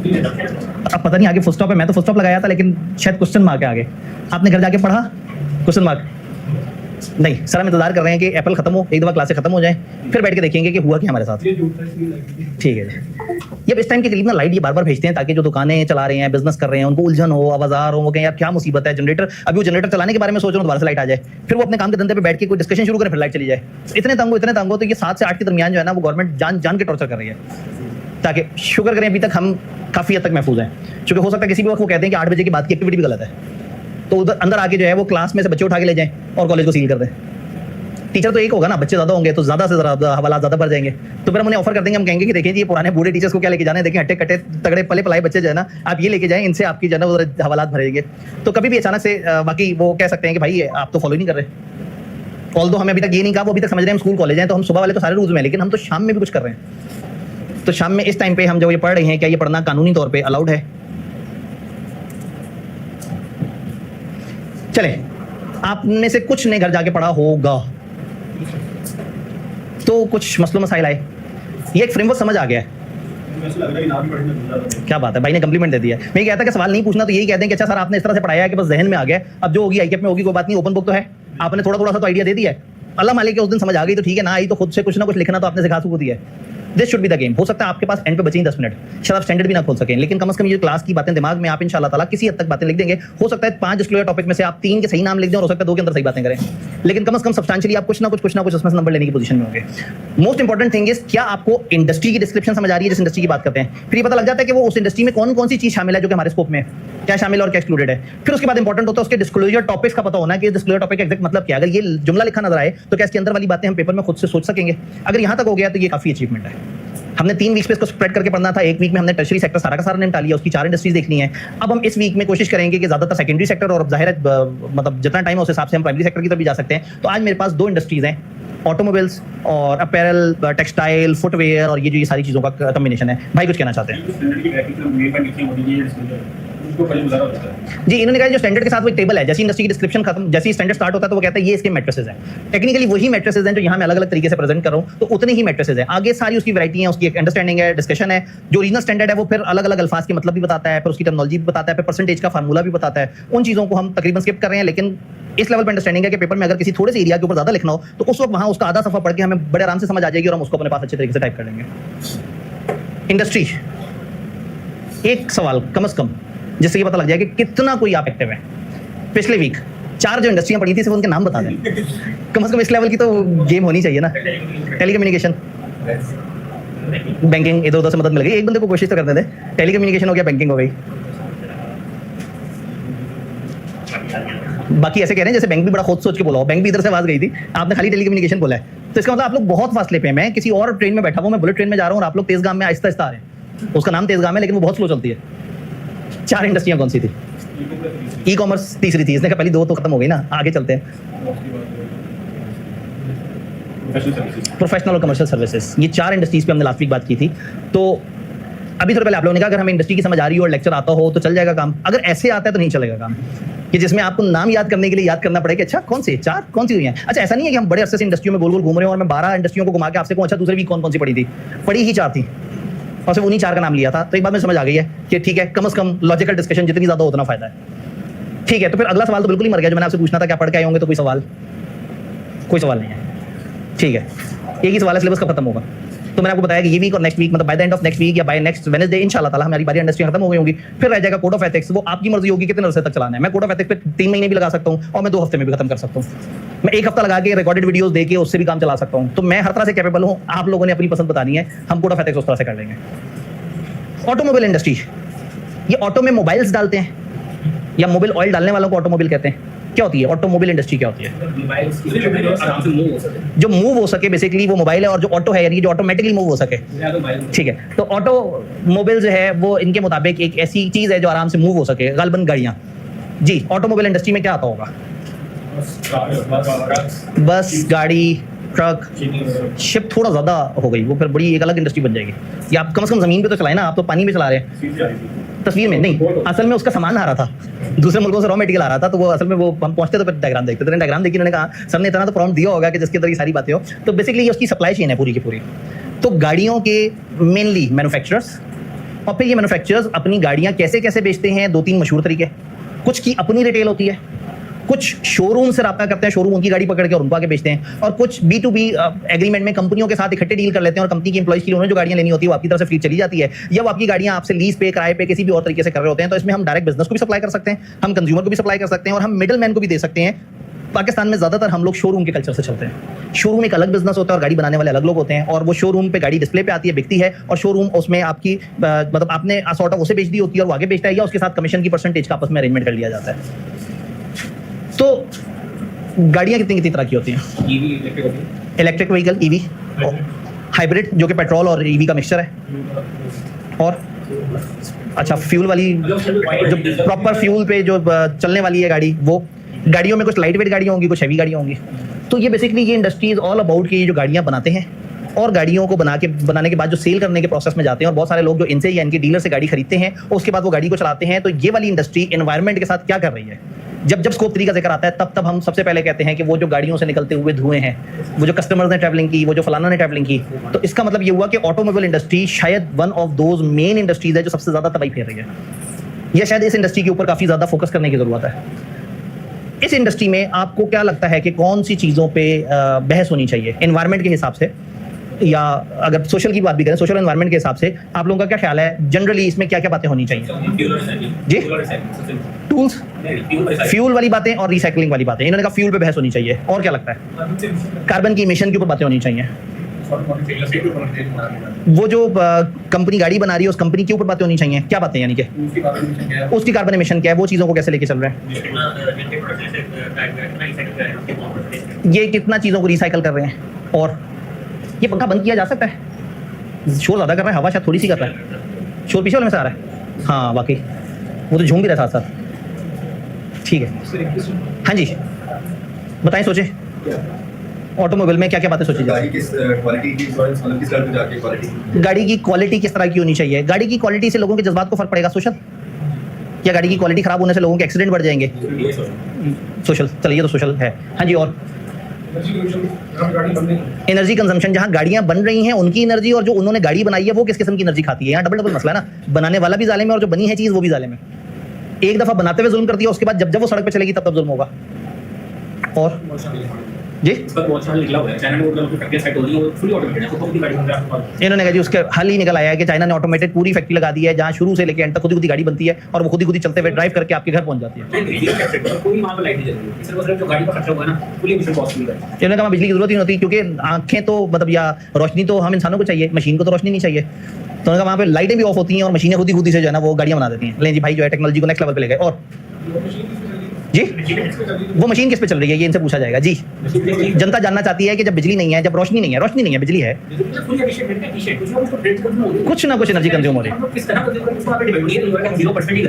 अब पता नहीं आगे फुल स्टॉप है, मैं तो फुल स्टॉप लगाया था लेकिन शायद क्वेश्चन मार्क है आगे। आपने घर जाके पढ़ा क्वेश्चन मार्क? नहीं सर, हम इंतजार कर रहे हैं कि एप्पल खत्म हो, एक दफा क्लासें खत्म हो जाए, फिर बैठ के देखेंगे कि हुआ क्या हमारे साथ। ठीक है जी। ये इस टाइम के करीब ना लाइट ये बार बार भेजते हैं ताकि जो दुकानें चला रहे हैं, बिजनेस कर रहे हैं, उनको उलझन हो, आवाजार हो, वो कहें यार क्या मुसीबत है, जनरेटर अभी वो जनरेटर चलाने के बारे में सोच रहा हूँ, दोबारा से लाइट आ जाए, फिर वो अपने काम के धंधे पे बैठ के कोई डिस्कशन शुरू करें, फिर लाइट चली जाए। इतने तंग हो तो ये 7 से 8 के दरमियान जो है ना वो गवर्नमेंट जान के टॉर्चर कर रही है, ताकि शुक्र करें अभी तक हम काफी हद तक महफूज हैं। क्योंकि हो सकता है किसी भी वक्त वो कहते हैं कि 8 बजे के बाद की एक्टिविटी भी गलत है, तो उधर अंदर आके जो है वो क्लास में से बच्चे उठा के ले जाएं और कॉलेज को सील कर दें। टीचर तो एक होगा ना, बच्चे ज्यादा होंगे तो ज्यादा से ज्यादा हवालात ज्यादा बढ़ जाएंगे, तो फिर हम उन्हें ऑफर कर देंगे, हम कहेंगे कि देखिए जी ये पुराने बूढ़े टीचर्स को क्या लेके जाना है, देखिए हट्टे कट्टे तगड़े पले पलाए बच्चे जो है ना आप ये लेके जाएं, इनसे आपकी जो है ना उधर हवालात भरेंगे। तो कभी भी अचानक से बाकी वो कह सकते हैं कि भाई आप तो फॉलो नहीं कर रहे। ऑल्दो हमें अभी तक ये नहीं कहा, वो अभी तक समझ रहे हैं हम स्कूल कॉलेज हैं तो हम सुबह वाले तो सारे रूल्स में, लेकिन हम तो शाम में भी कुछ कर रहे हैं। तो शाम में इस टाइम पे हम जो ये पढ़ रहे हैं, क्या ये पढ़ना कानूनी तौर पे अलाउड है? चले, आप में से कुछ ने घर जाके पढ़ा होगा तो कुछ मसलो मसाइल आए, ये एक फ्रेमवर्क समझ आ गया है। क्या बात है, भाई ने कम्प्लीमेंट दे दिया। मैं कहता कि सवाल नहीं पूछना तो यही कहते हैं कि अच्छा सर आपने इस तरह से पढ़ाया है कि बस जहन में आ गया, अब जो होगी आईकेप में होगी, कोई बात नहीं, ओपन बुक तो है, आपने थोड़ा थोड़ा सा तो आइडिया दे दिया है, अल्लाह मालिक के उस दिन समझ आ गई तो ठीक है, ना आई तो खुद से कुछ ना कुछ लिखना तो आपने सिखा सकू दिया है। This should be the game. हो सकता है आपके पास एंड पे बचे ही 10 मिनट, शायद आप स्टैंडर्ड भी ना खोल सकें, लेकिन कम से कम ये क्लास की बातें दिमाग में आप इंशाल्लाह ताला किसी हद तक बातें लिख देंगे। हो सकता है 5 डिस्क्लोजर टॉपिक में से आप 3 के सही नाम लिख दें और हो सकता है 2 के अंदर सही बातें करें, लेकिन कम से कम सब्सटेंशियली आप कुछ ना कुछ उसमें से नंबर लेने की पोजीशन में होंगे। मोस्ट इंपॉर्टेंट थिंग इज, क्या आपको इंडस्ट्री की डिस्क्रिप्शन समझ आ रही है जिस इंडस्ट्री की बात करते हैं? फिर ये पता लग जाता है कि वो उस इंडस्ट्री में कौन कौन सी चीज शामिल है जो कि हमारे स्कोप में है, क्या शामिल और क्या एक्सक्लूडेड है। फिर उसके बाद इंपॉर्टेंट होता है उसके डिस्क्लोजर टॉपिक्स का पता होना कि डिस्क्लोजर टॉपिक एग्जैक्ट मतलब क्या। अगर ये जुमला लिखा नजर आए तो क्या इसके अंदर वाली बातें हम पेपर में खुद से सोच सकेंगे? अगर यहां तक हो गया तो ये काफी अचीवमेंट है। हमने 3 वीक्स पे इसको स्प्रेड करके पढ़ना था। 1 वीक में हमने टर्शरी सेक्टर सारा का सारा निपटा लिया, उसकी 4 इंडस्ट्रीज देखनी है। अब हम इस वीक में कोशिश करेंगे कि ज्यादातर सेकेंडरी सेक्टर, और जाहिर है मतलब जितना टाइम है उस हिसाब से हम प्राइमरी सेक्टर की तरफ भी जा सकते हैं। तो आज मेरे पास 2 इंडस्ट्रीज हैं, ऑटोमोबाइल्स और अपैरल, टेक्सटाइल, फुटवेयर, और ये सारी चीजों का कॉम्बिनेशन है। भाई कुछ कहना चाहते हैं? जी, इन्होंने कहा जो स्टैंडर्ड के साथ वो एक टेबल है, जैसी इंडस्ट्री की डिस्क्रिप्शन खत्म, जैसी स्टैंडर्ड स्टार्ट होता है तो वो कहता है ये इसके मैट्रिसेस हैं। टेक्निकली वही मैट्रिसेस हैं जो यहाँ मैं अलग अलग तरीके से प्रेजेंट कर रहा हूँ, तो उतने ही मैट्रिसेस हैं। आगे सारी उसकी वैरायटी है, उसकी एक अंडरस्टैंडिंग है, डिस्कशन है। जो रीजनल स्टैंडर्ड है वो फिर अलग अलग अल्फाज के मतलब भी बताता है, फिर उसकी टर्मिनोलॉजी भी बताता है, फिर परसेंटेज का फार्मूला भी बताता है। उन चीज़ों को हम तकरीबन स्किप कर रहे हैं, लेकिन इस लेवल पर अंडरस्टैंडिंग है कि पेपर में अगर किसी थोड़े से एरिया के ऊपर ज़्यादा लिखना हो तो उस वक्त वहाँ उसका आधा सफ़ा पढ़ के हमें बड़े आराम से समझ आ जाएगी और हम उसको अपने पास अच्छे तरीके से टाइप कर लेंगे। इंडस्ट्री, एक सवाल कम से कम जिससे ये पता लग जाए कि कितना कोई आप एक्टिव है। पिछले वीक 4 जो इंडस्ट्रियां पढ़ी थी सिर्फ उनके नाम बता दें, कम से कम इस लेवल की तो गेम होनी चाहिए ना। टेलीकम्युनिकेशन, बैंकिंग, इधर उधर से मदद मिल गई, एक बंदे को कोशिश तो करते थे। टेलीकम्युनिकेशन हो गया, बैंकिंग हो गई, बाकी ऐसे कह रहे हैं जैसे बैंक भी बड़ा खुद सोच के बोला हो, बैंक भी इधर से आवाज गई थी, आपने खाली टेलीकम्युनिकेशन बोला है, तो इसका मतलब आप लोग बहुत फासले पे हैं। मैं किसी और ट्रेन में बैठा हूँ, मैं बुलेट ट्रेन में जा रहा हूँ और आप लोग तेजगाम में आहिस्ता आहिस्ता आ रहे हैं। उसका नाम तेजगाम है लेकिन वो बहुत स्लो चलती है। 4 इंडस्ट्रियां कौन सी थी? ई कॉमर्स तीसरी थी, इसने कहा पहली 2 तो खत्म हो गई ना, आगे चलते हैं। प्रोफेशनल और कमर्शियल सर्विसेज, ये 4 इंडस्ट्रीज पे हमने लास्ट वीक बात की थी। तो अभी थोड़ा पहले आप लोगों ने कहा अगर हमें इंडस्ट्री की समझ आ रही हो और लेक्चर आता हो तो चल जाएगा काम। अगर ऐसे आता है तो नहीं चलेगा काम, कि जिसमें आपको नाम याद करने के लिए याद करना पड़ेगा। अच्छा कौन सी 4 कौन सी हुई हैं? अच्छा ऐसा नहीं है कि हम बड़े अरसे से इंडस्ट्रियों में गोल गोल घूम रहे हैं और मैं 12 इंडस्ट्रियों को घुमा के आपसे कहूं अच्छा दूसरी वीक कौन कौन सी पड़ी थी? पड़ी ही 4 थी और सिर्फ उन्हीं 4 का नाम लिया था। तो एक बात में समझ आ गई है कि ठीक है, कम से कम लॉजिकल डिस्कशन जितनी ज्यादा उतना फायदा है। ठीक है, तो फिर अगला सवाल तो बिल्कुल ही मर गया जो मैंने आपसे पूछना था, क्या पढ़ के आए होंगे? तो कोई सवाल नहीं है। ठीक है, एक ही सवाल है, सिलेबस कब खत्म होगा? तो मैंने आपको बताया कि ये वीक और नेक्स्ट वीक, मतलब by the end of next week या बाय नेक्स्ट वेडनेसडे इंशाल्लाह ताला हमारी बारी इंडस्ट्री खत्म हो गई होंगी। फिर रह जाएगा कोड ऑफ एथिक्स, वो आपकी मर्जी होगी कितने अरसे तक चलाना है। मैं कोड ऑफ एथिक्स पे 3 महीने भी लगा सकता हूँ और मैं 2 हफ्ते में भी खत्म कर सकता हूँ। मैं 1 हफ्ता लगा के रिकॉर्डेड वीडियोस देके उससे भी काम चला सकता हूँ। तो मैं हर तरह से कैपेबल हूँ, आप लोगों ने अपनी पसंद बतानी है, हम कोड ऑफ एथिक्स उस तरह से कर लेंगे। ऑटोमोबाइल इंडस्ट्री, ये ऑटो में मोबाइल्स डालते हैं या मोबाइल ऑयल डालने वालों को ऑटोमोबाइल कहते हैं। क्या होती है ऑटोमोबाइल इंडस्ट्री? क्या होती है? जो मूव हो सके, बेसिकली वो मोबाइल है, और जो ऑटो है यानी जो ऑटोमेटिकली मूव हो सके। ठीक है, तो ऑटोमोबाइल जो है वो इनके मुताबिक एक ऐसी चीज है जो आराम से मूव हो सके, गालबन गाड़ियां। जी, ऑटोमोबाइल इंडस्ट्री में क्या आता होगा? बस, गाड़ी, ट्रक, शिप थोड़ा ज्यादा हो गई, वो फिर बड़ी एक अलग इंडस्ट्री बन जाएगी। या आप कम से कम जमीन पे तो चलाए ना, आप तो पानी में चला रहे हैं। तस्वीर में नहीं, असल में उसका सामान आ रहा था, दूसरे मुल्कों से रॉ मटेरियल आ रहा था, तो वो असल में वो हम पहुंचते तो फिर डायग्राम देखते थे। डायग्राम देखी, उन्होंने कहा सर ने इतना तो प्रॉम्प्ट दिया होगा कि जिसके अंदर ये सारी बातें हो। तो बेसिकली ये उसकी सप्लाई चेन है पूरी की पूरी। तो गाड़ियों के मेनली मैन्युफैक्चरर्स, और फिर ये मैन्युफैक्चरर्स अपनी गाड़ियां कैसे कैसे बेचते हैं, 2-3 मशहूर तरीके। कुछ की अपनी रिटेल होती है, कुछ शोरूम से रब्ता करते हैं, शोरूम उनकी गाड़ी पकड़ के और उनको आगे बेचते हैं, और कुछ B2B एग्रीमेंट में कंपनियों के साथ इकट्ठे डील कर लेते हैं और कंपनी की एम्प्लॉइज के लिए उन्हें जो गाड़ियां लेनी होती है वो आपकी तरफ से फ्री चली जाती है, या वो आपकी गाड़ियां आपसे लीज पे, किराए पे, किसी भी और तरीके से कर रहे होते हैं। तो इसमें हम डायरेक्ट बिजनेस को भी सप्लाई कर सकते हैं, हम कंज्यूमर को भी सप्लाई कर सकते हैं, और हम मिडिल मैन को भी दे सकते हैं। पाकिस्तान में ज़्यादातर हम लोग शोरूम के कल्चर से चलते हैं। शोरूम एक अलग बिजनेस होता है और गाड़ी बनाने वाले अलग लोग होते हैं, और वो शोरूम पे गाड़ी डिस्प्ले पे आती है, बिकती है, और शोरूम उसमें आपकी मतलब आपने सॉर्ट ऑफ उसे बेच दी होती है और वो आगे बेचता है, या उसके साथ कमीशन की परसेंटेज का आपस में अरेंजमेंट कर लिया जाता है। तो गाड़ियाँ कितनी कितनी तरह की होती हैं? इलेक्ट्रिक व्हीकल, ईवी, हाइब्रिड जो कि पेट्रोल और ईवी का मिक्सचर है, और अच्छा फ्यूल वाली जो प्रॉपर फ्यूल पे जो चलने वाली है गाड़ी, वो गाड़ियों में कुछ लाइट वेट गाड़ियाँ होंगी, कुछ हैवी गाड़ियाँ होंगी। तो ये बेसिकली ये इंडस्ट्री इज ऑल अबाउट कि ये जो गाड़ियाँ बनाते हैं और गाड़ियों को बनाने के बाद जो सेल करने के प्रोसेस में जाते हैं, और बहुत सारे लोग जो इनसे या इनके डीलर से गाड़ी खरीदते हैं और उसके बाद वो गाड़ी को चलाते हैं। तो ये वाली इंडस्ट्री एनवायरनमेंट के साथ क्या कर रही है? जब स्कोप 3 का जिक्र आता है तब हम सबसे पहले कहते हैं कि वो जो गाड़ियों से निकलते हुए धुएं हैं, वो जो कस्टमर्स ने ट्रैवलिंग की, वो जो फलाना ने ट्रैवलिंग की, तो इसका मतलब ये हुआ कि ऑटोमोबाइल इंडस्ट्री शायद one of those main industries है जो सबसे ज़्यादा तबाही फेर रही है, या शायद इस इंडस्ट्री के ऊपर काफ़ी ज़्यादा फोकस करने की ज़रूरत है। इस इंडस्ट्री में आपको क्या लगता है कि कौन सी चीज़ों पे बहस होनी चाहिए एनवायरनमेंट के हिसाब से, या अगर सोशल की बात भी करें, सोशल एनवायरनमेंट के हिसाब से आप लोगों का क्या ख्याल है? जनरली इसमें क्या क्या बातें होनी चाहिए? जी, टूल्स, फ्यूल वाली बातें और रिसाइकलिंग वाली बातें। इन्होंने कहा फ्यूल पे बहस होनी चाहिए, और क्या लगता है? कार्बन की इमिशन के ऊपर बातें होनी चाहिए। वो जो कंपनी गाड़ी बना रही है उस कंपनी के ऊपर बातें होनी चाहिए। क्या बातें यानी कि उसकी कार्बन इमिशन क्या है, वो चीज़ों को कैसे लेके चल रहे हैं, ये कितना चीज़ों को रिसाइकल कर रहे हैं, और ये पंखा बंद किया जा सकता है? शोर ज़्यादा कर रहा है, हवा शायद थोड़ी सी कर रहा है, शोर पीछे वाले में से आ रहा है। हाँ वाकई वो तो झूम भी रहा है साथ साथ। ठीक है, हाँ जी बताएं, सोचें ऑटोमोबाइल में क्या क्या बातें सोची जाए? गाड़ी की क्वालिटी किस तरह की होनी चाहिए? गाड़ी की क्वालिटी से लोगों के जज्बात को फर्क पड़ेगा? सोशल, क्या गाड़ी की क्वालिटी खराब होने से लोगों के एक्सीडेंट बढ़ जाएंगे? सोशल, चलिए तो सोशल है। हाँ जी, और एनर्जी कंजम्पशन, जहाँ गाड़ियाँ बन रही हैं उनकी एनर्जी और जो उन्होंने गाड़ी बनाई है वो किस किस्म की एनर्जी खाती है? यहाँ डबल मसला है ना, बनाने वाला भी जालिम है और जो बनी है चीज़ वो भी जालिम है। एक दफ़ा बनाते हुए जुल्म कर दिया, उसके बाद जब वो सड़क पे चलेगी तब जुल्म होगा। और जी इन्होंने कहा जी उसके हल ही निकल आया है कि चाइना ने ऑटोमेटेड पूरी फैक्ट्री लगा दी है जहाँ शुरू से लेकर एंड तक खुद ही खुद गाड़ी बनती है और वो खुद ही चलते हुए ड्राइव करके आपके घर पहुंच जाती है। इन्होंने कहा बिजली की जरूरत ही नहीं होती, क्योंकि आंखें तो मतलब या रोशनी तो हम इंसानों को चाहिए, मशीन को तो रोशनी नहीं चाहिए। तो उन्होंने कहा वहाँ पे लाइटें भी ऑफ होती हैं और मशीनें खुद ही से जो है ना वो गाड़ियाँ बना देती हैं। लें जी भाई जो है टेक्नोलॉजी को नेक्स्ट लेवल पे ले गए। और जी वो मशीन किस पे चल रही है ये इनसे पूछा जाएगा। जी जनता जानना चाहती है कि जब बिजली नहीं है, जब रोशनी नहीं है, बिजली है, कुछ ना कुछ एनर्जी कंज्यूम हो रही है।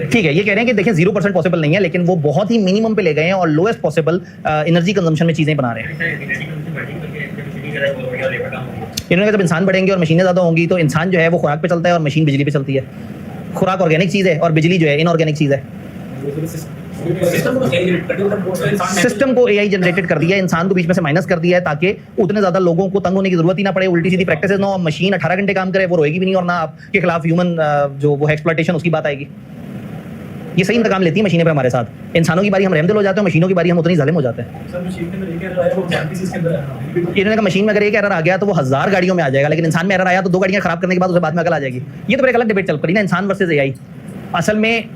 ठीक है, ये कह रहे हैं कि देखिए 0% पॉसिबल नहीं है, लेकिन वो बहुत ही मिनिमम पे ले गए हैं और लोएस्ट पॉसिबल एनर्जी कंजम्पशन में चीज़ें बना रहे हैं। इन्होंने जब इंसान बढ़ेंगे और मशीनें ज़्यादा होंगी तो इंसान जो है वो खुराक पे चलता है और मशीन बिजली पे चलती है। खुराक ऑर्गेनिक चीज़ है और बिजली जो है इनऑर्गेनिक चीज़ है। सिस्टम को एआई जनरेटेड कर दिया है, इंसान को बीच में से माइनस कर दिया है ताकि उतने ज्यादा लोगों को तंग होने की जरूरत ही ना पड़े, उल्टी सीधी प्रैक्टिसेस ना हो, मशीन 18 घंटे काम करे वो रोएगी भी नहीं, और ना आपके खिलाफ ह्यूमन जो वो है एक्सप्लॉयटेशन उसकी बात आएगी। ये सही इंतकाम लेती है मशीनें पे हमारे साथ। इंसानों की बारी हम रहमदिल हो जाते हैं, मशीनों की बारी हम उतनी जालिम हो जाते हैं। इन्होंने कहा मशीन में अगर एक एरर आ गया तो वो 1000 गाड़ियों में आ जाएगा, लेकिन इंसान में एरर आया तो 2 गाड़ियां खराब करने के बाद उसे बाद में अकल आ जाएगी। ये तो फिर एक अलग डिबेट चल पड़ी ना, इंसान वर्सेस एआई। असल में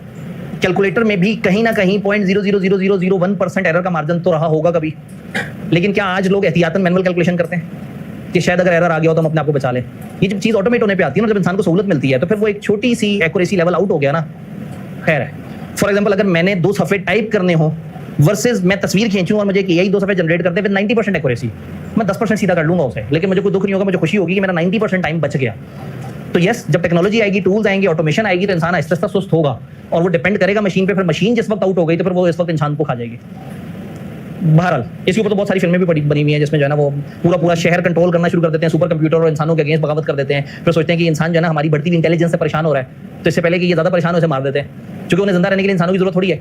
कैलकुलेटर में भी कहीं ना कहीं 0.00001% एरर का मार्जिन तो रहा होगा कभी, लेकिन क्या आज लोग एहतियातन मैनुअल कैलकुलेशन करते हैं कि शायद अगर एरर आ गया हो तो हम अपने आप को बचा लें? ये जब चीज़ ऑटोमेट होने पे आती है ना, जब इंसान को सहूलत मिलती है तो फिर वो एक छोटी सी एक्यूरेसी लेवल आउट हो गया ना। खैर है, फॉर एग्जाम्पल अगर मैंने 2 सफ़े टाइप करने हो वर्सेज मैं तस्वीर खींचूं और मुझे यही 2 सफ़े जनरेट करते विद 90% एक्यूरेसी, मैं 10% सीधा कर लूंगा उसे, लेकिन मुझे कोई दुख नहीं होगा, मुझे खुशी होगी कि मेरा 90% टाइम बच गया। तो यस, जब टेक्नोलॉजी आएगी, टूल्स आएंगे, ऑटोमेशन आएगी तो इंसान आहिस्ता आहिस्ता सुस्त होगा और वो डिपेंड करेगा मशीन पे। फिर मशीन जिस वक्त आउट हो गई तो फिर वो इस वक्त इंसान को खा जाएगी। बहरहाल इसके ऊपर तो बहुत सारी फिल्में भी बनी हुई हैं जिसमें जो है ना वो पूरा शहर कंट्रोल करना शुरू कर देते हैं, सुपर कंप्यूटर, और इंसानों के अगेंस्ट बगावत कर देते हैं। फिर सोचते हैं कि इंसान जो है ना हमारी बढ़ती हुई इंटेलिजेंस से परेशान हो रहा है, तो इससे पहले कि ये ज़्यादा परेशान हो, इसे मार देते हैं, क्योंकि उन्हें जिंदा रहने के लिए इंसानों की जरूरत थोड़ी है।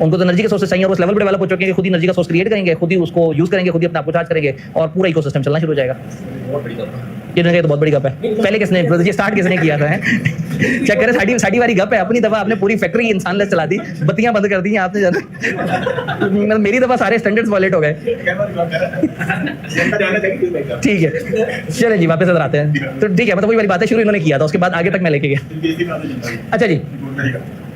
उनको तो एनर्जी के सोर्सेस चाहिए और उस लेवल पर डेवलप हो चुके हैं कि खुद ही एनर्जी का सोर्स क्रिएट करेंगे, खुद ही उसको यूज़ करेंगे, खुद ही अपने आप को चार्ज करेंगे और पूरा इकोसिस्टम चलना शुरू हो जाएगा। ये तो बहुत बड़ी गप है। पहले किसने स्टार्ट किसने किया था? चेक करें, साड़ी वाली गप है। अपनी दफा आपने पूरी फैक्ट्री इंसानलेस चला दी, बत्तियां बंद कर दी हैं आपने जाना। मतलब मेरी दफा सारे स्टैंडर्ड्स वायलेट हो गए। ठीक है, चलें जी वापस इधर आते हैं। तो ठीक है, मतलब वही वाली बात है, शुरू इन्होंने किया था, उसके बाद आगे तक मैं लेके गया। अच्छा जी,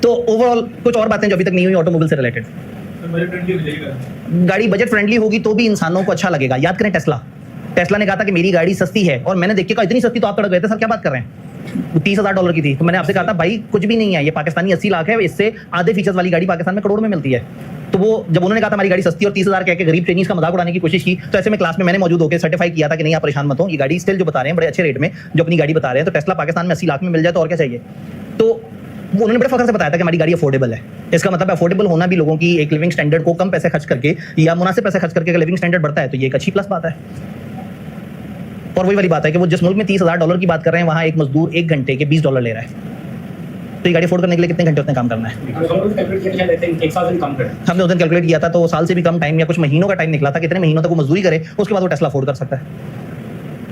तो ओवरऑल कुछ और बातें जो अभी तक नहीं हुई ऑटोमोबाइल से रिलेटेड। गाड़ी बजट फ्रेंडली होगी तो भी इंसानों को अच्छा लगेगा। याद करें टेस्ला ने कहा था कि मेरी गाड़ी सस्ती है, और मैंने देख के कहा इतनी सस्ती, तो आप तड़क गए थे सर क्या बात कर रहे हैं, $30,000 की थी। तो मैंने आपसे कहा था भाई कुछ भी नहीं है, ये पाकिस्तानी 80 लाख है, इससे आधे फीचर्स वाली गाड़ी पाकिस्तान में करोड़ में मिलती है। तो वो जब उन्होंने कहा था हमारी गाड़ी सस्ती और 30,000 कह के गरीब चाइनीज का मजाक उड़ाने की कोशिश की, तो ऐसे में क्लास में मैंने मौजूद होकर सर्टिफाई किया था कि नहीं आप परेशान मत हो, ये गाड़ी स्टिल जो बता रहे हैं बड़े अच्छे रेट में जो अपनी गाड़ी बता रहे हैं, तो टेस्ला पाकिस्तान में 80 लाख में मिल जाए तो और क्या चाहिए। तो वो उन्होंने बड़े फख्र से बताया था कि हमारी गाड़ी अफोर्डेबल है। इसका मतलब अफोर्डेबल होना भी लोगों की एक लिविंग स्टैंडर्ड को कम पैसे खर्च करके या मुनासिब पैसे खर्च करके अगर लिविंग स्टैंडर्ड बढ़ता है तो ये एक अच्छी प्लस बात है। और वही वाली बात है कि वो जिस मुल्क में $30,000 की बात कर रहे हैं वहाँ एक मजदूर 1 घंटे के $20 ले रहा है, तो ये गाड़ी अफोर्ड करने के लिए कितने घंटे उतने काम करना है। हमने उस दिन कैलकुलेट किया था तो साल से भी कम टाइम या कुछ महीनों का टाइम निकला था, कितने महीनों तक वो मजदूरी करे उसके बाद वो टेस्ला अफोर्ड कर सकता है।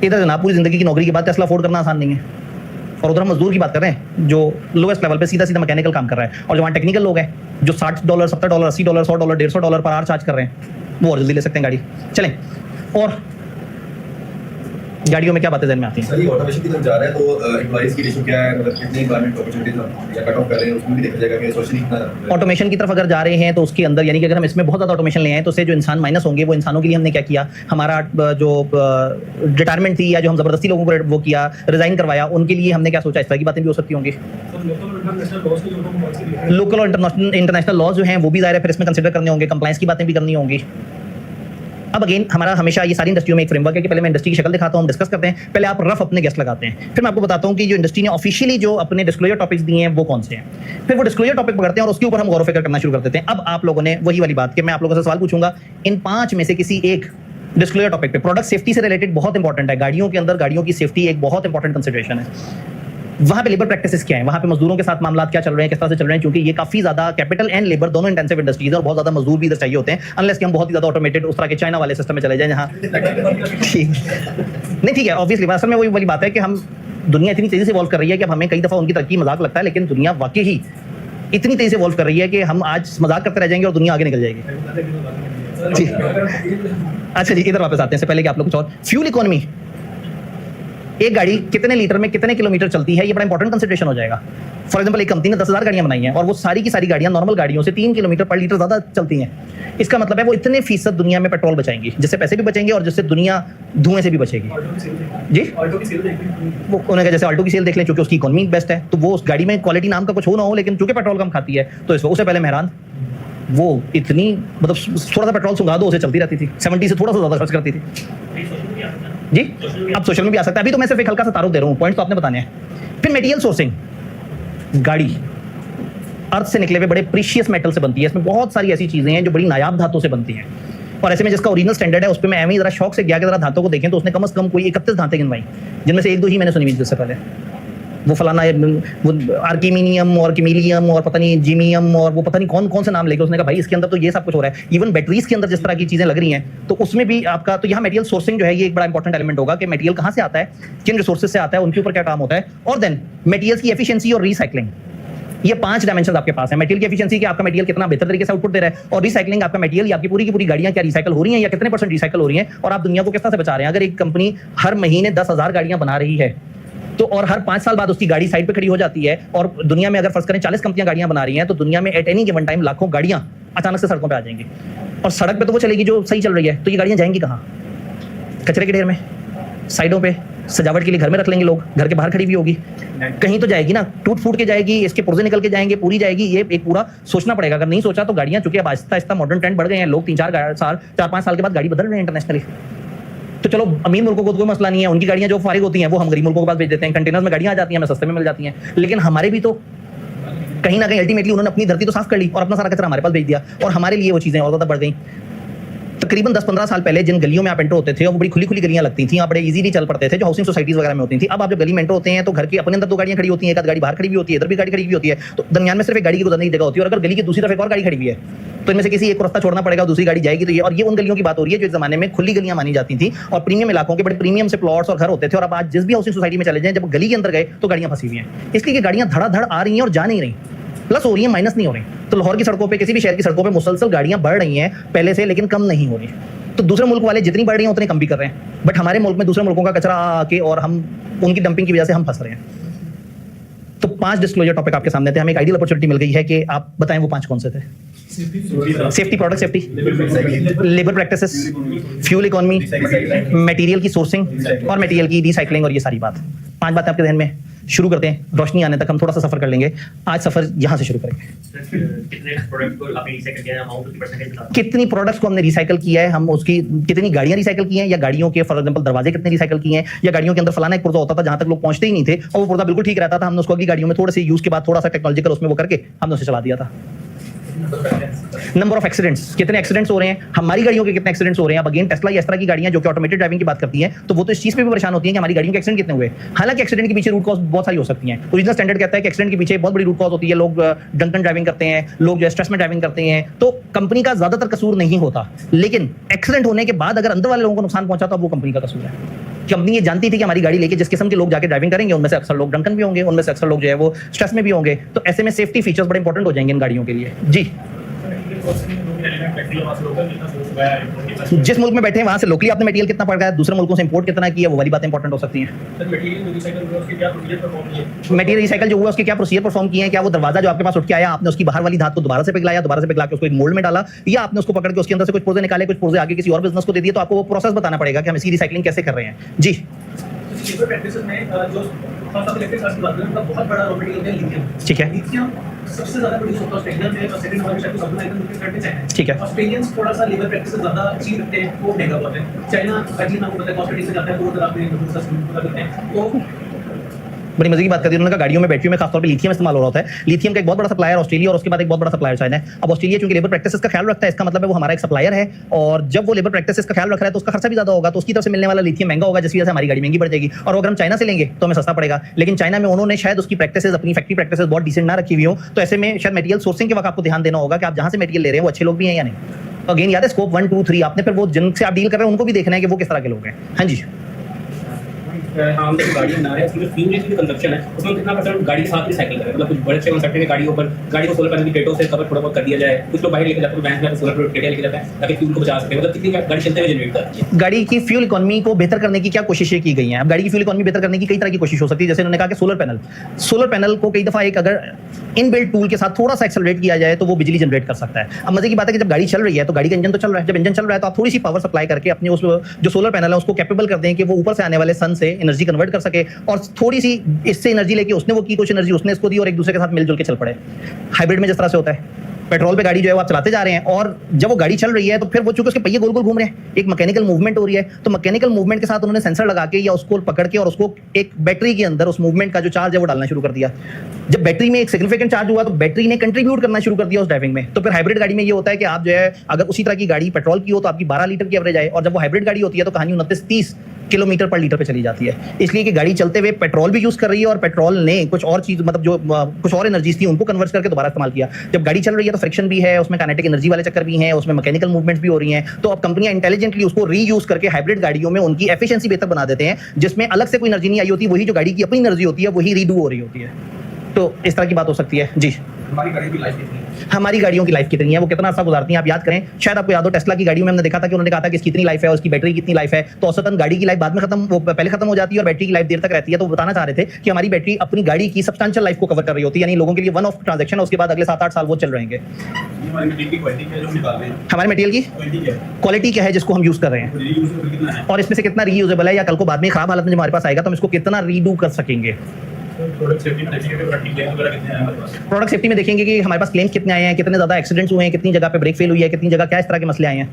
इधर जनाब पूरी जिंदगी की नौकरी के बाद टेस्ला अफोर्ड करना आसान नहीं है, और उधर हम मजदूर की बात कर रहे हैं जो लोएस्ट लेवल पे सीधा मैकेनिकल काम कर रहा है, और जो वहाँ टेक्निकल लोग हैं जो $60, $70, $80, $100, $150 पर आवर चार्ज कर रहे हैं, वो और जल्दी ले सकते हैं गाड़ी। चलें, और गाड़ियों में क्या बातें ज़हन में आती हैं? सर ये ऑटोमेशन की तरफ जा रहा है तो एम्प्लॉइज की रेशियो क्या है, मतलब कितनी गवर्नमेंट अपॉर्चुनिटीज या कट ऑफ कर रहे हैं उसमें भी देखा जाएगा कि सोशली कितना ऑटोमेशन की तरफ अगर जा रहे हैं तो उसके अंदर यानी कि अगर हम इसमें बहुत ज़्यादा ऑटोमेशन ले आए तो उससे जो इंसान माइनस होंगे वो इंसानों के लिए हमने क्या किया, हमारा जो रिटायरमेंट थी या जो हम ज़बरदस्ती लोगों को वो किया रिज़ाइन करवाया, उनके लिए हमने क्या सोचा, इस तरह की बातें भी हो सकती होंगी। लोकल और इंटरनेशनल लॉज जो हैं वो भी ज़ाहिर है फिर इसमें कंसिडर करने होंगे, कंप्लाइंस की बातें भी करनी होंगी। अब अगेन हमारा हमेशा ये सारी इंडस्ट्रियों में एक फ्रेमवर्क है कि पहले मैं इंडस्ट्री की शक्ल दिखाता हूँ, हम डिस्कस करते हैं, पहले आप रफ अपने गेस्ट लगाते हैं, फिर मैं आपको बताता हूँ कि जो इंडस्ट्री ने ऑफिशियली जो अपने डिस्क्लोजर टॉपिक्स दिए हैं वो कौन से हैं, फिर वो डिस्क्लोजर टॉपिक पकड़ते हैं और उसके ऊपर हम गौर फिक्र करना शुरू कर देते हैं। अब आप लोगों ने वही वाली बात कि मैं आप लोगों से सवाल पूछूंगा, इन 5 में से किसी एक डिस्क्लोजर टॉपिक पे, प्रोडक्ट सेफ्टी से रिलेटेड बहुत इंपॉर्टेंट है, गाड़ियों के अंदर गाड़ियों की सेफ्टी एक बहुत इंपॉर्टेंट कंसिडरेशन है, वहाँ पे लेबर प्रैक्टिसेस क्या है, वहाँ पे मजदूरों के साथ मामला क्या चल रहे हैं, किस तरह से चल रहे हैं, क्योंकि ये काफी ज्यादा कैपिटल एंड लेबर दोनों इंटेंसिव इंडस्ट्रीज है और बहुत ज्यादा मजदूर भी इधर चाहिए होते हैं, अनलेस कि हम बहुत ही ज्यादा ऑटोमेटेड उस तरह के चाइना वाले सिस्टम में चले जाएं जहाँ नहीं ठीक है, ऑब्वियसली असल में वही वाली बात है कि हम दुनिया इतनी तेजी से इवॉल्व कर रही है कि अब हमें कई दफा उनकी तरक्की मजाक लगता है, लेकिन दुनिया वाकई ही इतनी तेजी से इवॉल्व कर रही है कि हम आज मजाक करते रह जाएंगे और दुनिया आगे निकल जाएगी। जी अच्छा जी, इधर वापस आते हैं इससे पहले कि आप लोग कुछ और, फ्यूल इकोनॉमी, एक गाड़ी कितने लीटर में कितने किलोमीटर चलती है, ये बड़ा इंपॉर्टेंट कंसिडरेशन हो जाएगा। फॉर एग्जांपल एक कंपनी ने 10,000 गाड़ियां बनाई हैं और वो सारी की सारी गाड़ियां नॉर्मल गाड़ियों से 3 किलोमीटर पर लीटर ज्यादा चलती हैं, इसका मतलब है वो इतने फीसद दुनिया में पेट्रोल बचाएंगी, जिससे पैसे भी बचेंगे और जिससे दुनिया धुएं से भी बचेगी। जी वो उन्होंने कहा जैसे ऑल्टो की सेल देख लें, क्योंकि उसकी इकोनॉमी बेस्ट है, तो वो उस गाड़ी में क्वालिटी नाम का कुछ हो ना हो, लेकिन चूंकि पेट्रोल कम खाती है तो इस उससे पहले मेहरान वो इतनी मतलब थोड़ा सा पेट्रोल सुंगा दो उसे चलती रहती थी, 70 से थोड़ा सा ज्यादा खर्च करती थी। जी अब सोशल में भी आ सकता है, अभी तो मैं सिर्फ एक हल्का सा तारुफ दे रहा हूँ, पॉइंट तो आपने बताने हैं। फिर मटेरियल सोर्सिंग, गाड़ी अर्थ से निकले हुए बड़े प्रीशियस मेटल से बनती है, इसमें बहुत सारी ऐसी चीजें हैं जो बड़ी नायाब धातु से बनती हैं, और ऐसे में जिसका ओरिजिनल स्टैंडर्ड है उस पर मैं एम ही जरा शौक से गया कि जरा धातों को देखें तो उसने कम से कम कोई 31 धातें गिनवाई, जिनमें से 1-2 ही मैंने सुनी हुई जिससे पहले, वो फलाना वो आर्किमीनियम और किमीलियम और पता नहीं जीमियम और वो पता नहीं कौन कौन से नाम लेके उसने कहा भाई इसके अंदर तो ये सब कुछ हो रहा है। इवन बैटरीज के अंदर जिस तरह की चीजें लग रही हैं तो उसमें भी आपका, तो यहाँ मटेरियल सोर्सिंग जो है ये एक बड़ा इंपॉर्टेंट एलिमेंट होगा कि मटेरियल कहाँ से आता है, किन रिसोर्सेज से आता है, उनके ऊपर क्या काम होता है, और देन मटेरियल्स की एफिशिएंसी और रिसाइकलिंग, ये 5 डायमेंशन आपके पास है। मटेरियल की एफिशिएंसी कि आपका मटेरियल कितना बेहतर तरीके से आउटपुट दे रहा है, और रिसाइकलिंग आपका मटेरियल या आपकी पूरी की पूरी गाड़ियां क्या रिसाइकल हो रही हैं या कितने % रिसाइकल हो रही हैं, और आप दुनिया को किस तरह से बचा रहे हैं। अगर एक कंपनी हर महीने 10,000 गाड़ियां बना रही है तो और हर 5 साल बाद उसकी गाड़ी साइड पे खड़ी हो जाती है, और दुनिया में अगर फर्ज करें 40 कंपनियां गाड़ियां बना रही हैं तो दुनिया में एट एनी गिवन टाइम लाखों गाड़ियां अचानक से सड़कों पे आ जाएंगी, और सड़क पे तो वो चलेगी जो सही चल रही है, तो ये गाड़ियां जाएंगी कहाँ, कचरे के ढेर में, साइडों पे, सजावट के लिए घर में रख लेंगे लोग, घर के बाहर खड़ी हुई होगी, कहीं तो जाएगी ना, टूट फूट के जाएगी, इसके पुर्जे निकल के जाएंगे, पूरी जाएगी। ये एक पूरा सोचना पड़ेगा, अगर नहीं सोचा तो गाड़ियां, चूंकि अब आहिस्ता आहिस्ता मॉडर्न ट्रेंड बढ़ गए हैं, लोग 4-5 साल के बाद गाड़ी बदल रहे हैं इंटरनेशनली, तो चलो अमीर मुल्कों को कोई मसला नहीं है, उनकी गाड़ियां जो फारिग होती हैं वो हम गरीब मुल्कों के पास भेज देते हैं, कंटेनर में गाड़ियां आ जाती हैं, हमें सस्ते में मिल जाती हैं, लेकिन हमारे भी तो कहीं ना कहीं अल्टीमेटली उन्होंने अपनी धरती तो साफ कर ली और अपना सारा कचरा हमारे पास भेज दिया, और हमारे लिए वो चीजें और ज्यादा बढ़ गई। तकरीबन 10-15 साल पहले जिन गलियों में आप एंटर होते थे और वो बड़ी खुली खुली गलियां लगती थी, आप बड़े इजीली चल पड़ते थे, जो हाउसिंग सोसाइटीज वगैरह में होती थी। अब आप जब गली में एंटर होते हैं तो घर के अपने अंदर 2 गाड़ियां खड़ी होती हैं, एक गाड़ी बाहर खड़ी हुई होती है, इधर भी गाड़ी खड़ी हुई होती है, तो दरमियान में सिर्फ एक गाड़ी की गुजरने की जगह होती है, और अगर गली की दूसरी तरफ एक और गाड़ी खड़ी हुई है तो इनमें से किसी एक को रास्ता छोड़ना पड़ेगा, दूसरी गाड़ी जाएगी तो ये, और ये उन गलियों की बात हो रही है जो इस जमाने में खुली गलियां मानी जाती थी और प्रीमियम इलाकों के बड़े प्रीमियम से प्लॉट्स और घर होते थे। और अब आज जिस भी हाउसिंग सोसाइटी में चले जाएं, जब गली के अंदर गए तो गाड़ियां फंसी हुई हैं, इसलिए कि गाड़ियां धड़ाधड़ आ रही हैं और जा नहीं रही, प्लस हो रही है माइनस नहीं हो रही। तो लाहौर की सड़कों पे, किसी भी शहर की सड़कों पे मुसलसल गाड़ियां बढ़ रही हैं पहले से, लेकिन कम नहीं हो रही। तो दूसरे मुल्क वाले जितनी बढ़ रही हैं उतनी कम भी कर रहे हैं, बट हमारे मुल्क में दूसरे मुल्कों का कचरा आके और हम उनकी डंपिंग की वजह से हम फंस रहे हैं। तो 5 डिस्क्लोजर टॉपिक आपके सामने थे, हमें एक आइडियल अपॉर्चुनिटी मिल गई है कि आप बताएं वो 5 कौन से थे। Safety, product safety, labour practices, fuel economy, material की सोर्सिंग और मटेरियल की रिसाइकलिंग, और ये सारी बात 5 बातें आपके ध्यान में। शुरू करते हैं, रोशनी आने तक हम थोड़ा सा सफर कर लेंगे। आज सफर यहाँ से शुरू करेंगे। कितनी प्रोडक्ट्स को हमने रिसाइकल किया है, हम उसकी कितनी गाड़ियां रिसाइकल की हैं, या गाड़ियों के फॉर एग्जांपल दरवाजे कितने रिसाइकल किए हैं, या गाड़ियों के अंदर फलाना एक पुर्जा होता था जहां तक लोग पहुंचते ही नहीं थे और वो पुर्जा बिल्कुल ठीक रहता था, हमने उसको अगली गाड़ियों में थोड़े से यूज के बाद थोड़ा सा टेक्नोलॉजिकल उसमें वो करके हमने उसे चला दिया था। नंबर ऑफ एक्सीडेंट्स, कितने एक्सीडेंट्स हो रहे हैं, हमारी गाड़ियों के कितने एक्सीडेंट्स हो रहे हैं। अब अगेन टेस्ला या इस तरह की गाड़ियां जो कि ऑटोमेटेड ड्राइविंग की बात करती हैं, तो वो तो इस चीज पे भी परेशान होती हैं कि हमारी गाड़ियों के एक्सीडेंट कितने हुए। हालांकि एक्सीडेंट के पीछे रूट कॉज बहुत सारी हो सकती हैं। ओरिजिनल स्टैंडर्ड कहता है कि एक्सीडेंट के पीछे बहुत बड़ी रूट कॉज होती है, लोग ड्रंकन ड्राइविंग करते हैं, लोग जो स्ट्रेस में ड्राइविंग करते हैं, तो कंपनी का ज्यादातर कसूर नहीं होता। लेकिन एक्सीडेंट होने के बाद अगर अंदर वाले लोगों को नुकसान पहुंचा तो वो कंपनी का कसूर है। कंपनी ये जानती थी कि हमारी गाड़ी लेके जिस किस्म के लोग जाके ड्राइविंग करेंगे उनमें से अक्सर लोग ड्रंकन भी होंगे, उनमें से अक्सर लोग जो है वो स्ट्रेस में भी होंगे, तो ऐसे में सेफ्टी फीचर्स बड़े इंपॉर्टेंट हो जाएंगे इन गाड़ियों के लिए। जी, जिस मुल्क में बैठे हैं वहां से लोकली आपने मटेरियल कितना पड़ है, दूसरे मुल्कों से इंपोर्ट कितना किया, वो वाली बातें इंपॉर्टेंट हो सकती हैं। मटेरियल रिसाइकल जो हुआ उसके क्या प्रोसीजर परफॉर्म किए हैं, क्या वो दरवाजा जो आपके पास उठ के आया आपने उसकी बाहर वाली धात को दोबारा से पिघलाया, दोबारा से पिघला के उसको एक मोल्ड में डाला, या आपने उसको पकड़ के उसके अंदर से कुछ पुर्जे निकाले, कुछ पुर्जे आगे किसी और बिजनेस को दे दिए, तो आपको वो प्रोसेस बताना पड़ेगा कि हम इसकी रिसाइकलिंग कैसे कर रहे हैं। जी, बहुत बड़ा रॉ मटेरियल है लिथियम। ठीक है, लिथियम सबसे ज्यादा प्रोड्यूस होता है ऑस्ट्रेलिया में और सेकंड नंबर पे शायद साउथ अमेरिकन कंट्री करते हैं। ठीक है। ऑस्ट्रेलियंस थोड़ा सा लेबर प्रैक्टिस ज्यादा अच्छी रखते हैं, वो महंगा बहुत है। चाइना अगली आपको पता है कॉस्ट से जाता है, तो उधर आपने सस्ता करते हैं। तो बड़ी मजे की बात करती है, उन्होंने कहा गाड़ियों में बैटरियों में खासतौर पे लिथियम इस्तेमाल हो रहा होता है। लिथियम का एक बहुत बड़ा सप्लायर ऑस्ट्रेलिया और उसके बाद एक बहुत बड़ा सप्लायर चाइना है। अब ऑस्ट्रेलिया चूंकि लेबर प्रैक्टिसेस का ख्याल रखता है, इसका मतलब है वो हमारा एक सप्लायर है, और जब वो लेबर प्रैक्टिसेस का ख्याल रख रहा है तो उसका खर्चा भी ज्यादा होगा, तो उसकी तरफ से मिलने वाला लिथियम महंगा होगा, जिसकी वजह से हमारी गाड़ी महंगी पड़ जाएगी। और अगर हम चाइना से लेंगे तो हमें सस्ता पड़ेगा, लेकिन चाइना में उन्होंने शायद उसकी प्रैक्टिसेस, अपनी फैक्ट्री प्रैक्टिसेस बहुत डिसेंट ना रखी हुई हो, तो ऐसे में शायद मटेरियल सोर्सिंग के वक्त आपको ध्यान देना होगा कि आप जहां से मटेरियल ले रहे हैं वो अच्छे लोग भी हैं या नहीं। तो अगेन याद है स्कोप 1 2 3, आपने फिर वो जिनसे आप डील कर रहे हैं उनको भी देखना है कि वो किस तरह के लोग हैं। हाँ जी, हम देखो गाड़ी बना रहे हैं, उसमें फ्यूल की कंजप्शन है, उसमें कितना परसेंट गाड़ी के साथ रिसाइकल करें। मतलब कुछ बड़े अच्छे कॉन्सेप्ट है गाड़ियों पर, गाड़ी को सोलर पैनल की प्लेटों से कवर थोड़ा बहुत कर दिया जाए। कुछ लोग बाहर लेके जाते हैं बैंक में सोलर प्लेट लेके जाते हैं ताकि फ्यूल को बचा सके। मतलब कितनी गाड़ी चलते हुए जनरेट करती है। गाड़ी की फ्यूल इकोनॉमी को बेहतर करने की क्या कोशिशें की गई हैं। अब गाड़ी की फ्यूल इकोनॉमी बेहतर करने की कई तरह की कोशिश हो सकती है, जैसे उन्होंने कहा कि सोलर पैनल को कई दफा एक अगर इनबिल्ट टूल के साथ थोड़ा सा एक्सेलरेट किया जाए तो वो बिजली जनरेट कर सकता है। अब मजे की बात है कि जब गाड़ी चल रही है तो गाड़ी का इंजन तो चल रहा है, जब इंजन चल रहा है तो आप थोड़ी सी पावर सप्लाई करके अपने उस जो सोलर पैनल है उसको कैपेबल कर दें कि वो ऊपर से आने वाले सन से एनर्जी कन्वर्ट कर सके, और थोड़ी सी इससे एनर्जी लेके उसने वो की, कुछ एनर्जी उसने इसको दी, और एक दूसरे के साथ मिलजुल के चल पड़े। हाइब्रिड में जिस तरह से होता है, पेट्रोल पे गाड़ी जो है वो आप चलाते जा रहे हैं, और जब वो गाड़ी चल रही है तो फिर वो चूंकि उसके पहिए गोल गोल घूम रहे हैं, एक मैकेनिकल मूवमेंट हो रही है, तो मैकेनिकल मूवमेंट के साथ उन्होंने सेंसर लगा के या उसको पकड़ के और उसको एक बैटरी के अंदर उस मूवमेंट का जो चार्ज है वो डालना शुरू कर दिया। जब बैटरी में एक सिग्निफिकेंट चार्ज हुआ तो बैटरी ने कंट्रीब्यूट करना शुरू कर दिया उस ड्राइविंग में। तो फिर हाइब्रिड गाड़ी में ये होता है कि आप जो है अगर उसी तरह की गाड़ी पेट्रोल की हो तो आपकी 12 लीटर की एवरेज आए, और जब वो हाइब्रिड गाड़ी होती है तो कहानी 29-30 किलोमीटर पर लीटर पे चली जाती है, इसलिए कि गाड़ी चलते हुए पेट्रोल भी यूज कर रही है और पेट्रोल ने कुछ और चीज, मतलब जो कुछ और एनर्जीज थी उनको कन्वर्ट करके दोबारा इस्तेमाल किया। जब गाड़ी चल रही है तो फ्रिक्शन भी है, उसमें काइनेटिक एनर्जी वाले चक्कर भी हैं, उसमें मैकेनिकल मूवमेंट्स भी हो रही हैं, तो अब कंपनियां इंटेलिजेंटली उसको रीयूज करके हाइब्रिड गाड़ियों में उनकी एफिशिएंसी बेहतर बना देते हैं, जिसमें अलग से कोई एनर्जी नहीं आई होती, वही जो गाड़ी की अपनी एनर्जी होती है वही रीडू हो रही होती है। तो इस तरह की बात हो सकती है। जी, हमारी गाड़ी की लाइफ कितनी है? हमारी गाड़ियों की लाइफ कितनी है, वो कितना अर्सा गुजारती हैं, आप याद करें। शायद आपको याद हो टेस्ला की गाड़ियों में हमने देखा था कि उन्होंने कहा था कि इसकी कितनी लाइफ है, उसकी बैटरी कितनी लाइफ है, तो औसतन गाड़ी की लाइफ बाद में खत्म, वो पहले खत्म हो जाती है और बैटरी की लाइफ देर तक रहती है। तो वो बताना चाह रहे थे कि हमारी बैटरी अपनी गाड़ी की सब्सटेंशियल लाइफ को कवर कर रही होती है, यानी लोगों के लिए वन ऑफ ट्रांजैक्शन है, उसके बाद अगले 7-8 साल वो चल रहेंगे। हमारी मटेरियल की क्वालिटी क्या है जो निकाल रहे हैं, हमारे मटेरियल की क्वालिटी क्या है जिसको हम यूज कर रहे हैं, रीयूजेबल कितना है, और इसमें से कितना रीयूजेबल है, या कल को बाद में खराब हालत में जब हमारे पास आएगा तो हम इसको कितना रीडू कर सकेंगे। प्रोडक्ट सेफ्टी में देखेंगे कि वारंटी क्लेम वगैरह कितने हैं हमारे पास। प्रोडक्ट सेफ्टी में देखेंगे कि हमारे पास क्लेम्स कितने आए हैं, कितने ज्यादा एक्सीडेंट्स हुए हैं, कितनी जगह पे ब्रेक फेल हुई है, कितनी जगह क्या इस तरह के मसले आए हैं।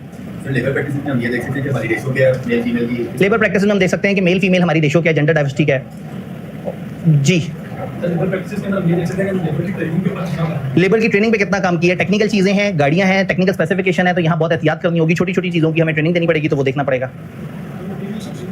फिर लेबर प्रैक्टिस में हम ये देख सकते हैं कि हमारी रेशो क्या है मेल फीमेल की। लेबर प्रैक्टिस में हम देख सकते हैं कि मेल फीमेल हमारी रेशो क्या है, जेंडर डाइवर्सिटी क्या है। जी, लेबर प्रैक्टिस के अंदर ये देख सकते हैं कि लेबर की ट्रेनिंग के पास काम है। लेबर की ट्रेनिंग पे कितना काम किया है, टेक्निकल चीजें हैं, गाड़ियां हैं, टेक्निकल स्पेसिफिकेशन है, तो यहाँ बहुत एहतियात करनी होगी, छोटी छोटी चीजों की हमें ट्रेनिंग देनी पड़ेगी, तो वो देखना पड़ेगा।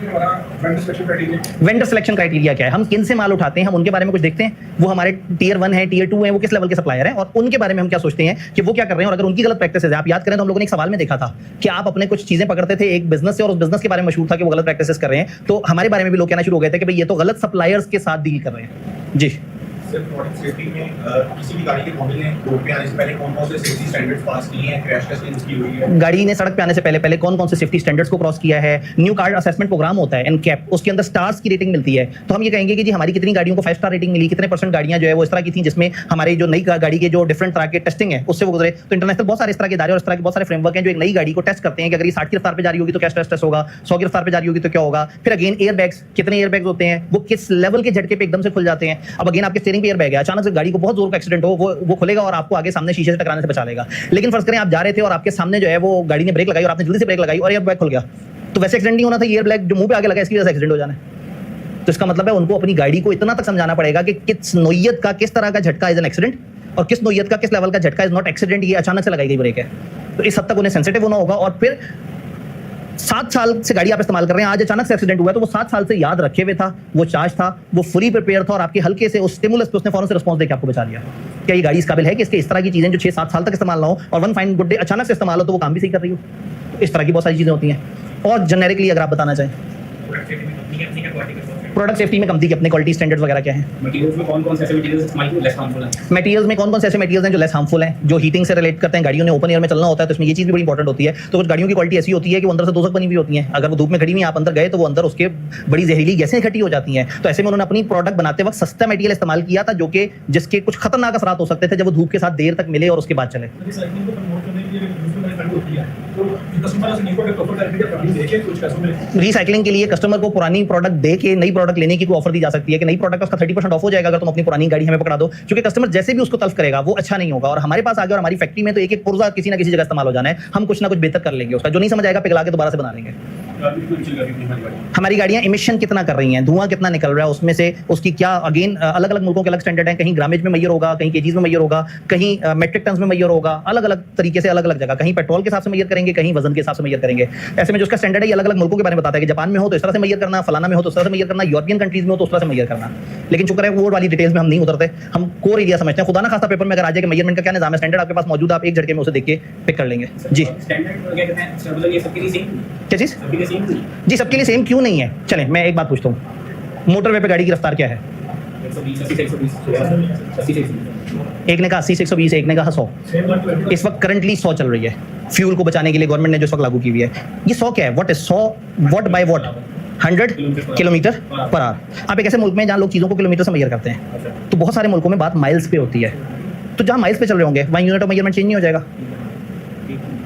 वेंडर सिलेक्शन क्राइटेरिया क्या है, हम किन से माल उठाते हैं, हम उनके बारे में कुछ देखते हैं, वो हमारे टियर 1 है, टियर 2 है, वो किस लेवल के सप्लायर हैं और उनके बारे में हम क्या सोचते हैं कि वो क्या कर रहे हैं। और अगर उनकी गलत प्रैक्टिस है, आप याद करें तो हम लोगों ने एक सवाल में देखा था कि आप अपने कुछ चीजें पकड़ते थे एक बिजनेस से और उस बिजनेस के बारे में मशहूर था कि वो गलत प्रैक्टिसेस कर रहे हैं, तो हमारे बारे में भी लोग कहना शुरू हो गए थे कि भाई ये तो गलत सप्लायर्स के साथ डील कर रहे हैं। जी सर, प्रोडक्ट सेफ्टी में किसी भी गाड़ी के मॉडल ने रोड पे आने से पहले कौन-कौन से सेफ्टी स्टैंडर्ड्स पास किए हैं, क्रैश टेस्टिंग उसकी हुई है? गाड़ी ने सड़क पे आने से पहले कौन कौन से सेफ्टी स्टैंडर्ड्स को क्रॉस किया है। न्यू कार असेसमेंट प्रोग्राम होता है एनकैप, उसके अंदर स्टार्स की रेटिंग मिलती है। तो हम ये कहेंगे कि जी हमारी कितनी गाड़ियों को 5 स्टार रेटिंग मिली, कितने % गाड़ियां जो है वो इस तरह की थी जिसमें हमारी जो नई गाड़ी के जो डिफरेंट तरह के टेस्टिंग है उससे वो गुजरे। तो इंटरनेशनल बहुत सारे इस तरह के इदारे और इस तरह के बहुत सारे फ्रेमवर्क हैं जो एक नई गाड़ी को टेस्ट करते हैं कि अगर ये 60 की रफ्तार पे जा रही होगी तो क्या स्ट्रेस टेस्ट होगा, 100 की रफ्तार पे जा रही होगी तो क्या होगा। फिर अगेन एयर बैग्स, कितने एयर बैग्स होते हैं, वो किस लेवल के झटके पे एकदम से खुल जाते हैं। अब अगेन आपके स्टीयरिंग पे एयर बैग है, अचानक से गाड़ी को बहुत जोर का एक्सीडेंट हो, वो खुलेगा और आपको आगे सामने शीशे से टकराने से बचा लेगा। लेकिन फर्ज करें आप जा रहे थे और आपके सामने जो है वो गाड़ी ने ब्रेक लगाई और आपने जल्दी से ब्रेक लगाई और एयर बैग खुल गया, तो वैसे एक्सीडेंट नहीं होना था, एयर बैग जो मुंह पे आगे लगा इसकी वजह से एक्सीडेंट हो जाना है। तो इसका मतलब है उनको अपनी गाड़ी को इतना तक समझाना पड़ेगा कि किस नोयत का किस तरह का झटका इज एन एक्सीडेंट और किस नोयत का किस लेवल का झटका इज नॉट एक्सीडेंट, ये अचानक से लगाई गई ब्रेक है। तो इस हद तक उन्हें सेंसिटिव होना होगा। और फिर 7 साल से गाड़ी आप इस्तेमाल कर रहे हैं, आज अचानक से एक्सीडेंट हुआ है तो वो 7 साल से याद रखे हुए था, वो चार्ज था, वो फुली प्रिपेयर था और आपके हल्के से उस स्टिमुलस पे उसने फौरन से रिस्पांस देके आपको बचा लिया। क्या ये गाड़ी इस काबिल है कि इसके इस तरह की चीजें जो 6-7 साल तक इस्तेमाल ना हो और वन फाइन गुड डे अचानक से इस्तेमाल हो तो वो काम भी सही कर रही हो। इस तरह की बहुत सारी चीजें होती हैं। और जेनेरिकली अगर आप बताना चाहें प्रोडक्ट सेफ्टी में कंपनी के अपने क्वालिटी स्टैंडर्ड्स वगैरह क्या हैं। मटेरियल्स में कौन-कौन से ऐसे मटेरियल्स इस्तेमाल किए लेस हार्मफुल हैं? मटेरियल्स में कौन-कौन से ऐसे मटेरियल्स हैं जो लेस हार्मफुल हैं, जो हीटिंग से रिलेट करते हैं। गाड़ियों ने ओपन एयर में चलना होता है तो इसमें ये चीज़ भी बड़ी इंपॉर्टेंट होती है। तो कुछ गाड़ियों की क्वालिटी ऐसी होती है कि वो अंदर से दोजख बनी हुई होती हैं, अगर वो धूप में खड़ी हुई आप अंदर गए तो वो अंदर उसके बड़ी जहरीली गैसें इकट्ठी हो जाती हैं। तो ऐसे में उन्होंने अपनी प्रोडक्ट बनाते वक्त सस्ता मटेरियल इस्तेमाल किया था जो कि जिसके कुछ खतरनाक असरात हो सकते थे जब वो धूप के साथ देर तक मिले और उसके बाद चले। रिसाइकलिंग के लिए कस्टमर को पुरानी प्रोडक्ट दे के नई प्रोडक्ट लेने की कोई ऑफर दी जा सकती है कि नई प्रोडक्ट का 30% ऑफ हो जाएगा अगर तुम अपनी पुरानी गाड़ी हमें पकड़ा दो, क्योंकि कस्टमर जैसे भी उसको तल्फ करेगा वो अच्छा नहीं होगा। और हमारे पास आगे और हमारी फैक्ट्री में तो एक पुर्जा किसी ना किसी जगह इस्तेमाल हो जाना है, हम कुछ ना कुछ बेहतर कर लेंगे उसका, जो नहीं समझ आएगा पिघला के दोबारा से बना लेंगे। हमारी गाड़ियां इमिशन कितना कर रही हैं, धुआं कितना निकल रहा है उसमें से, उसकी क्या अगेन अलग अलग मुल्कों के अलग स्टैंडर्ड हैं, कहीं ग्रामेज में मैयर होगा, कहीं केजीज में मैयर होगा, कहीं मेट्रिक टन्स में मैयर होगा, अलग अलग तरीके से अलग अलग जगह, कहीं पेट्रोल के हिसाब से मैयर करेंगे, कहीं वजन के हिसाब से मैयर करेंगे। ऐसे में जो उसका स्टैंडर्ड है ये अलग अलग मुल्कों के बारे में बताता है कि जापान में हो तो इस तरह से मैयर करना, फलाना में हो तो इस तरह से मैयर करना, यूरोपियन कंट्रीज में हो तो उस तरह से मैयर करना। लेकिन शुक्र है वो वाली डिटेल्स में हम नहीं उतरते, हम कोर एरिया समझते हैं। खुदा ना खासा पेपर में अगर आ जाए कि मेजरमेंट का क्या निजाम है, स्टैंडर्ड आपके पास मौजूद है, आप एक झटके में उसे देख के पिक कर लेंगे। जी स्टैंडर्ड क्या कहते हैं, मतलब ये सबके लिए सेम, क्या चीज़? सबके लिए सेम जी सबके लिए सेम क्यों नहीं है। चलें मैं एक बात पूछता हूँ, मोटरवे पे गाड़ी की रफ्तार क्या है? 120 80 से 120 एक ने कहा 80 से 120, एक ने कहा 100। इस वक्त करंटली 100 चल रही है। फ्यूल को बचाने के लिए गवर्नमेंट ने जो इस वक्त लागू की हुई है, ये 100 क्या है? What is 100 what by what? 100 kilometre per hour. आप एक ऐसे मुल्क में जहाँ लोग चीज़ों को किलोमीटर से मैयर करते हैं, तो बहुत सारे मुल्कों में बात माइल्स पे होती है। तो जहाँ माइल्स पे चल रहे होंगे वहाँ यूनिट ऑफ मेजरमेंट चेंज नहीं हो जाएगा,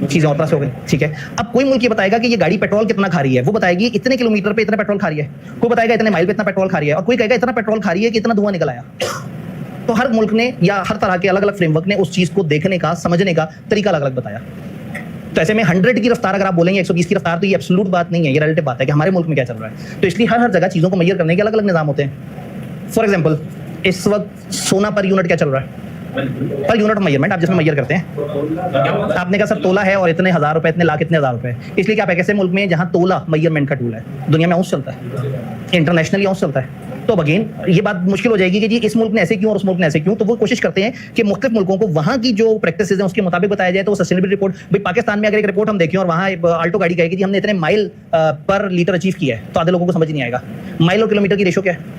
चीज़ें और तरह से हो गई। ठीक है, अब कोई मुल्क ये बताएगा कि ये गाड़ी पेट्रोल कितना खा रही है, वो बताएगी इतने किलोमीटर पे इतना पेट्रोल खा रही है, कोई बताएगा इतने माइल पे इतना पेट्रोल खा रही है, और कोई कहेगा इतना पेट्रोल खा रही है कि इतना धुआं निकल आया। तो हर मुल्क ने या हर तरह के अलग अलग फ्रेमवर्क ने उस चीज़ को देखने का समझने का तरीका अलग अलग बताया। तो ऐसे में 100 की रफ्तार अगर आप बोलेंगे 120 की रफ्तार, तो ये एब्सोल्यूट बात नहीं है, ये रिलेटिव बात है कि हमारे मुल्क में क्या चल रहा है। तो इसलिए हर जगह चीज़ों को मेजर करने के अलग अलग निज़ाम होते हैं। फॉर एग्जाम्पल इस वक्त सोना पर यूनिट क्या चल रहा है? पर यूनिट ऑफ मेजरमेंट आप जिसमें मेजर करते हैं, आपने कहा सर तोला है और इतने हज़ार रुपए, इतने लाख, इतने हज़ार रुपए, इसलिए कि आप एक ऐसे मुल्क में जहां तोला मेजरमेंट का टूल है, दुनिया में औंस चलता है, इंटरनेशनली औंस चलता है। तो अगेन ये बात मुश्किल हो जाएगी कि जी इस मुल्क ने ऐसे क्यों और उस मुल्क ने ऐसे क्यों। तो वो कोशिश करते हैं कि मुख्तलिफ मुल्कों को वहाँ की जो प्रैक्टिसेस हैं उसके मुताबिक बताया जाए। तो वो सस्टेनेबिलिटी रिपोर्ट, भाई पाकिस्तान में अगर एक रिपोर्ट हम देखें और वहाँ आल्टो गाड़ी कहेगी जी हमने इतने माइल पर लीटर अचीव किया है, तो आधे लोगों को समझ नहीं आएगा माइल और किलोमीटर की रेशो क्या है।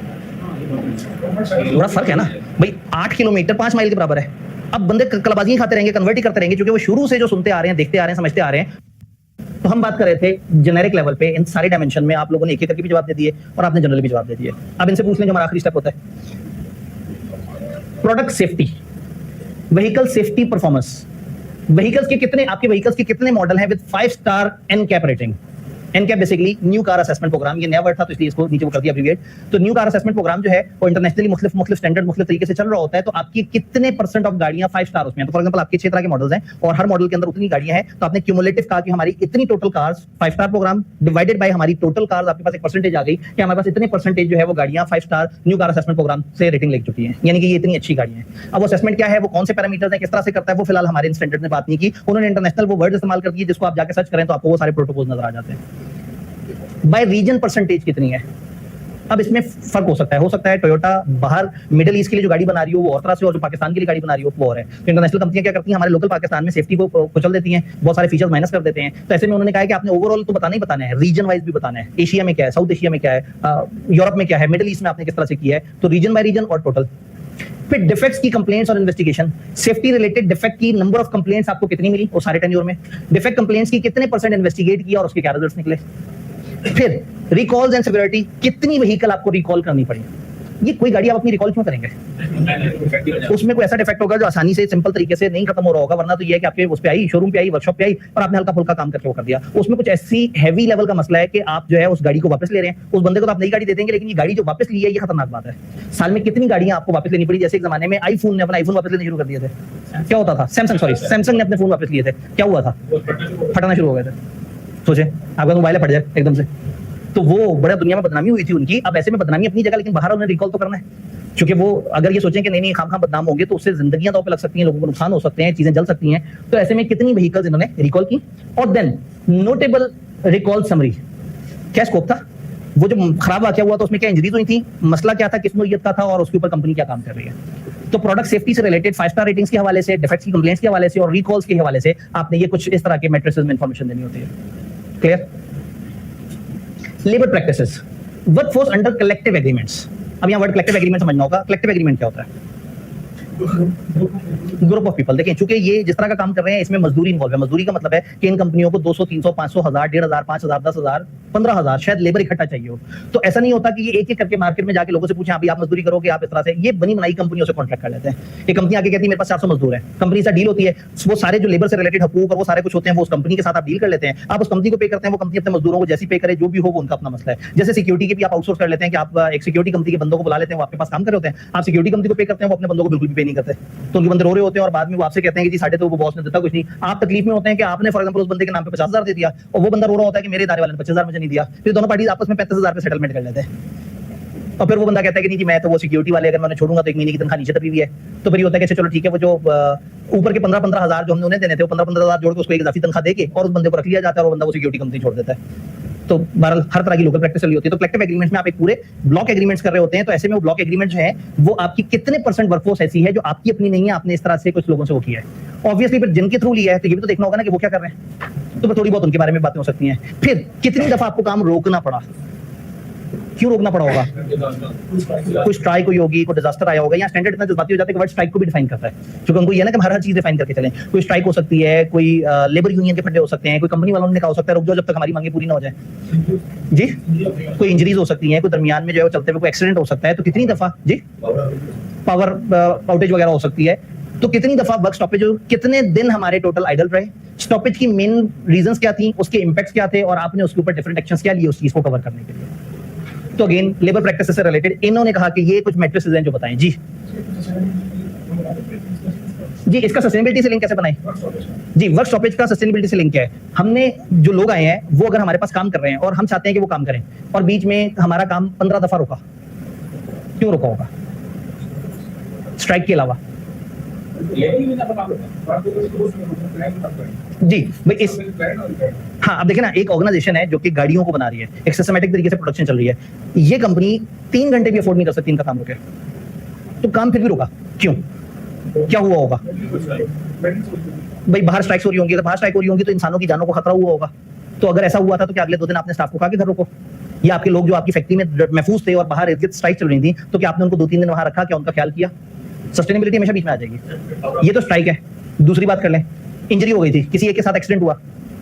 बड़ा फर्क है ना भाई, 8 किलोमीटर 5 माइल के बराबर है। अब बंदे कलबाजी खाते रहेंगे, कन्वर्ट ही करते रहेंगे, क्योंकि वो शुरू से जो सुनते आ रहे हैं, देखते आ रहे हैं, समझते आ रहे हैं। तो हम बात कर रहे थे जेनेरिक लेवल पे, इन सारे डायमेंशन में आप लोगों ने एक एक करके भी जवाब दे दिए और आपने जनरली भी जवाब दे दिए। अब इनसे पूछ लें जो हमारा आखिरी स्टेप होता है, product safety, vehicle safety performance. Vehicles के कितने, आपके व्हीकल्स के कितने मॉडल हैं with 5 star NCAP rating? NCAP basically new car assessment programme, ये नया वर्ड था तो इसलिए इसको नीचे वो कर दिया एब्रिविएट। तो न्यू कार असेसमेंट प्रोग्राम जो है वो इंटरनेशनली मुख्तलिफ स्टैंडर्ड मुख्तलिफ तरीके से चल रहा होता है। तो आपकी कितने % ऑफ गाड़ियां 5 स्टार उसमें हैं? तो फॉर एग्जांपल आपके 6 तरह के मॉडल्स हैं और हर मॉडल के अंदर उतनी गाड़ियां हैं, तो आपने क्यूमुलेटिव कहा कि हमारी इतनी total cars 5 star programme divided by हमारी टोटल कार्स, आपके पास एक परसेंटेज आ गई कि हमारे पास इतने % जो है वो गाड़ियां 5 star new car assessment programme से रेटिंग ले चुकी हैं, यानी कि ये इतनी अच्छी गाड़ियां हैं। अब वो असेसमेंट क्या है, वो कौन से पैरामीटर्स हैं, किस तरह से करता है, वो फिलहाल हमारे स्टैंडर्ड ने बात नहीं की। उन्होंने इंटरनेशनल वो वर्ड इस्तेमाल कर दिए जिसको आप जाके सर्च करें तो आपको वो सारे प्रोटोकॉल्स नजर आ जाते हैं। बाय रीजन परसेंटेज कितनी है। अब इसमें फर्क हो सकता है टोयोटा बाहर मिडिल ईस्ट के लिए जो गाड़ी बना रही हो वो और तरह से, और जो पाकिस्तान के लिए गाड़ी बना रही हो वो और है। तो इंटरनेशनल कंपनियां क्या करती हैं, हमारे लोकल पाकिस्तान में सेफ्टी को कुचल देती हैं, बहुत सारे फीचर्स माइनस कर देते हैं। तो ऐसे में उन्होंने कहा है कि आपने ओवरऑल तो बताना ही बताना है, रीजन वाइज भी बताना है, एशिया में क्या है, साउथ एशिया में क्या है, यूरोप में क्या है, मिडिल ईस्ट में आपने किस तरह से किया है, तो रीजन बाय रीजन और टोटल। फिर डिफेक्ट्स की कंप्लेंट्स और इन्वेस्टिगेशन, सेफ्टी रिलेटेड डिफेक्ट की नंबर ऑफ कंप्लेंट्स आपको कितनी मिली वो सारे टेन्योर में, डिफेक्ट कंप्लेंट्स की कितने % इन्वेस्टिगेट किया और उसके क्या रिजल्ट्स निकले। फिर रिकॉल्स एंड सिक्योरिटी, कितनी व्हीकल आपको रिकॉल करनी पड़ी। ये कोई गाड़ी आप अपनी रिकॉल क्यों करेंगे, उसमें कोई ऐसा डिफेक्ट होगा जो आसानी से सिंपल तरीके से नहीं खत्म हो रहा होगा, वरना तो ये है कि आपके उस पे आई, शोरूम पे आई, वर्कशॉप पे आई और आपने हल्का फुल्का काम करके वो कर दिया। उसमें कुछ ऐसी हैवी लेवल का मसला है कि आप जो है उस गाड़ी को वापस ले रहे हैं, उस बंदे को तो आप नई गाड़ी दे देंगे, लेकिन ये गाड़ी जो वापस ली है ये खतरनाक बात है। साल में कितनी गाड़ियां आपको वापस लेनी पड़ी, जैसे एक जमाने में आईफोन ने अपना आईफोन वापस लेने शुरू कर दिए थे, क्या होता था, सैमसंग ने अपने फोन वापस लिए थे, क्या हुआ था, फटना शुरू हो गए थे। सोचे आपका मोबाइल फट जाए एकदम से, तो वो बड़ा दुनिया में बदनामी हुई थी उनकी। अब ऐसे में बदनामी अपनी जगह, लेकिन बाहर उन्हें रिकॉल तो करना है, क्योंकि वो अगर ये सोचें कि नहीं खाम बदनाम होंगे तो उससे जिंदगियां तो पे लग सकती हैं, लोगों को नुकसान हो सकते हैं, चीजें जल सकती हैं। तो ऐसे में कितनी व्हीकल्स इन्होंने रिकॉल की। और देन नोटेबल रिकॉल समरी, क्या स्कोप था, वो जो खराब वाकया हुआ तो उसमें क्या इंजरीज हुई थी, मसला क्या था, किस नोयत का था और उसके ऊपर कंपनी क्या काम कर रही है। तो प्रोडक्ट सेफ्टी से रिलेटेड 5 स्टार रेटिंग्स के हवाले से, डिफेक्ट्स की कंप्लेंट्स के हवाले से और रिकॉल्स के हवाले से आपने ये कुछ इस तरह के मैट्रिसेस में इंफॉर्मेशन देनी होती है। Clear. Labour practices, workforce under collective agreements. अब यहाँ वर्ड कलेक्टिव एग्रीमेंट समझना होगा। कलेक्टिव एग्रीमेंट क्या होता है, ग्रुप ऑफ पीपल। देखिए चूंकि ये जिस तरह का काम कर रहे हैं इसमें मजदूरी इन्वॉल्व है। मजदूरी का मतलब है कि इन कंपनियों को 200, 300, 500, 1000, 1500, 5000, 10,000, 15,000 शायद लेबर इकट्ठा चाहिए हो। तो ऐसा नहीं होता कि ये एक एक करके मार्केट में जाके लोगों से पूछें अभी आप मजदूरी करोगे, आप इस तरह से, ये बनी बनाई कंपनियों से कॉन्ट्रैक्ट कर लेते हैं। ये कंपनी आके कहती है मेरे पास 400 मजदूर है, कंपनी से डील होती है, वो सारे जो लेबर से रिलेटेड हकूक और वो सारे कुछ होते हैं वो उस कंपनी के साथ आप डील कर लेते हैं, आप उस कंपनी को पे करते हैं, वो कंपनी अपने मजदूरों को जैसी पे करे, जो भी हो वो उनका अपना मसला है। जैसे सिक्योरिटी के भी आप आउटसोर्स कर लेते हैं कि आप एक सिक्योरिटी कंपनी के बंदों को बुला लेते हैं, वो आपके पास काम कर रहे होते हैं, आप सिक्योरिटी कंपनी को पे करते हैं, वो अपने बंदों को बिल्कुल भी पे नहीं करते, तो उनके बंदे रो रहे होते हैं और बाद में वो आपसे कहते हैं कि जी साढ़े तो वो बॉस ने देता कुछ नहीं। आप तकलीफ में होते हैं कि आपने फॉर एग्जांपल उस बंदे के नाम पे 50,000 दे दिया और वो बंदा रो रहा होता है कि मेरे इदारे वाले ने 25,000 मुझे नहीं दिया, फिर दोनों पार्टी आपस में 35,000 पे सेटलमेंट कर लेते हैं। और फिर वो बंदा कहता है कि नहीं जी मैं तो वो सिक्योरिटी वाले अगर मैं छोड़ूंगा तो 1 महीने की तनख्वाह नीचे दबी हुई है। तो फिर ये होता है कि चलो ठीक है, वो जो ऊपर के 15,000 जो हमने उन्हें देने थे वो 15,000 जोड़ के उसको एक इजाफी तनख्वाह देके और उस बंदे को रख लिया जाता है और वो बंदा वो सिक्योरिटी कंपनी छोड़ देता है। तो बहरहाल हर तरह की लोकल प्रैक्टिस चली होती है। तो कलेक्टिव एग्रीमेंट्स में आप एक पूरे ब्लॉक एग्रीमेंट्स कर रहे होते हैं। तो ऐसे में वो ब्लॉक एग्रीमेंट जो है वो आपकी कितने % वर्कफोर्स ऐसी है जो आपकी अपनी नहीं है, आपने इस तरह से कुछ लोगों से वो किया है। ऑब्वियसली फिर जिनके थ्रू लिया है तो ये भी तो देखना होगा ना कि वो क्या कर रहे हैं, तो फिर थोड़ी बहुत उनके बारे में बातें हो सकती हैं। फिर कितनी दफा आपको काम रोकना पड़ा, क्यों रोकना पड़ा होगा, कोई स्ट्राइक हुई होगी, कोई डिजास्टर आया होगा। या स्टैंडर्ड इतना जज्बाती हो जाता है कि वर्ड स्ट्राइक को भी डिफाइन करता है, क्योंकि उनको ये ना कि हम हर चीज डिफाइन करके चलें। कोई स्ट्राइक हो सकती है, कोई लेबर यूनियन के फंडे हो सकते हैं, कोई कंपनी वालों ने कहा हो सकता है रुक जाओ जब तक हमारी मांगे पूरी ना हो जाए जी, कोई इंजरीज हो सकती है, कोई दरमियान में जो है चलते हुए कोई एक्सीडेंट हो सकता है। तो कितनी दफा जी पावर आउटेज वगैरह हो सकती है। तो कितनी दफा वर्क स्टॉपेज, कितने दिन हमारे टोटल आइडल रहे, स्टॉपेज की मेन रीजंस क्या थी, उसके इंपैक्ट्स क्या थे और आपने उसके ऊपर डिफरेंट एक्शंस क्या लिए उस चीज को कवर करने के लिए। तो अगेन लेबर प्रैक्टिस से रिलेटेड इन्होंने कहा कि ये कुछ मैट्रिसेस हैं जो बताएं जी। जी इसका सस्टेनेबिलिटी से लिंक कैसे बनाएं जी, वर्क स्टॉपेज का सस्टेनेबिलिटी से लिंक क्या है। हमने जो लोग आए हैं वो अगर हमारे पास काम कर रहे हैं और हम चाहते हैं कि वो काम करें और बीच में हमारा काम 15 दफा रुका, क्यों रुका होगा स्ट्राइक के अलावा जी भाई इस हाँ अब देखिए ना, एक ऑर्गेनाइजेशन है जो कि गाड़ियों को बना रही है, एक सिस्टमैटिक तरीके से प्रोडक्शन चल रही है। ये कंपनी 3 घंटे भी अफोर्ड नहीं कर सकती इनका काम रुके, तो काम फिर भी रुका क्यों, क्या हुआ होगा भाई, बाहर स्ट्राइक्स हो रही होंगी, तो बाहर स्ट्राइक हो रही होंगी तो इंसानों की जानों को खतरा हुआ होगा। तो अगर ऐसा हुआ था तो क्या अगले 2 दिन आपने स्टाफ को कहा कि घर रुको, या आपके लोग जो आपकी फैक्ट्री में महफूज थे और बाहर इर्द-गिर्द स्ट्राइक चल रही थी तो क्या आपने उनको 2-3 दिन वहां रखा, क्या उनका ख्याल किया। सस्टेनेबिलिटी हमेशा बीच में आ जाएगी। ये तो स्ट्राइक है। दूसरी बात कर लें, इंजरी हो गई थी, किसी एक के साथ एक्सीडेंट हुआ,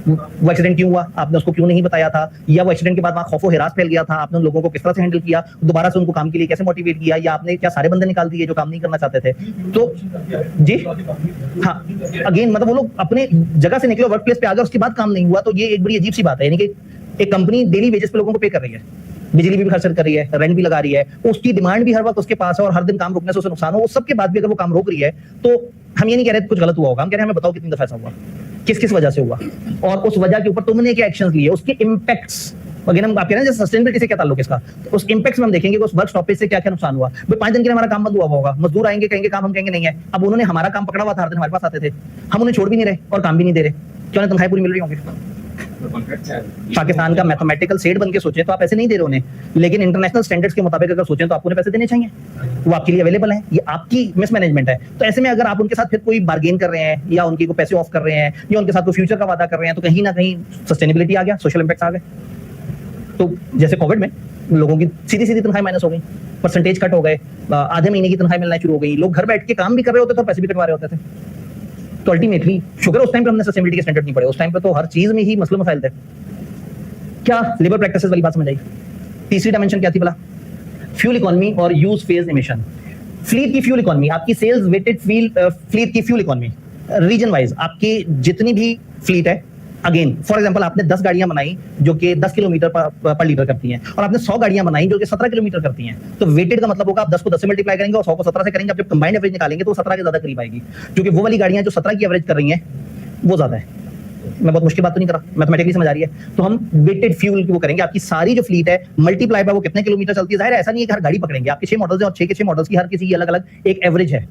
वो एक्सीडेंट क्यों हुआ, आपने उसको क्यों नहीं बताया था, या वो एक्सीडेंट के बाद वहां खौफो हिरास फैल गया था, आपने उन लोगों को किस तरह से हैंडल किया, दोबारा से उनको काम के लिए कैसे मोटिवेट किया, या आपने क्या सारे बंदे निकाल दिए जो काम नहीं करना चाहते थे। तो जी हाँ अगेन मतलब वो लोग अपने जगह से निकले, वर्क प्लेस पे आ गए, उसके बाद काम नहीं हुआ, तो ये एक बड़ी अजीब सी बात है। यानी कि एक कंपनी डेली वेजेस पे लोगों को पे कर रही है, बिजली भी खर्च कर रही है, रेंट भी लगा रही है, उसकी डिमांड भी हर वक्त उसके पास है और हर दिन काम रुकने से उसे नुकसान हो, उस सब के बाद भी अगर वो काम रोक रही है तो हम ये नहीं कह रहे कुछ गलत हुआ होगा, हम कह रहे हैं हमें बताओ कितनी दफा ऐसा हुआ, किस किस वजह से हुआ और उस वजह के ऊपर तुमने क्या एक्शंस लिए, उसके इंपैक्ट्स। अगेन हम आप कह रहे हैं सस्टेनेबिलिटी से क्या ताल्लुक है इसका, तो उस इंपैक्ट्स में हम देखेंगे कि उस वर्क स्टॉपेज से क्या क्या नुकसान हुआ। भाई 5 दिन के लिए हमारा काम बंद हुआ होगा, मजदूर आएंगे कहेंगे काम, हम कहेंगे नहीं है। अब उन्होंने हमारा काम पकड़ा हुआ था, हर दिन हमारे पास आते थे, हम उन्हें छोड़ भी नहीं रहे और काम भी नहीं दे रहे, क्यों तनख्वाहें पूरी मिल रही होंगी। कॉन्ट्रैक्ट है। पाकिस्तान का मैथमेटिकल सेट बन के सोचें तो आप ऐसे नहीं दे रहे उन्हें, लेकिन इंटरनेशनल स्टैंडर्ड्स के मुताबिक अगर सोचें तो आपको उन्हें पैसे देने चाहिए, वो आपके लिए अवेलेबल है, ये आपकी मिसमैनेजमेंट है। तो ऐसे में अगर आप उनके साथ फिर कोई बार्गेन कर रहे हैं या उनकी को पैसे ऑफ कर रहे हैं या उनके साथ कोई फ्यूचर का वादा कर रहे हैं, तो कहीं ना कहीं सस्टेनेबिलिटी आ गया, सोशल इंपैक्ट आ गए। तो जैसे कोविड में लोगों की सीधी सीधी तनख्वाह माइनस हो गई, परसेंटेज कट हो गए, आधे महीने की तनख्वाह मिलना शुरू हो गई, लोग घर बैठ के काम भी कर रहे होते थे और पैसे भी कटवा रहे होते थे। तो अल्टीमेटली शुक्र उस टाइम पे हमने सस्टेनेबिलिटी के स्टैंडर्ड नहीं पढ़े, उस टाइम पे तो हर चीज में ही मसले मसाइल थे। क्या लेबर प्रैक्टिसेस वाली बात समझ आई? तीसरी डायमेंशन क्या थी भला? फ्यूल इकोनॉमी और यूज फेज इमिशन। फ्लीट की फ्यूल इकोनॉमी, आपकी सेल्स वेटेड फ्लीट की फ्यूल इकोनॉमी रीजन वाइज, आपकी जितनी भी फ्लीट है, अगेन फॉर एग्जांपल आपने 10 गाड़ियां बनाई जो कि 10 किलोमीटर पर लीटर करती हैं और आपने 100 गाड़ियां बनाई जो कि 17 किलोमीटर करती हैं, तो वेटेड का मतलब होगा आप 10 को 10 से मल्टीप्लाई करेंगे और 100 को 17 से करेंगे, आप जब कंबाइंड एवरेज निकालेंगे तो 17 के ज्यादा करीब आएगी, क्योंकि वो वाली गाड़ियां जो 17 की एवरेज कर रही हैं वो ज्यादा है। मैं बहुत मुश्किल बात तो नहीं कर रहा, मैथमेटिकली समझ आ रही है। तो हम वेटेड फ्यूल की वो करेंगे, आपकी सारी जो फ्लीट है मल्टीप्लाई बाय वो कितने किलोमीटर चलती है। जाहिर है ऐसा नहीं है कि हर गाड़ी पकड़ेंगे, आपके 6 मॉडल्स हैं और 6 के 6 मॉडल्स की हर किसी की अलग अलग एक एवरेज है,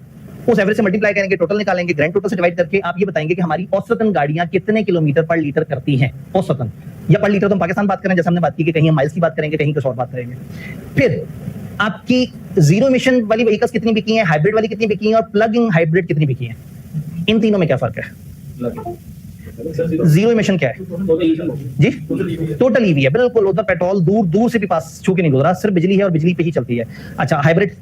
उस एवरेज से मल्टीप्लाई करेंगे, टोटल निकालेंगे, ग्रैंड टोटल से डिवाइड करके आप ये बताएंगे कि हमारी औसतन गाड़ियां कितने किलोमीटर पर लीटर करती हैं, औसतन। या पर लीटर तो हम पाकिस्तान बात करें, जैसे हमने बात की कि कहीं हम माइल्स की बात करेंगे, कहीं कुछ और बात करेंगे। फिर आपकी जीरो इमिशन वाली व्हीकल्स कितनी बिकी हैं, हाइब्रिड वाली कितनी बिकी हैं और प्लग इन हाइब्रिड कितनी बिकी हैं, इन तीनों में क्या फर्क है? जीरो इमिशन क्या है जी? टोटल ईवी है, बिल्कुल। उधर पेट्रोल दूर दूर से भी पास छू के नहीं गुजरा, सिर्फ बिजली है और बिजली पे ही चलती है। अच्छा, हाइब्रिड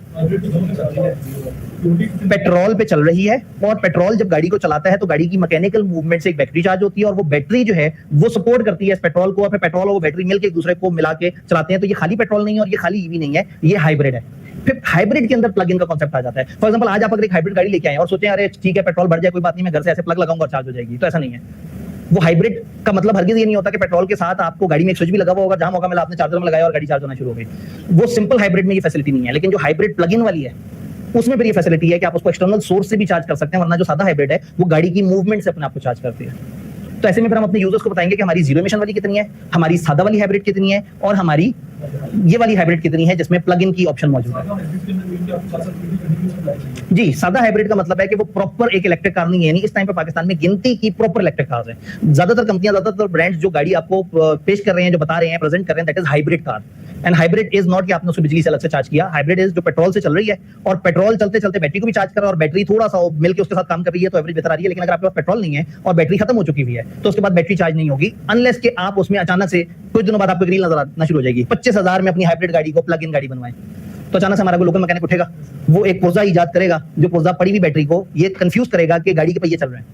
पेट्रोल पे चल रही है और पेट्रोल जब गाड़ी को चलाता है तो गाड़ी की मैकेनिकल मूवमेंट से एक बैटरी चार्ज होती है और वो बैटरी जो है वो सपोर्ट करती है इस पेट्रोल को, और फिर पेट्रोल और वो बैटरी मिलकर एक दूसरे को मिला के चलाते हैं। तो ये खाली पेट्रोल नहीं है और ये खाली ईवी नहीं है, ये हाइब्रिड है। फिर हाइब्रिड के अंदर प्लग इन का कांसेप्ट आ जाता है। फॉर एग्जांपल आज आप अगर एक हाइब्रिड गाड़ी लेके आए और सोचें अरे ठीक है पेट्रोल बढ़ जाए कोई बात नहीं, मैं घर से ऐसे प्लग लगाऊंगा और चार्ज हो जाएगी, तो ऐसा नहीं है। वो हाइब्रिड का मतलब हरगिज ये नहीं होता कि पेट्रोल के साथ आपको गाड़ी में एक स्विच भी लगा हुआ होगा, जहां मौका मिला आपने चार्जर में लगाया और गाड़ी चार्ज होना शुरू हो गई। वो सिंपल हाइब्रिड में ये फैसिलिटी नहीं है। लेकिन जो हाइब्रिड प्लग इन वाली है उसमें फिर ये फैसिलिटी है कि आप उसको एक्सटर्नल सोर्स से भी चार्ज कर सकते हैं, वरना जो सादा हाइब्रिड है वो गाड़ी की मूवमेंट से अपने आप को चार्ज करती है। तो ऐसे में फिर हम अपने यूजर्स को बताएंगे कि हमारी जीरो इमिशन वाली कितनी है, हमारी सादा वाली हाइब्रिड कितनी है और हमारी ये वाली हाइब्रिड कितनी है जिसमें प्लग इन की ऑप्शन मौजूद है। जी, सादा हाइब्रिड का मतलब है कि वो प्रॉपर एक इलेक्ट्रिक कार नहीं है। नहीं, इस टाइम पे पाकिस्तान में गिनती की प्रॉपर इलेक्ट्रिक कार्स हैं। ज्यादातर कंपनियां, ज्यादातर ब्रांड्स जो गाड़ी आपको पेश कर रहे हैं, जो बता रहे हैं, प्रेजेंट कर रहे हैं, that is hybrid car. And hybrid is not कि आपने उसको बिजली से अलग से चार्ज किया। हाइब्रिड इज जो पेट्रोल से चल रही है और पेट्रोल चलते चलते बैटरी को भी चार्ज कर रहा है और बैटरी थोड़ा सा मिलकर उसके साथ काम कर रही है तो एवरेज बेहतर आ रही है। लेकिन अगर आपके पास पेट्रोल नहीं है और बैटरी खत्म हो चुकी हुई है तो उसके बाद बैटरी चार्ज नहीं होगी, अनलेस कि आप उसमें अचानक से कुछ दिनों बाद आपको रील नजर आना शुरू हो जाएगी 25,000 में अपनी हाइब्रिड गाड़ी को प्लग इन गाड़ी बनवाएं, तो अचानक से हमारा कोई लोकल मैकेनिक उठेगा, वो एक पुर्जा इजाद करेगा जो पुर्जा पड़ी हुई बैटरी को ये कंफ्यूज करेगा कि गाड़ी के पहिए चल रहे हैं,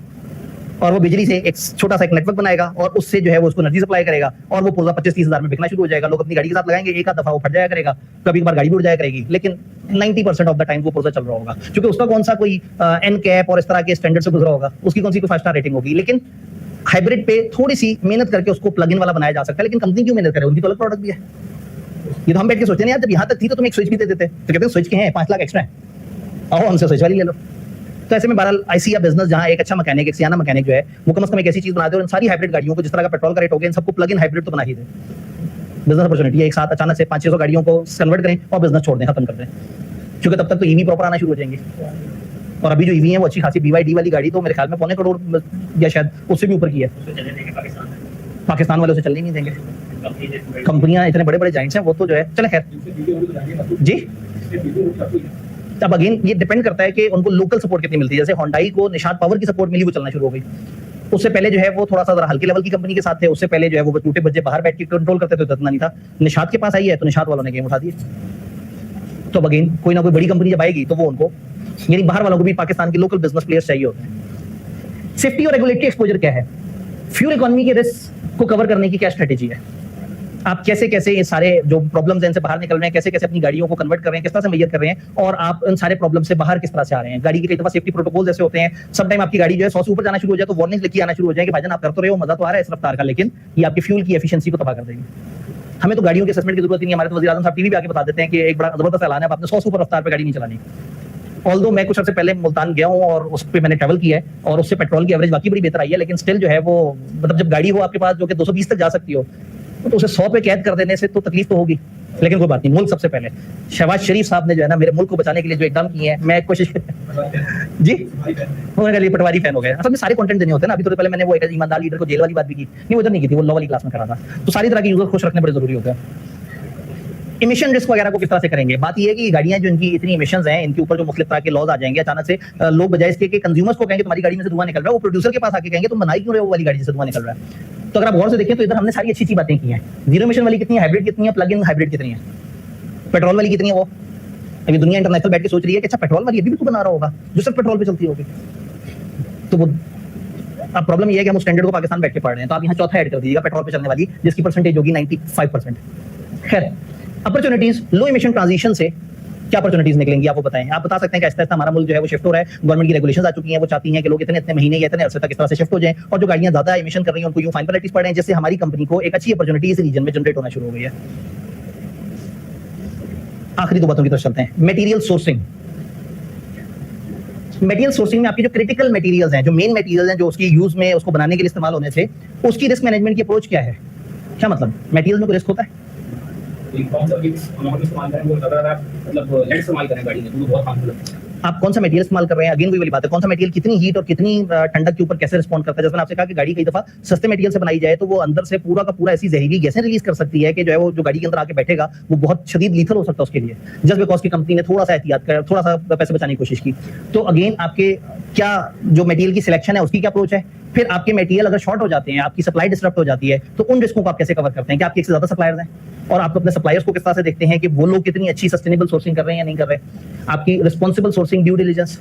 और वो बिजली से एक छोटा सा एक नेटवर्क बनाएगा और उससे जो है वो उसको एनर्जी सप्लाई करेगा और वो पुर्जा 25-30 हजार में बिकना शुरू हो जाएगा। लोग अपनी गाड़ी के साथ लगाएंगे, एक आध दफा वो फट जाया करेगा, कभी कभार गाड़ी भी उड़ जाया करेगी, लेकिन 90% ऑफ द टाइम वो पुर्जा चल रहा होगा, क्योंकि उसका कौन सा कोई एन कैप और इस तरह के स्टैंडर्ड से गुजरा होगा, उसकी कौन सी कोई 5 स्टार रेटिंग होगी। लेकिन हाइब्रिड पे थोड़ी सी मेहनत करके उसको प्लग इन वाला बनाया जा सकता है। लेकिन कंपनी क्यों मेहनत करे, उनकी तो अलग प्रोडक्ट भी है। ये तो हम बैठ के सोचते हैं यार, जब यहाँ तक थी तो तुम एक स्विच भी दे देते, तो कहते हैं स्विच के हैं 5 लाख एक्स्ट्रा है, आओ हमसे स्विच वाली ले लो। तो ऐसे में बहरहाल आईसी या बिजनेस जहां एक अच्छा मैकेनिक, एक सियाना मैकेनिक जो है वो कम से कम एक ऐसी चीज बना दे और इन सारी हाइब्रिड गाड़ियों को जिस तरह का पेट्रोल का रेट हो गया इन सबको प्लग इन हाइब्रिड तो बना ही दे। बिजनेस अपॉर्चुनिटी है, एक साथ अचानक से 500-600 गाड़ियों को कन्वर्ट करें और बिजनेस छोड़ दें, खत्म कर दें, क्योंकि तब तक तो ईवी प्रॉपर आना शुरू हो जाएंगे। और अभी जो ईवी है वो अच्छी खासी BYD वाली गाड़ी तो मेरे ख्याल में 2.25 करोड़ या शायद उससे भी ऊपर की है। पाकिस्तान वाले उसे चलने नहीं देंगे। कंपनियां इतने बड़े बड़े जाइंट्स हैं, वो तो जो है चले खैर जी। अब अगेन ये डिपेंड करता है कि उनको लोकल सपोर्ट कितनी मिलती है। जैसे होंडाई को निशात पावर की सपोर्ट मिली, वो चलना शुरू हो गई। उससे पहले जो है वो थोड़ा सा हल्के लेवल की कंपनी के साथ थे, उससे पहले जो है वो टूटे बच्चे बाहर बैठ के कंट्रोल करते थे, तो इतना नहीं था। निशात के पास आई है तो निशात वालों ने गेम उठा दिए। तो अब अगेन कोई ना कोई बड़ी कंपनी जब आएगी तो वो उनको, यानी बाहर वालों को भी पाकिस्तान के लोकल बिजनेस प्लेयर्स चाहिए होते हैं। सेफ्टी और रेगुलेटरी एक्सपोजर क्या है, फ्यूल इकोनॉमी के रिस्क को कवर करने की क्या स्ट्रेटेजी है, आप कैसे कैसे ये सारे जो प्रॉब्लम्स हैं इनसे बाहर निकल रहे हैं, कैसे कैसे अपनी गाड़ियों को कन्वर्ट कर रहे हैं, किस तरह से मैयर कर रहे हैं और आप इन सारे प्रॉब्लम से बाहर किस तरह से आ रहे हैं। गाड़ी के कई दफा सेफ्टी प्रोटोकॉल ऐसे होते हैं, सम टाइम आपकी गाड़ी जो है 100 से ऊपर जाना शुरू हो जाए तो वार्निंग लेके आना शुरू हो जाए कि भाईजान आप कर तो रहे हो, मजा तो आ रहा है इस रफ्तार का, लेकिन ये आपकी फ्यूल की एफिशिएंसी को तबाह कर देगी। हमें तो गाड़ियों के असेसमेंट की जरूरत ही नहीं, हमारे तो वज़ीर आज़म साहब टीवी पे आके बता देते हैं कि एक बड़ा जबरदस्त ऐलान है, आपने 100 से ऊपर रफ्तार पे गाड़ी नहीं चलानी। ऑल्दो मैं कुछ अर्से पहले मुल्तान गया हूँ और उस पर मैंने ट्रैवल किया है और उससे पेट्रोल की एवरेज बाकी बड़ी बेहतर आई है, लेकिन स्टिल जो है वो मतलब जब गाड़ी हो आपके पास जो कि 220 तक जा सकती हो, तो उसे 100 पे कैद कर देने से तो तकलीफ तो होगी, लेकिन कोई बात नहीं, मुल्क सबसे पहले। शहबाज शरीफ साहब ने जो है ना मेरे मुल्क को बचाने के लिए जो इकदाम किए हैं, मैं कोशिश जी उन्होंने लिए पटवारी फैन हो गए। असल में सारे कंटेंट देने होते हैं ना। अभी तो पहले मैंने वो एक ईमानदार लीडर को जेल वाली बात भी की, नहीं वो तो नहीं की थी, वो लॉ वाली क्लास में करा था। तो सारी तरह के यूजर खुश रखने बड़े जरूरी होते हैं। इमिशन रिस्क वगैरह को किस तरह से करेंगे? बात ये है कि गाड़ियां जो इनकी इतनी इमिशंस हैं, इनके ऊपर जो मुख्तलिफ तरह के लॉज आ जाएंगे अचानक से, लोग बजाय इसके कि कंज्यूमर्स को कहेंगे तुम्हारी गाड़ी में से धुआं निकल रहा है, वो प्रोड्यूसर के पास आके कहेंगे तुम बनाई क्यों रहे हो वाली गाड़ी से धुआं निकल रहा है। तो अगर आप गौर से देखें तो इधर हमने सारी अच्छी अच्छी बातें की हैं। जीरो इमिशन वाली कितनी है, हाइब्रिड कितनी है, प्लग इन हाइब्रिड कितनी है, पेट्रोल वाली कितनी है। वो अभी दुनिया इंटरनेशनल बैठ के सोच रही है कि अच्छा पेट्रोल वाली अभी भी तो बना रहा होगा जो सिर्फ पेट्रोल पे चलती होगी। तो वो अब प्रॉब्लम ये है कि हम उस स्टैंडर्ड को पाकिस्तान बैठ के पढ़ रहे हैं। तो आप यहाँ चौथा ऐड कर दीजिएगा पेट्रोल पे चलने वाली, जिसकी परसेंटेज होगी 95%। खैर, अपॉर्चुनिटीज लो इमिशन ट्रांजिशन से क्या अपॉर्चुनिटीज निकलेंगी आप वो बताएं। आप बता सकते हैं कि आहिस्ता आहिस्ता हमारा मुल्क जो है वो शिफ्ट हो रहा है, गवर्नमेंट की रेगुलेशंस आ चुकी हैं, वो चाहती हैं कि लोग इतने इतने महीने या इतने अरसे तक इस तरह से शिफ्ट हो जाएं, और जो गाड़ियां ज्यादा इमिशन कर रही हैं उनको यूं फाइन पेनल्टीज पड़ रहे हैं, जिससे हमारी कंपनी को एक अच्छी अपॉर्चुनिटी इस रीजन में जनरेट होना शुरू हो गई है। आखिरी दो बातों की तरफ चलते हैं। Material sourcing. मटेरियल सोर्सिंग में आपकी जो क्रिटिकल मटेरियल्स हैं, जो मेन मटेरियल्स हैं, जो उसकी यूज में उसको बनाने के लिए इस्तेमाल होने से, उसकी रिस्क मैनेजमेंट की अप्रोच क्या है? क्या मतलब मटेरियल में कोई रिस्क होता है? कौन सा इस्तेमाल करें वो ज़्यादा मतलब लेट इस्तेमाल करें गाड़ी में, तो बहुत हार्मफुल है। आप कौन सा मटेरियल इस्तेमाल कर रहे हैं? अगेन वही वाली बात है, कौन सा मटेरियल कितनी हीट और कितनी ठंडक के ऊपर कैसे रिस्पॉन्ड करता है। जैसे मैंने आपसे कहा कि गाड़ी कई दफा सस्ते मटेरियल से बनाई जाए तो वो अंदर से पूरा का पूरा ऐसी जहरीली गैसें रिलीज कर सकती है कि जो है वो जो गाड़ी के अंदर आके बैठेगा वो बहुत शदीद लीथल हो सकता है उसके लिए, जस्ट बिकॉज की कंपनी ने थोड़ा सा एहतियात कर, थोड़ा सा पैसे बचाने की कोशिश की। तो अगेन आपके क्या जो मटेरियल की सिलेक्शन है उसकी क्या अप्रोच है? फिर आपके मटेरियल अगर शॉर्ट हो जाते हैं, आपकी सप्लाई डिस्टर्ब हो जाती है, तो उन रिस्कों को आप कैसे कवर करते हैं? कि आपके एक से ज्यादा सप्लायर्स हैं और आप अपने सप्लायर्स को किस तरह से देखते हैं कि वो लोग कितनी अच्छी सस्टेनेबल सोर्सिंग कर रहे हैं या नहीं कर रहे? आपकी रिस्पॉन्सिबल सोर्सिंग, ड्यू डिलिजेंस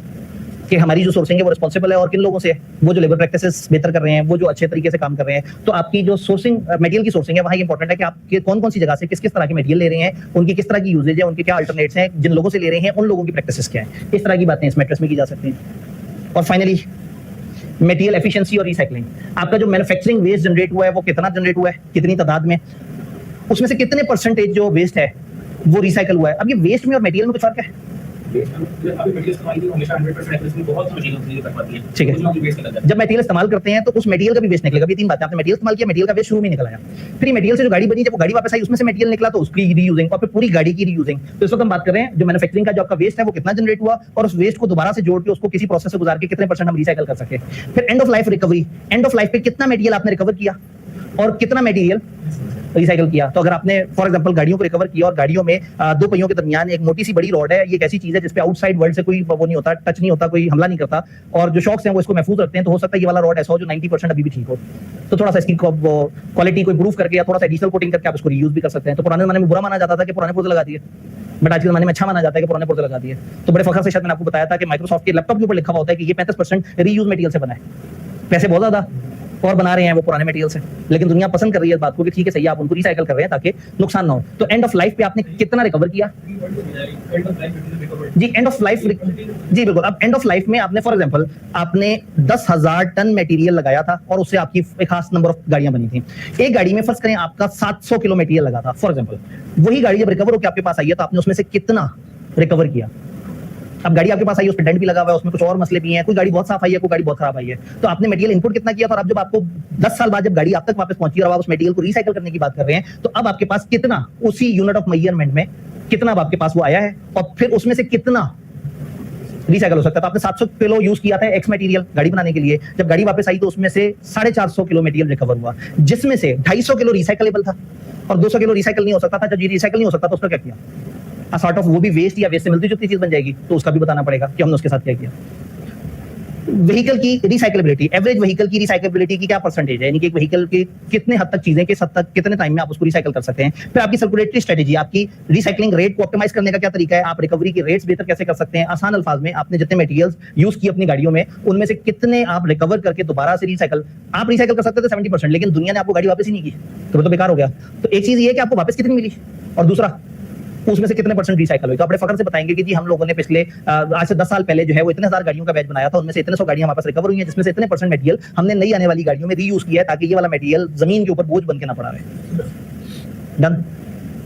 कि हमारी जो सोर्सिंग है वो रिस्पॉन्सिबल है और किन लोगों से है, वो जो लेबर प्रैक्टिसेस बेहतर कर रहे हैं, वो जो अच्छे तरीके से काम कर रहे हैं। तो आपकी जो सोर्सिंग मटेरियल की सोर्सिंग है वहाँ इंपॉर्टेंट है कि आप कौन कौन सी जगह से किस किस तरह के मटेरियल ले रहे हैं, उनकी किस तरह की यूजेज है, उनके क्या अल्टरनेट्स हैं, जिन लोगों से ले रहे हैं उन लोगों की प्रैक्टिसेस क्या है। इस तरह की बातें इस मैट्रिक्स में की जा सकती हैं। और फाइनली मटेरियल एफिशिएंसी और रिसाइकलिंग। आपका जो मैन्युफैक्चरिंग वेस्ट जनरेट हुआ है वो कितना जनरेट हुआ है, कितनी तादाद में, उसमें से कितने परसेंटेज जो वेस्ट है वो रिसाइकल हुआ है। अब ये वेस्ट में और मटेरियल में कुछ फर्क है? अभी मटेरियल इस्तेमाल की हमेशा 100% एक्यूरेसी बहुत मशीन होती है कर पाती है। ठीक है। उसमें वेस्ट निकल जाता है। जब मटेरियल इस्तेमाल करते हैं तो उस मटेरियल का भी वेस्ट निकलेगा। ये तीन बातें, आपने मटेरियल इस्तेमाल किया, मटेरियल का वेस्ट शुरू में निकल आया, फिर मटेरियल से जो गाड़ी बनी, जब वो गाड़ी वापस आई उसमें से मटेरियल निकला तो उसकी रीयूजिंग, और फिर पूरी गाड़ी की रीयूजिंग। तो इस वक्त हम बात कर रहे हैं जो मैन्युफैक्चरिंग का जो आपका वेस्ट है वो कितना जनरेट हुआ, और उस वेस्ट को दोबारा से जोड़ के उसको किसी प्रोसेस से गुजार के कितने परसेंट हम रिसाइकल कर सके। फिर end of life recovery, end of life पे कितना मटेरियल आपने रिकवर किया और कितना मटेरियल रिसाइकल किया। तो अगर आपने फॉर एग्जांपल गाड़ियों को रिकवर किया और गाड़ियों में दो पहियों के दरमियान एक मोटी सी बड़ी रॉड है, ये एक ऐसी चीज है जिसपे आउटसाइड वर्ल्ड से कोई वो नहीं होता, टच नहीं होता, कोई हमला नहीं करता, और जो शॉक्स हैं वो इसको महफूज रखते हैं, तो हो सकता है ये वाला रॉड ऐसा हो जो 90% अभी भी ठीक हो। तो थोड़ा सा इसकी क्वालिटी को इंप्रूव करके या थोड़ा सा एडिशनल कोटिंग करके आप उसको रीयूज भी कर सकते हैं। तो पुराने जमाने में बुरा माना जाता था कि पुराने पुर्जे लगा दिए, बट आज के जमाने में अच्छा माना जाता है कि पुराने पुर्जे लगा दिए। तो बड़े फखर से शायद मैंने आपको बताया था कि माइक्रोसॉफ्ट के लैपटॉप के ऊपर लिखा हुआ होता है कि ये 35% रीयूज मटेरियल से बना है। पैसे बहुत ज्यादा और बना रहे हैं वो पुराने मटेरियल से, लेकिन दुनिया पसंद कर रही है इस बात को कि ठीक है सही है, आप उनको रिसाइकल कर रहे हैं ताकि नुकसान ना हो। तो एंड ऑफ लाइफ पे आपने कितना रिकवर किया जी? एंड ऑफ लाइफ जी बिल्कुल। अब एंड ऑफ लाइफ में आपने फॉर एग्जांपल आपने 10,000 टन मटेरियल लगाया था और उससे आपकी एक खास नंबर ऑफ गाड़ियां बनी थी। एक गाड़ी में फर्ज करें आपका 700 किलो मटेरियल लगा था फॉर एग्जांपल, वही गाड़ी जब रिकवर होकर आपके पास आई है तो आपने उसमें से कितना रिकवर किया? अब गाड़ी आपके पास आई है, उस पर डेंट भी लगा हुआ है, उसमें कुछ और मसले भी हैं, कोई गाड़ी बहुत साफ आई है, कोई गाड़ी बहुत खराब आई है। तो आपने मटेरियल इनपुट कितना किया था, और अब जब आपको 10 साल बाद जब गाड़ी आप तक वापस पहुंची और आप उस मटेरियल को रिसाइकल करने की बात कर रहे हैं, तो अब आपके पास कितना उसी यूनिट ऑफ मेजरमेंट में कितना अब आपके पास वो आया है, और फिर उसमें से कितना रिसाइकल हो सकता है। तो आपने 700 किलो यूज किया था एक्स मटेरियल गाड़ी बनाने के लिए, जब गाड़ी वापस आई तो उसमें से 450 किलो मटेरियल रिकवर हुआ, जिसमें से 250 किलो रिसाइकलेबल था और 200 किलो रिसाइकल नहीं हो सकता था। जब ये रिसाइकल नहीं हो सकता तो उसका क्या किया? सॉर्ट ऑफ वो भी वेस्ट या वेस्ट से मिलती जुलती चीज बन जाएगी, तो उसका भी बताना पड़ेगा कि हमने उसके साथ क्या किया। व्हीकल की रिसाइकलेबिलिटी, एवरेज व्हीकल की रिसाइकलेबिलिटी की क्या परसेंटेज है, यानी कि एक व्हीकल की कितने हद तक चीजें किस हद तक कितने टाइम में आप उसको रिसाइकल कर सकते हैं। फिर आपकी सर्कुलेटरी स्ट्रेटेजी, आपकी रिसाइकलिंग रेट को ऑप्टिमाइज करने का क्या तरीका है, आप रिकवरी की रेट्स बेहतर कैसे कर सकते हैं। आसान अल्फाज में आपने जितने मटेरियल्स यूज किए अपनी गाड़ियों में उनमें से कितने आप रिकवर करके दोबारा से रिसाइकल, आप रिसाइकल कर सकते थे 70%, लेकिन दुनिया ने आपको गाड़ी वापस ही नहीं की तो वो तो बेकार हो गया। तो एक चीज ये है कि आपको वापस कितनी मिली, और दूसरा उसमें से कितने परसेंट रिसाइकल हुई। तो अपने फखर से बताएंगे कि जी हम लोगों ने पिछले आज से 10 साल पहले जो है वो इतने हजार गाड़ियों का बैच बनाया था, उनमें से इतने 100 गाड़ियां वापस रिकवर हुई हैं, जिसमें से इतने परसेंट मटेरियल हमने नई आने वाली गाड़ियों में रीयूज किया है ताकि ये वाला मटेरियल जमीन के ऊपर बोझ बन के ना पड़ा रहे। डन।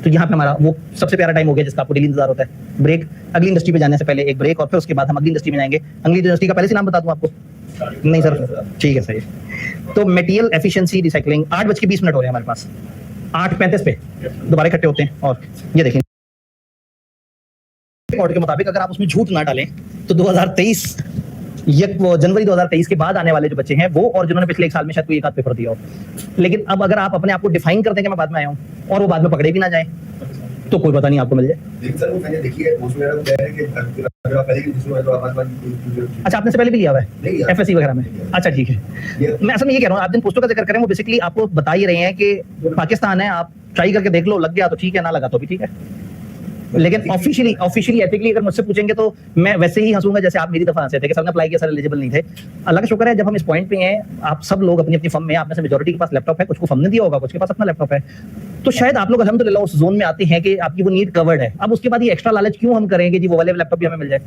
तो यहाँ पे हमारा वो सबसे प्यारा टाइम हो गया जिसका आपको डेली इंतजार होता है, ब्रेक। अगली इंडस्ट्री पे जाने से पहले एक ब्रेक और फिर उसके बाद हम अगली इंडस्ट्री में जाएंगे। अगली इंडस्ट्री का पहले से नाम बता दूं आपको? नहीं सर, ठीक है सही। तो मटेरियल एफिशिएंसी रिसाइकलिंग 8:20 हो रहे हैं हमारे पास, 8:35 पे दोबारा इकट्ठे होते हैं। और ये देखें रिकॉर्ड के मुताबिक अगर आप उसमें झूठ ना डालें तो 2023 वो जनवरी 2023 के बाद आने वाले जो बच्चे हैं वो, और जिन्होंने पिछले 1 साल में शायद कोई एक आध पेपर दिया हो, लेकिन अब अगर आप अपने आप को डिफाइन कर दें कि मैं बाद में आया हूँ और वो बाद में पकड़े भी ना जाए तो कोई पता नहीं आपको मिल जाए। लेकिन सर वो मैंने देखी है उसमें वो कह रहे हैं कि अगर आप पहले की जिसमें तो आप अच्छा, आपने से पहले भी लिया हुआ नहीं है लिया। एफएससी वगैरह में? अच्छा ठीक है। मैं असल में ये कह रहा हूँ, आप जिन पोस्टों का जिक्र करें वो बेसिकली आपको बता ही रहे हैं कि पाकिस्तान है, आप ट्राई करके देख लो, लग गया तो ठीक है, ना लगा तो भी ठीक है। लेकिन ऑफिशियली एथिकली अगर मुझसे पूछेंगे तो मैं वैसे ही हंसूंगा जैसे आप मेरी दफा हंसे थे कि सर ने अप्लाई किया, सर एलिजिबल नहीं थे। अल्लाह का शुक्र है जब हम इस पॉइंट पे हैं, आप सब लोग अपनी अपनी फर्म में, आप में से मेजॉरिटी के पास लैपटॉप है, कुछ को फर्म ने दिया होगा, कुछ के पास अपना लैपटॉप है, तो शायद आप लोग अल्हम्दुलिल्लाह उस जोन में आते हैं कि आपकी वो नीड कवर्ड है। अब उसके बाद ये एक्स्ट्रा लालच क्यों हम करेंगे जी वो वाले लैपटॉप भी हमें मिल जाए?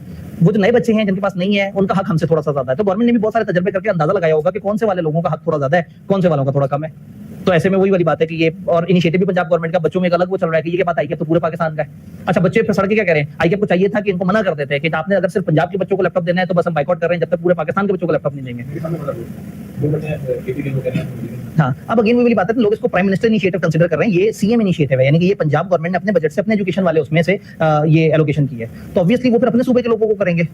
वो जो नए बच्चे हैं जिनके पास नहीं है उनका हक हमसे थोड़ा सा ज्यादा है, तो गवर्नमेंट ने भी बहुत सारे तजर्बे करके अंदाजा लगाया होगा कि कौन से वाले लोगों का हक थोड़ा ज्यादा है, कौन से वालों का थोड़ा कम है। तो ऐसे में वही वाली बात है कि ये, और इनिशिएटिव भी पंजाब गवर्नमेंट का बच्चों में एक अलग वो चल रहा है कि ये बात आईकेप तो पूरे पाकिस्तान का है। अच्छा, बच्चे फिर सड़क क्या कह रहे हैं, आईकेप को चाहिए था कि इनको मना कर देते हैं कि आपने अगर सिर्फ पंजाब के बच्चों को लैपटॉप देना है तो बस हम बाइकआउट कर रहे हैं जब तक पूरे पाकिस्तान के बच्चों को लैपटॉप नहीं देंगे। हाँ, अब अगेन वही वाली बात है, लोग इसको प्राइम मिनिस्टर इनिशिएटिव कंसीडर कर रहे हैं, ये सीएम इनिशिएटिव है, यानी कि ये पंजाब गवर्नमेंट ने अपने बजट से अपने एजुकेशन वाले उसमें से ये एलोकेशन की है, तो ऑब्वियसली वो फिर अपने सूबे के लोगों को करेंगे।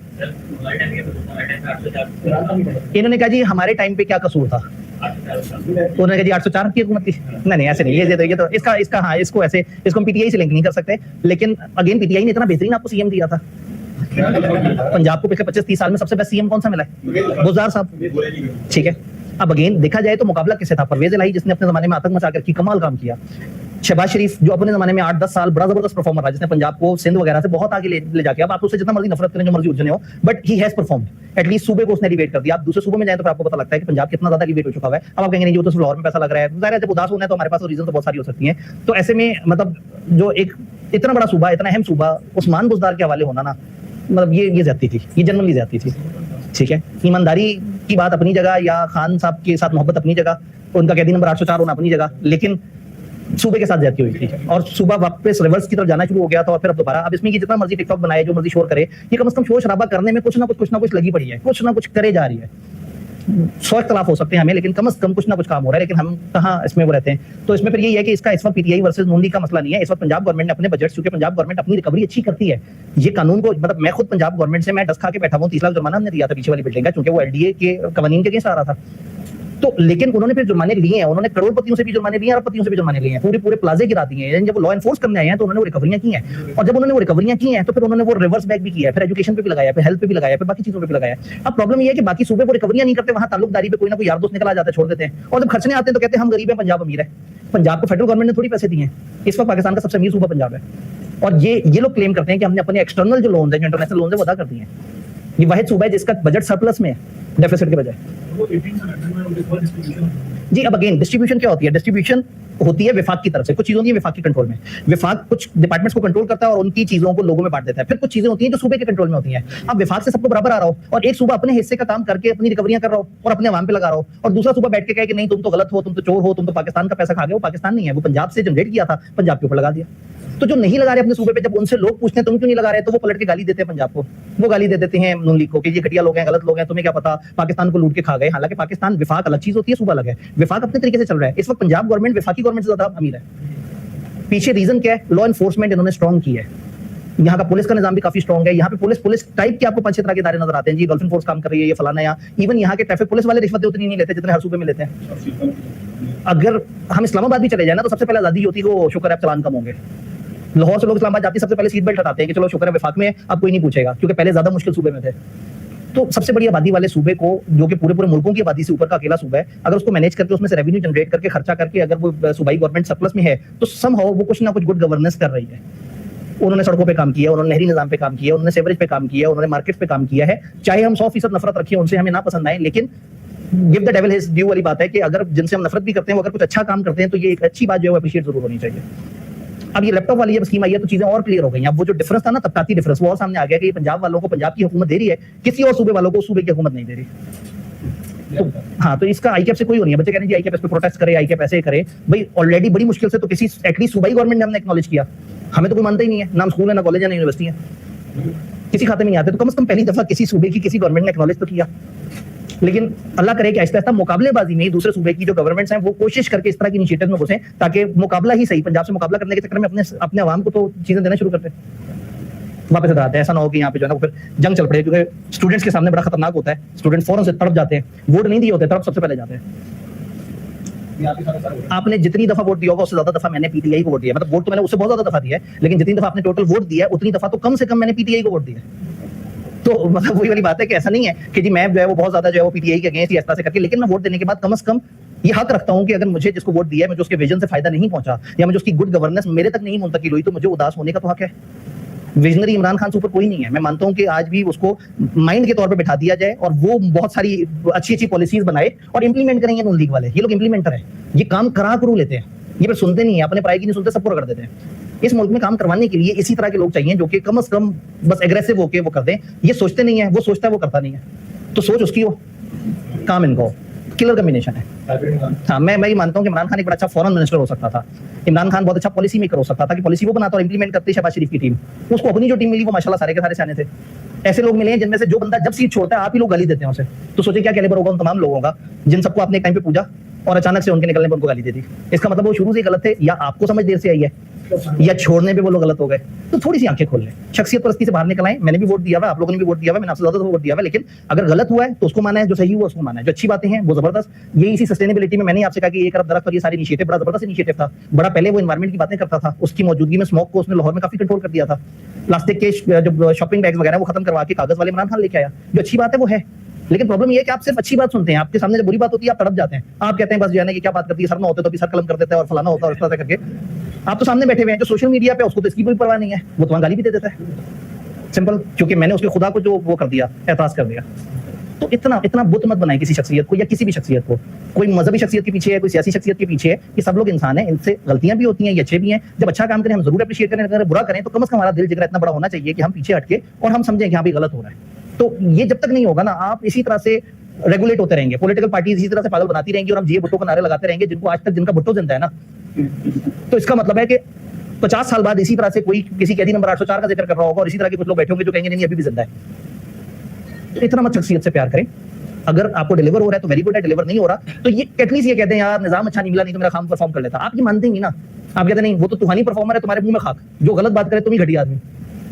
इन्होंने कहा जी हमारे टाइम पे क्या कसूर था, उन्होंने कहा जी 804 की हुकूमत थी। नहीं ऐसे नहीं, ये तो इसका हाँ, इसको हम पीटीआई से लिंक नहीं कर सकते, लेकिन अगेन पीटीआई ने इतना बेहतरीन आपको सीएम दिया था। पंजाब को पिछले 25-30 साल में सबसे बेस्ट सीएम कौन सा मिला है? गुलजार साहब। ठीक है, अब अगेन देखा जाए तो मुकाबला किससे था? परवेज इलाही जिसने अपने जमाने में आतंक मचा करके कमाल काम किया, शहबाज शरीफ जो अपने जमाने में 8-10 साल बड़ा जबरदस्त परफॉर्मर रहा, जिसने पंजाब को सिंध वगैरह से बहुत आगे ले जाके, अब आप उससे जितना मर्जी नफरत करें, जो मर्जी उलझने हो, but he has performed, at least सूबे को उसने एलिवेट कर दिया। आप दूसरे सूबे में जाए तो फिर आपको पता लगता है कि पंजाब कितना ज्यादा एलिवेट हो चुका है। अब आप कहेंगे नहीं, जो तो लाहौर में पैसा लग रहा है, जाहिर है जब उदास होना है तो हमारे पास रीजन तो बहुत सारी हो सकती है। तो ऐसे में मतलब जो एक इतना बड़ा सूबा, इतना अहम सूबा उस्मान बुज़दार के हवाले होना ना, मतलब ये ज्यादती थी, ये जनरली ज्यादती थी। ठीक है, ईमानदारी की बात अपनी जगह, या खान साहब के साथ मोहब्बत अपनी जगह, उनका कैदी नंबर 804 होना अपनी जगह, लेकिन सूबे के साथ ज्यादती हुई थी और सूबा वापस रिवर्स की तरफ जाना शुरू हो गया था। और फिर अब दोबारा, अब इसमें कि जितना मर्जी टिकटॉक बनाए, जो मर्जी शोर करे, ये कम से कम शोर शराबा करने में कुछ ना कुछ लगी पड़ी है, कुछ ना कुछ करे जा रही है। 100 इख्तलाफ हो सकते हैं हमें, लेकिन कम से कम कुछ ना कुछ काम हो रहा है, लेकिन हम कहाँ इसमें वो रहते हैं। तो इसमें फिर यही है कि इसका इस वक्त पीटीआई वर्सेस नून लीग का मसला नहीं है। इस वक्त पंजाब गवर्नमेंट ने अपने बजट, क्योंकि पंजाब गवर्नमेंट अपनी रिकवरी अच्छी करती है, ये कानून को, मतलब मैं खुद पंजाब गवर्नमेंट से मैं डस खा के बैठा हूँ, 30 लाख जुर्माना हमने दिया था पीछे वाली बिल्डिंग का, क्योंकि वो एलडीए के कवानीन के अगेंस्ट आ रहा था। तो लेकिन उन्होंने फिर जुर्माने लिए हैं, उन्होंने करोड़पतियों से भी जुर्माने लिए हैं, अरबपतियों से भी जुर्माने लिए हैं, पूरे प्लाजे गिरा दिए हैं। जब वो लॉ एनफोर्स करने आए हैं तो उन्होंने वो रिकवरियां की हैं, और जब उन्होंने वो रिकवरियां की हैं तो फिर उन्होंने वो रिवर्स बैक भी किया है, फिर एजुकेशन पे भी लगाया, फिर हेल्थ पे भी लगाया, फिर बाकी चीजों पे भी लगाया। अब प्रॉब्लम ये है कि बाकी सूबे वो रिकवरियां नहीं करते, वहां ताल्लुकदारी पे कोई ना कोई यार दोस्त निकल आ जाता है, छोड़ देते हैं, और जब खर्चने आते हैं तो कहते हैं हम गरीब हैं, पंजाब अमीर है। पंजाब को फेडरल गवर्नमेंट ने थोड़ी पैसे दिए हैं, इस वक्त पाकिस्तान का सबसे अमीर सूबा पंजाब है, और ये लोग क्लेम करते हैं कि हमने अपने एक्सटर्नल जो लोन है, जो इंटरनेशनल लोन है, वो अदा कर दिए हैं। ये वाहिद सूबा है जिसका बजट सरप्लस में है, डेफिसिट के बजाय। जी, अब अगेन डिस्ट्रीब्यूशन क्या होती है? डिस्ट्रीब्यूशन होती है विफाक की तरफ से, कुछ चीजें होती है विफाक के कंट्रोल में, विफाक कुछ डिपार्टमेंट्स को कंट्रोल करता है और उनकी चीजों को लोगों में बांट देता है। फिर कुछ चीजें होती हैं जो सूबे के कंट्रोल में होती हैं। अब विफाक से सबको बराबर आ रहा हो और एक सूबा अपने हिस्से का काम करके अपनी रिकवरियां कर रहा हो और अपने आवाम पे लगा रहा हो, और दूसरा सूबा बैठ के कहे कि नहीं तुम तो गलत हो, तुम तो चोर हो, तुम तो पाकिस्तान का पैसा खा गए। वो पाकिस्तान नहीं है, वो पंजाब से जनरेट किया था, पंजाब के ऊपर लगा दिया। तो जो नहीं लगा रहे अपने सूबे पे, जब उनसे लोग पूछते हैं तुम क्यों नहीं लगा रहे, तो वो पलट के गाली देते हैं पंजाब को, वो गाली दे देते हैं नून लीग को कि ये घटिया लोग हैं, गलत लोग हैं, तुम्हें क्या पता, पाकिस्तान को लूट के खा गए। हालांकि पाकिस्तान, विफाक अलग चीज होती है, सूबा अलग है। विफाक अपने तरीके से चल रहा है। इस वक्त पंजाब गवर्नमेंट विफाकी गवर्नमेंट से ज्यादा अमीर है। पीछे रीजन क्या है? लॉ एनफोर्समेंट इन्होंने स्ट्रॉन्ग की है, यहाँ का पुलिस का निजाम भी काफी स्ट्रॉन्ग है। यहाँ पे पुलिस टाइप के आपको 5-6 तरह के इदारे नजर आते हैं जी, गल्फ फोर्स काम कर रही है, ये फलाना, या इवन यहाँ के ट्रैफिक पुलिस वाले रिश्वतें उतनी नहीं लेते जितने हर सूबे में लेते हैं। अगर हम इस्लामाबाद भी चले जाए ना तो सबसे पहले आजादी होती है, वो शुक्र है चलान कम होंगे। लाहौर से लोग इस्लामाबाद जाते हैं, सबसे पहले सीट बेल्ट हटाते हैं कि चलो शुक्र है विफाक में अब कोई नहीं पूछेगा, क्योंकि पहले ज्यादा मुश्किल सूबे में थे। तो सबसे बड़ी आबादी वाले सूबे को, जो कि पूरे मुल्कों की आबादी से ऊपर का अकेला सूबा है, अगर उसको मैनेज करके उसमें से रेवेन्यू जनरेट करके खर्चा करके अगर वो सूबाई गवर्नमेंट सरप्लस में है तो समहाउ वो कुछ ना कुछ गुड गवर्नेंस कर रही है। उन्होंने सड़कों पे काम किया, उन्होंने नहरी निजाम पे काम किया, उन्होंने सेवरेज पे काम किया, उन्होंने मार्केट पे काम किया है। चाहे हम 100% नफरत रखें उनसे, हमें ना पसंद आए, लेकिन give the devil his due वाली बात है कि अगर जिनसे हम नफरत भी करते हैं वो अगर कुछ अच्छा काम करते हैं तो ये एक अच्छी बात जो है वो अप्रिशिएट जरूर होनी चाहिए। अब ये लैपटॉप वाली जब स्कीम आई है तो चीजें और क्लियर हो गई। अब वो जो डिफरेंस था ना, तबकाती डिफरेंस, वो और सामने आ गया कि ये पंजाब वालों को पंजाब की हुकूमत दे रही है, किसी और सूबे वालों को सूबे की हुकूमत नहीं दे रही। तो हाँ, तो इसका आईकेप से कोई हो नहीं है। बच्चे कह रहे हैं आईकेप इस पे प्रोटेस्ट करे, आईकेप ऐसे करे। भाई ऑलरेडी बड़ी मुश्किल से तो किसी एटलीस्ट सूबाई गवर्नमेंट ने हमने एक्नॉलेज किया, हमें तो कोई मानता ही नहीं है, ना स्कूल है, ना कॉलेज है, ना यूनिवर्सिटी है, किसी खाते में नहीं आते। तो कम से कम पहली दफा किसी सूबे की किसी गवर्नमेंट ने एक्नॉलेज तो किया। लेकिन अल्लाह करे कि आहिस्ता आहिस्ता मुकाबलेबाजी में दूसरे सूबे की जो गवर्नमेंट्स हैं वो कोशिश करके इस तरह की इनिशिएटिव में घुसें ताकि मुकाबला ही सही, पंजाब से मुकाबला करने के चक्कर में अपने आवाम को तो चीजें देना शुरू करते हैं, वापस इधर आते हैं। ऐसा ना हो कि यहाँ पे जो है ना वो फिर जंग चल पड़े, क्योंकि स्टूडेंट्स के सामने बड़ा खतरनाक होता है, स्टूडेंट फौरन से तड़प जाते हैं, वोट नहीं दिए होते तड़प सबसे पहले जाते हैं। आपने जितनी दफा वोट दिया होगा उससे ज्यादा दफा मैंने पीटीआई को वोट दिया, मतलब वोट तो मैंने उससे बहुत ज्यादा दफा दिया है, लेकिन जितनी दफा आपने टोटल वोट दिया है उतनी दफा तो कम से कम मैंने पीटीआई को वोट दिया है। तो मतलब वही वाली बात है कि ऐसा नहीं है कि जी मैं जो है वो बहुत ज्यादा जो है वो पीटीआई के अगेंस्ट इस तरह से करके, लेकिन मैं वोट देने के बाद कम से कम ये हक रखता हूं कि अगर मुझे जिसको वोट दिया है मुझे उसके विजन से फायदा नहीं पहुंचा या मुझे उसकी गुड गवर्नेंस मेरे तक नहीं मुंतकिल हुई तो मुझे उदास होने का तो हक है। विजनरी इमरान खान से ऊपर कोई नहीं है। मैं मानता हूं कि आज भी उसको माइंड के तौर पे बिठा दिया जाए और वो बहुत सारी अच्छी अच्छी पॉलिसीज बनाए और इंप्लीमेंट करेंगे नून लीग वाले। ये लोग इंप्लीमेंटर है, ये काम करा करू लेते हैं, ये फिर सुनते नहीं है, अपने पराई की नहीं सुनते, सब पूरा कर देते हैं। इस मुल्क में काम करवाने के लिए इसी तरह के लोग चाहिए जो कि कम से कम बस एग्रेसिव होके वो कर दें। ये सोचते नहीं है, वो सोचता है वो करता नहीं है, तो सोच उसकी हो, काम इनको, किलर कॉम्बिनेशन है। हाँ, मैं ये मानता हूँ कि इमरान खान एक बड़ा अच्छा फॉरेन मिनिस्टर हो सकता था, इमरान खान बहुत अच्छा पॉलिसी मेकर हो सकता था कि पॉलिसी वो बनाता और इंप्लीमेंट करती शहबाज शरीफ की टीम। उसको अपनी जो टीम मिली वो माशाल्लाह सारे के सारे सियाने थे। ऐसे लोग मिले हैं जिनमें से जो बंदा जब सीट छोड़ता है आप ही लोग गाली देते हैं उसे, तो सोचिए क्या कैलिबर होगा उन तमाम लोगों का जिन सबको आपने एक टाइम पे पूजा और अचानक से उनके निकलने पर उनको गाली दे दी। इसका मतलब वो शुरू से गलत थे, या आपको समझ देर से आई है, या छोड़ने पे वो लोग गलत हो गए। तो थोड़ी सी आंखें खोल लें, शख्सियत परस्ती से बाहर निकल आए। मैंने भी वोट दिया हुआ, आप लोगों ने भी वोट दिया हुआ, मैंने आपसे ज्यादा वोट दिया हुआ, लेकिन अगर गलत हुआ है तो उसको माना है, जो सही हुआ उसको माना है, जो अच्छी बातें हैं वो जबरदस्त। ये इसी सस्टेनेबिलिटी में मैंने आपसे कहा कि एक अरब दरख्त और ये सारे इनिशिएटिव बड़ा जबरदस्त इनिशिएटिव था। बड़ा पहले वो एनवायरमेंट की बातें करता था, उसकी मौजूदगी में स्मोक को उसने लाहौर में काफी कंट्रोल कर दिया था। प्लास्टिक के जो शॉपिंग बैग्स वगैरह वो खत्म करवा के कागज वाले इमरान खान लेके आया, जो अच्छी बात है वो है। लेकिन प्रॉब्लम ये है कि आप सिर्फ अच्छी बात सुनते हैं, आपके सामने जब बुरी बात होती है आप तड़प जाते हैं। आप कहते हैं बस जो है ना ये क्या बात करती है, सर ना होते तो भी सर कलम कर देता है और फलाना होता है और इस तरह से करके। आप तो सामने बैठे हुए हैं, जो सोशल मीडिया पे उसको तो इसकी कोई परवाह नहीं है, वो तो गाली भी दे देता है, सिंपल, क्योंकि मैंने उसके खुदा को जो वो कर दिया, एतराज कर दिया। तो इतना बुत मत बनाए किसी शख्सियत को या किसी भी शख्सियत को। कोई मजहबी शख्सियत के पीछे है, कोई सियासी शख्सियत के पीछे है, ये सब लोग इंसान हैं, इनसे गलतियां भी होती हैं, ये अच्छे भी हैं। जब अच्छा काम करें हम जरूर अप्रिशिएट करें, अगर बुरा करें तो कम से कम हमारा दिल जिगर इतना बड़ा होना चाहिए कि हम पीछे हटके और हम समझें कि हाँ भी गलत हो रहा है। तो ये जब तक नहीं होगा ना, आप इसी तरह से रेगुलेट होते रहेंगे, पॉलिटिकल पार्टीज इसी तरह से पागल बनाती रहेंगी और हम जी भुट्टो का नारे लगाते रहेंगे, जिनको आज तक जिनका भुट्टो जिंदा है ना। तो इसका मतलब है कि 50 साल बाद इसी तरह से कोई किसी कैदी नंबर 804 का जिक्र कर रहा होगा और इसी तरह के कुछ लोग बैठे होंगे जो कहेंगे नहीं अभी भी जिंदा है। तो इतना मत शख्सियत से प्यार करें। अगर आपको डिलीवर हो रहा है तो वेरी गुड है, डिलीवर नहीं हो रहा तो ये एटलीस्ट ये कहते हैं यार निजाम अच्छा नहीं मिला, नहीं तो मेरा काम परफॉर्म कर लेता। आप ये मानते ही ना, आप कहते नहीं वो तो तूहानी परफॉर्मर है, तुम्हारे मुंह में खाक, जो गलत बात करे तुम ही घटिया आदमी।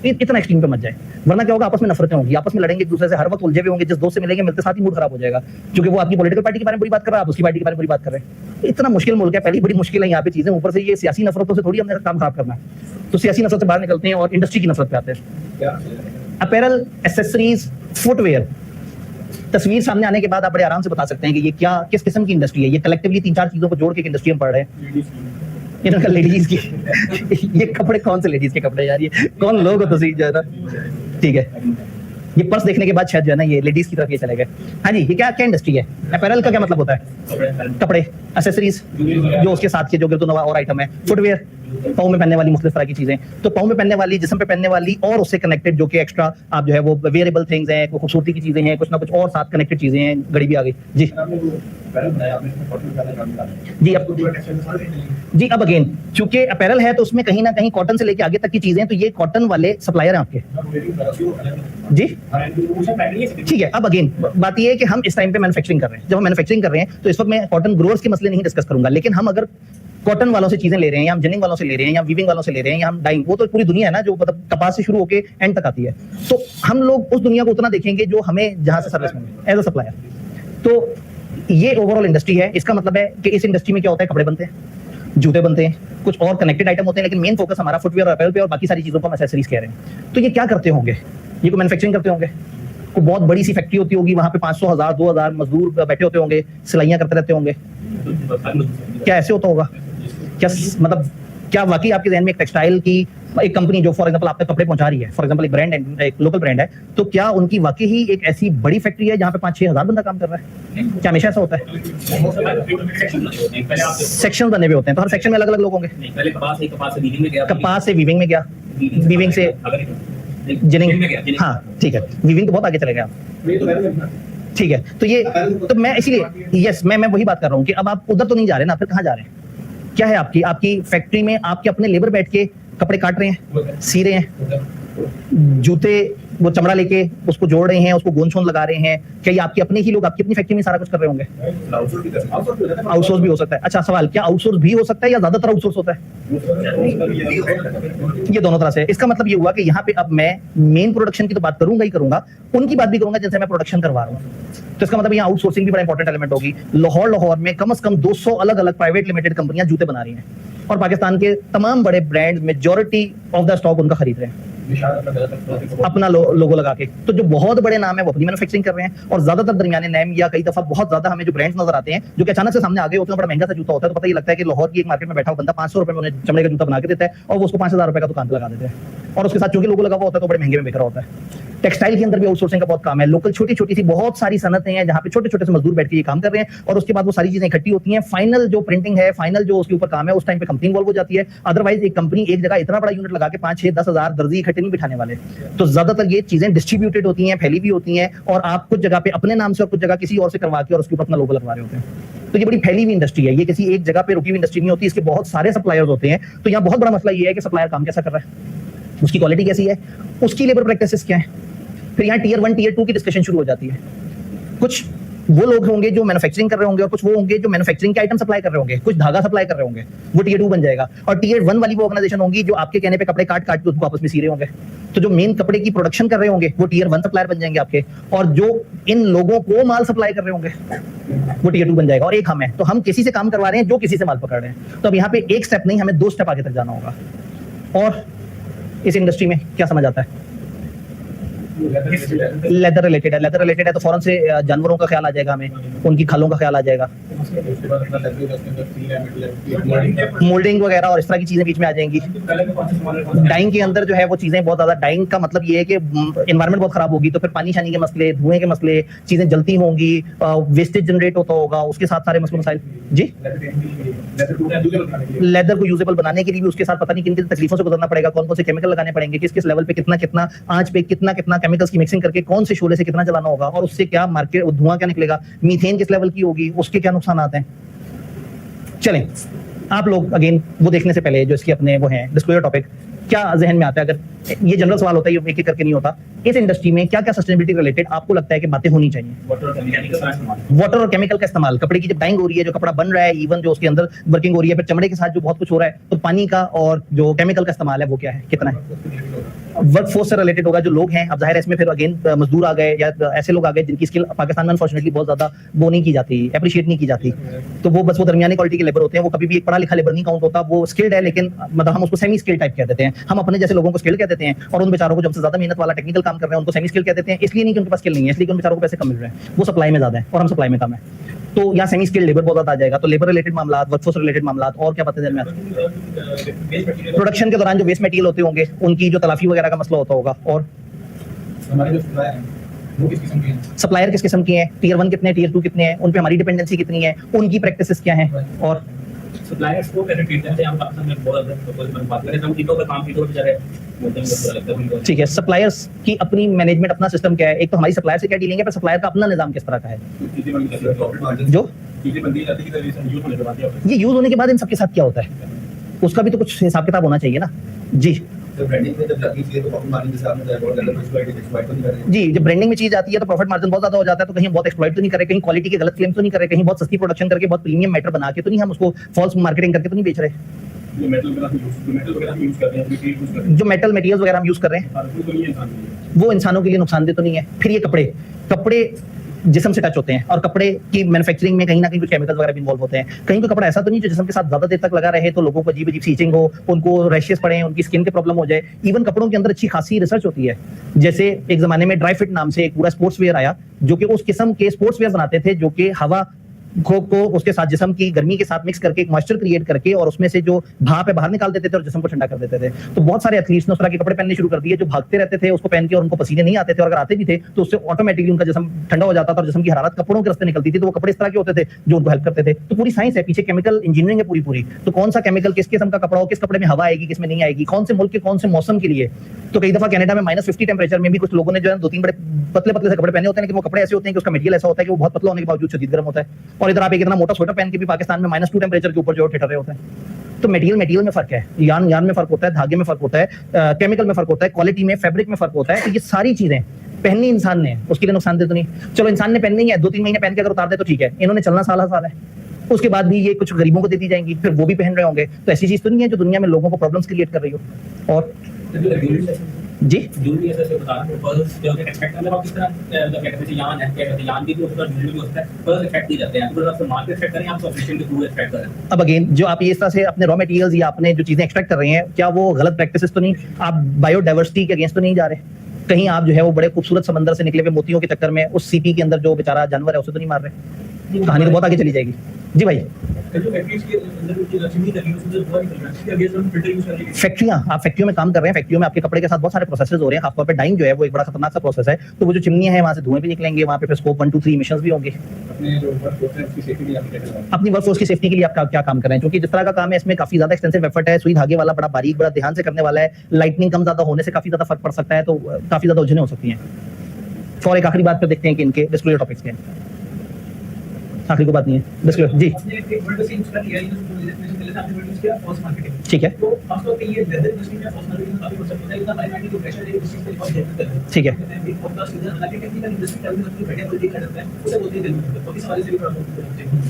इतना एक्सट्रीम पे मत जाए, वरना क्या होगा, आपस में नफरतें होंगी, आपस में लड़ेंगे एक दूसरे से, हर वक्त उलझे हुए होंगे, जिस दोस्त से मिलेंगे मिलते साथ ही मूड खराब हो जाएगा, क्योंकि वो आपकी पॉलिटिकल पार्टी के बारे में बुरी बात कर रहा है, आप उसकी पार्टी के बारे में बुरी बात कर रहे हैं। इतना मुश्किल मुल्क है, पहली बड़ी मुश्किल है यहाँ पे चीजें, ऊपर से ये सियासी नफरतों से थोड़ी हमने काम खराब करना है। तो सियासी नफरत से बाहर निकलते हैं और इंडस्ट्री की नफरत पे आते हैं। अपैरल, एक्सेसरीज, फुटवेयर, तस्वीर सामने आने के बाद आप बड़े आराम से बता सकते हैं कि ये क्या किस किस्म की इंडस्ट्री है। ये कलेक्टिवली 3-4 चीजों को जोड़ के एक इंडस्ट्री में पढ़ रहे हैं। इनका लेडीज की ये कपड़े कौन से लेडीज के कपड़े यार, ये कौन लोग हो तो जो है ना, ठीक है। ये पर्स देखने के बाद शायद जो है ना ये लेडीज की तरफ ये चले गए। हाँ जी, ये क्या क्या इंडस्ट्री है? अपैरल का क्या मतलब होता है? कपड़े, एक्सेसरीज, जो उसके साथ के जो गिरदुनवा और आइटम है, फुटवेयर, पाँव में पहनने वाली मुख्तलिफ तरह की चीजें, तो पाँव में पहनने वाली, जिस्म पे पहनने वाली और उससे कनेक्टेड जो कि एक्स्ट्रा आप जो है वो वेरिएबल थिंग्स हैं, खूबसूरती की चीजें हैं, कुछ ना कुछ और साथ कनेक्टेड चीजें हैं। घड़ी भी आ गई जी जी। अब अगेन चूंकि अपैरल है तो उसमें कहीं ना कहीं कॉटन से लेके आगे तक की चीजें, तो ये कॉटन वाले सप्लायर हैं आपके जी, ठीक है। अब अगेन बात ये है कि हम इस टाइम पे मैन्युफैक्चरिंग कर रहे हैं। जब हम मैन्युफैक्चरिंग कर रहे हैं तो इस वक्त मैं कॉटन ग्रोअर्स के मसले नहीं डिस्कस करूंगा, लेकिन हम अगर कॉटन वालों से चीजें ले रहे हैं या हम जिनिंग वालों से ले रहे हैं या वीविंग वालों से ले रहे हैं या हम डाइंग, वो तो पूरी दुनिया है ना जो मतलब कपास से शुरू होकर एंड तक आती है। तो हम लोग उस दुनिया को उतना देखेंगे जो हमें जहां से सर्विस मिले एज अ सप्लायर। तो ये ओवरऑल इंडस्ट्री है। इसका मतलब है कि इस इंडस्ट्री में क्या होता है, कपड़े बनते हैं, जूते बनते हैं, कुछ और कनेक्टेड आइटम होते हैं, लेकिन मेन फोकस हमारा फुटवेयर और अपैरल पे और बाकी सारी चीजों को हम एक्सेसरीज कह रहे हैं। तो ये क्या करते होंगे? ये को मैन्युफैक्चरिंग करते होंगे, कोई बहुत बड़ी सी फैक्ट्री होती होगी, वहां पे 500, 1000, 2000 मजदूर बैठे होते होंगे, सिलाइयां करते रहते होंगे। क्या ऐसे होता होगा? क्या मतलब क्या वाकई आपके ज़हन में एक टेक्सटाइल की एक कंपनी जो फॉर एग्जांपल आप तक कपड़े पहुंचा रही है, फॉर एग्जांपल एक ब्रांड है, एक लोकल ब्रांड है, तो क्या उनकी वाकई ही एक ऐसी बड़ी फैक्ट्री है जहां पे 5-6 हजार बंदा काम कर रहा है? क्या हमेशा ऐसा होता है? सेक्शन बने हुए होते हैं, तो हर सेक्शन में अलग अलग लोग होंगे। कपास से वीविंग में गया, वीविंग से जिनिंग, हाँ ठीक है, वीविंग तो बहुत आगे चले गए आप, ठीक है। तो ये तो मैं इसीलिए यस मैं वही बात कर रहा हूँ कि अब आप उधर तो नहीं जा रहे ना, फिर कहाँ जा रहे हैं? क्या है आपकी फैक्ट्री में आपके अपने लेबर बैठ के कपड़े काट रहे हैं, सी रहे हैं, जूते वो चमड़ा लेके उसको जोड़ रहे हैं, उसको गोंद छोंद लगा रहे हैं, क्या ये आपके अपने ही लोग आपकी अपनी फैक्ट्री में सारा कुछ कर रहे होंगे? आउटसोर्स भी कर सकते हैं। आउटसोर्स भी हो सकता है। अच्छा सवाल, क्या आउटसोर्स भी हो सकता है या ज्यादातर आउटसोर्स होता है? ये दोनों तरह से। इसका मतलब ये हुआ कि यहाँ पे अब मैं मेन प्रोडक्शन की तो बात करूंगा ही करूंगा, उनकी बात भी करूंगा जिनसे मैं प्रोडक्शन करवा रहा हूँ। तो इसका मतलब यहाँ आउटसोर्सिंग भी बड़ा इंपॉर्टेंट एलिमेंट होगी। लाहौर में कम से कम 200 अलग अलग प्राइवेट लिमिटेड कंपनियां जूते बना रही हैं और पाकिस्तान के तमाम बड़े brand majority of the stock उनका खरीद रहे हैं अपना लोगो लगा के। तो जो बहुत बड़े नाम है वो अपनी मैन्युफैक्चरिंग कर रहे हैं और ज्यादातर दरमियाने नाम या कई दफा बहुत ज्यादा हमें जो ब्रांड्स नजर आते हैं जो कि अचानक से सामने आ गए होते हैं, बड़ा महंगा सा जूता होता है, तो पता ही लगता है कि लाहौर की एक मार्केट में बैठा हुआ बंदा 500 रुपए में उन्हें चमड़े का जूता बना के देता है और वो उसको 5000 रुपए का दुकान पे लगा देते हैं और उसके साथ चूंकि लोगो लगा हुआ होता है तो बड़े महंगे में बिक रहा होता है। टेक्सटाइल के अंदर भी आउटसोर्सिंग का बहुत काम है। लोकल छोटी छोटी सी बहुत सारी सनतें हैं जहां पे छोटे छोटे से मजदूर बैठ के ये काम कर रहे हैं और उसके बाद वो सारी चीजें इकट्ठी होती हैं। फाइनल जो प्रिंटिंग है, फाइनल जो उसके ऊपर काम है, उस टाइम पे कंपनी इन्वॉल्व हो जाती है। अदरवाइज एक कंपनी एक जगह इतना बड़ा यूनिट लगा के 5, 6, 10 हजार दर्जी इकट्ठे नहीं बिठाने वाले। तो ज्यादातर ये चीजें डिस्ट्रीब्यूटेड होती हैं, फैली भी होती हैं और आप कुछ जगह पे अपने नाम से और कुछ जगह किसी और से करवा के और उसके ऊपर अपना लोगो लगवा रहे होते हैं। तो ये बड़ी फैली हुई इंडस्ट्री है, ये किसी एक जगह पे रुकी हुई इंडस्ट्री नहीं होती, इसके बहुत सारे सप्लायर्स होते हैं। तो यहाँ बहुत बड़ा मसला ये है कि सप्लायर काम कैसा कर रहा है, उसकी क्वालिटी कैसी है, उसकी लेबर प्रैक्टिसेस क्या है। फिर यहाँ टीयर 1 टीयर 2 की डिस्कशन शुरू हो जाती है। कुछ वो लोग होंगे जो मैन्युफैक्चरिंग कर रहे होंगे और कुछ वो होंगे जो मैन्युफैक्चरिंग के आइटम सप्लाई कर रहे होंगे, कुछ धागा सप्लाई कर रहे होंगे, वो टीयर 2 बन जाएगा। और टीयर 1 वाली वो ऑर्गेनाइजेशन होंगी जो आपके कहने पे कपड़े काट के उसको आपस में सी रहे होंगे। तो जो मेन कपड़े की प्रोडक्शन कर रहे होंगे वो टीयर 1 सप्लायर बन जाएंगे आपके, और जो इन लोगों को माल सप्लाई कर रहे होंगे वो टीयर 2 बन जाएगा। और एक हम है, तो हम किसी से काम करवा रहे हैं जो किसी से माल पकड़ रहे हैं। तो अब यहाँ पे एक स्टेप नहीं, हमें 2 स्टेप आगे तक जाना होगा। और इस इंडस्ट्री में क्या समझ आता है? लेदर रिलेटेड है। लेदर रिलेटेड है तो फौरन से जानवरों का ख्याल आ जाएगा, हमें उनकी खालों का ख्याल आ जाएगा, मोल्डिंग वगैरह और इस तरह की चीजें बीच में आ जाएंगी। डाइंग के अंदर जो है वो चीजें बहुत ज्यादा, डाइंग का मतलब ये है कि एनवायरनमेंट बहुत खराब होगी तो फिर पानी शानी के मसले, धुएं के मसले, चीजें जलती होंगी, वेस्टेज जनरेट होता होगा, उसके साथ सारे मसले मसाइल। जी, लेदर को यूजेबल बनाने के लिए भी उसके साथ पता नहीं किन किन तकलीफों से गुजरना पड़ेगा, कौन कौन से केमिकल लगाने पड़ेंगे, किस किस लेवल पे कितना कितना आंच पे कितना कितना केमिकल्स की मिक्सिंग करके कौन से शोले से कितना जलाना होगा और उससे क्या मार्केट धुआं क्या निकलेगा, मीथेन किस लेवल की होगी, उसके क्या नुकसान आते हैं। चलें, आप लोग अगेन वो देखने से पहले जो इसके अपने वो हैं डिस्क्लोजर टॉपिक, क्या जहन में आता है? अगर ये जनरल सवाल होता है, ये एक एक करके नहीं होता, इस इंडस्ट्री में क्या क्या सस्टेनेबिलिटी रिलेटेड आपको लगता है कि बातें होनी चाहिए? वाटर और केमिकल का इस्तेमाल, कपड़े की जब डाइंग हो रही है, जो कपड़ा बन रहा है, इवन जो उसके अंदर वर्किंग हो रही है, फिर चमड़े के साथ जो बहुत कुछ हो रहा है, तो पानी का और जो केमिकल का इस्तेमाल है वो क्या है, कितना है? वर्क फोर्स से रिलेटेड होगा, जो लोग हैं। अब जाहिर है इसमें फिर अगेन मजदूर आ गए या ऐसे लोग आ गए जिनकी स्किल पाकिस्तान में अनफॉर्चुनेटली बहुत ज्यादा वो नहीं की जाती, अप्रिशिएट नहीं की जाती। तो वो बस वो दरमियानी क्वालिटी के लेबर होते हैं, वो कभी भी एक पढ़ा लिखा लेबर नहीं काउंट होता, वो स्किल्ड है लेकिन मतलब हम उसको सेमी स्किल्ड टाइप कह देते हैं। हम अपने जैसे लोगों को स्किल्ड कह देते हैं और उन बेचारों को जो सबसे ज्यादा मेहनत वाला टेक्निकल काम कर रहे हैं उनको सेमी स्किल्ड कह देते हैं। इसलिए नहीं कि उनके पास स्किल नहीं है, इसलिए कि उन बेचारों को पैसे कम मिल रहे हैं, वो सप्लाई में ज्यादा है और हम सप्लाई में कम है। तो यहाँ सेमी स्किल्ड लेबर बहुत ज्यादा आ जाएगा। तो लेबर रिलेटेड मामला, वर्कफोर्स रिलेटेड मामला, और क्या बातें में प्रोडक्शन के दौरान जो वेस्ट मटेरियल होते होंगे उनकी जो तलाफी वगैरह का मसला होता होगा। और हमारे जो सप्लायर हैं वो किस किस्म के हैं? सप्लायर किस किस्म के हैं, टीयर 1 कितने, टीयर 2 कितने हैं, उन पे हमारी डिपेंडेंसी कितनी है, उनकी प्रैक्टिसेस क्या हैं। और सप्लायर्स को कैसे ट्रीट करते हैं हम पाकिस्तान में? बहुत ज्यादा बात करें हम कीटों का काम, कीटों बेचारे बोलते हैं, मुझे लगता है। ठीक है, सप्लायर्स की अपनी मैनेजमेंट, अपना सिस्टम क्या है? एक तो हमारी सप्लायर से क्या डीलिंग है, पर सप्लायर का अपना निजाम किस तरह का है? प्रॉफिट मार्जिन जो चीजें बनती जाती है कि यूज होने के बाद ये यूज होने के बाद इन सबके साथ क्या होता है, उसका भी तो कुछ हिसाब किताब होना चाहिए ना। जी जब ब्रांडिंग में जब जाती है तो प्रॉफिट मार्जिन जैसे आपने बताया बहुत ज्यादा एक्सप्लॉइट तो नहीं कर रहे हैं। जी, जब ब्रांडिंग में चीज आती है तो प्रॉफिट मार्जिन बहुत ज्यादा हो जाता है। तो कहीं हम बहुत एक्सप्लॉइट तो नहीं कर रहे, कहीं क्वालिटी के गलत क्लेम तो नहीं कर रहे, कहीं बहुत सस्ती प्रोडक्शन करके बहुत प्रीमियम मैटर बना के तो नहीं हम उसको फॉल्स मार्केटिंग करके तो नहीं बेच रहे। जो मेटल वगैरह यूज करते हैं, जो मेटल मटेरियल्स वगैरह हम यूज कर रहे हैं वो इंसानों के लिए नुकसानदेह तो नहीं है। फिर ये कपड़े जिस्म से टच होते हैं और कपड़े की मैन्युफैक्चरिंग में कहीं ना कहीं कुछ केमिकल्स वगैरह भी इन्वॉल्व होते हैं। कहीं तो कपड़ा ऐसा तो नहीं जो जिस्म के साथ ज्यादा देर तक लगा रहे तो लोगों को अजीब अजीब सीचिंग हो, उनको रैशेस पड़े, उनकी स्किन के प्रॉब्लम हो जाए। इवन कपड़ों के अंदर अच्छी खासी रिसर्च होती है। जैसे एक जमाने में ड्राई फिट नाम से एक पूरा स्पोर्ट्स वेयर आया जो कि उस किस्म के स्पोर्ट्स वेयर बनाते थे जो कि हवा को उसके साथ जिस्म की गर्मी के साथ मिक्स करके एक मॉइस्चर क्रिएट करके और उसमें से जो भाप है बाहर निकाल देते थे और जिस्म को ठंडा कर देते थे। तो बहुत सारे एथलीट्स ने उस तरह के कपड़े पहनने शुरू कर दिए जो भागते रहते थे उसको पहन के और उनको पसीने नहीं आते थे, और अगर आते भी थे तो उससे ऑटोमेटिकली उनका जिस्म ठंडा हो जाता था और जिस्म की हरारत कपड़ों के रास्ते निकलती थी। तो वो कपड़े इस तरह के होते थे जो उनको हेल्प करते थे। तो पूरी साइंस है पीछे, केमिकल इंजीनियरिंग है पूरी। तो कौन सा केमिकल किस किस्म का कपड़ा हो, किस कपड़े में हवा आएगी, किसमें नहीं आएगी, कौन से मुल्क के कौन से मौसम के लिए। तो कई दफा कनाडा में -50 टेम्परेचर में भी कुछ लोगों ने जो है 2-3 बड़े पतले से कपड़े पहने होते हैं, लेकिन वो कपड़े ऐसे होते हैं कि उसका मटेरियल ऐसा होता है कि वो बहुत पतला होने के बावजूद शदीद गर्म होता है। और इधर आप एक इतना मोटा स्वेटर पहन के भी पाकिस्तान में -2 टेम्परेचर के ऊपर जो ठिठर रहे होते हैं। तो मटेरियल में फर्क है, यान में फर्क होता है, धागे में फर्क होता है, केमिकल में फर्क होता है, क्वालिटी में, फैब्रिक में फर्क होता है। तो ये सारी चीजें पहननी इंसान ने, उसके लिए नुकसानदेह तो नहीं। चलो इंसान ने पहननी है, 2-3 महीने पहन के अगर उतार दे तो ठीक है, इन्होंने चलना साल है, उसके बाद भी ये कुछ गरीबों को दे दी जाएंगी, फिर वो भी पहन रहे होंगे। तो ऐसी चीज तो नहीं है जो दुनिया में लोगों को प्रॉब्लम्स क्रिएट कर रही हो। और जी जूलरी ऐसे से बता रहा हूं, बस जो एक्सपेक्ट करने वाला किस तरह मतलब क्या कहते हैं यान है, क्या कहते हैं यान भी होता है, जूलरी भी होता है, बस एक्सपेक्ट नहीं करते हैं। तो आप मार्केट एक्सपेक्ट करें, आप सॉल्यूशन के थ्रू एक्सपेक्ट करें। अब अगेन जो आप ये इस तरह से अपने रॉ मटेरियल्स या अपने जो चीजें एक्सट्रैक्ट कर रहे हैं, क्या वो गलत प्रैक्टिसेस तो नहीं? आप बायोडाइवर्सिटी के अगेंस्ट तो नहीं जा रहे? कहीं आप जो है वो बड़े खूबसूरत समंदर से निकले हुए मोतियों के चक्कर में उस सीपी के अंदर जो बेचारा जानवर है उसे तो नहीं मार रहे? कहानी तो बहुत आगे चली जाएगी। जी भाई, फैक्ट्रियां, आप फैक्ट्रियों में काम कर रहे हैं, फैक्ट्रियों में आपके कपड़े के साथ बहुत सारे प्रोसेसेस हो रहे हैं, खासतौर पे डाइंग जो है वो एक बड़ा खतरनाक सा प्रोसेस है। तो वो जो चिमनियां हैं वहां से धुएं भी निकलेंगे, वहां पे फिर स्कोप 1, 2, 3 इमिशंस भी होंगे। अपनी वर्कफोर्स की सेफ्टी के लिए आप क्या काम कर रहे हैं? क्योंकि जिस तरह का काम है इसमें काफी ज्यादा एक्सटेंसिव एफर्ट है, सुई धागे वाला, बड़ा बारीक, बड़ा ध्यान से करने वाला है, लाइटनिंग कम ज्यादा होने से काफी ज्यादा फर्क पड़ सकता है, तो काफी ज्यादा उलझने हो सकती हैं। और एक आखिरी बात पे देखते हैं कि इनके डिस्क्लोजर टॉपिक्स क्या हैं। आखिरी को बात नहीं है, डिस्क्लोजर जी आपने एक वर्ड से यूज कर लिया, ये जो पहले आपने वर्ड यूज किया फॉल्स मार्केटिंग। ठीक है, तो खासतौर पे ये लेदर इंडस्ट्री में फॉल्स मार्केटिंग काफी हो सकता है, इतना बायोमेट्रिक जो प्रेशर है इस चीज पे बहुत हेल्प करता है। ठीक है। एक पॉडकास्ट इधर हालांकि टेक्निकल इंडस्ट्री का भी मतलब बढ़िया बोलते कर सकता है, उसे बोलते हैं। तो इस वाले से भी थोड़ा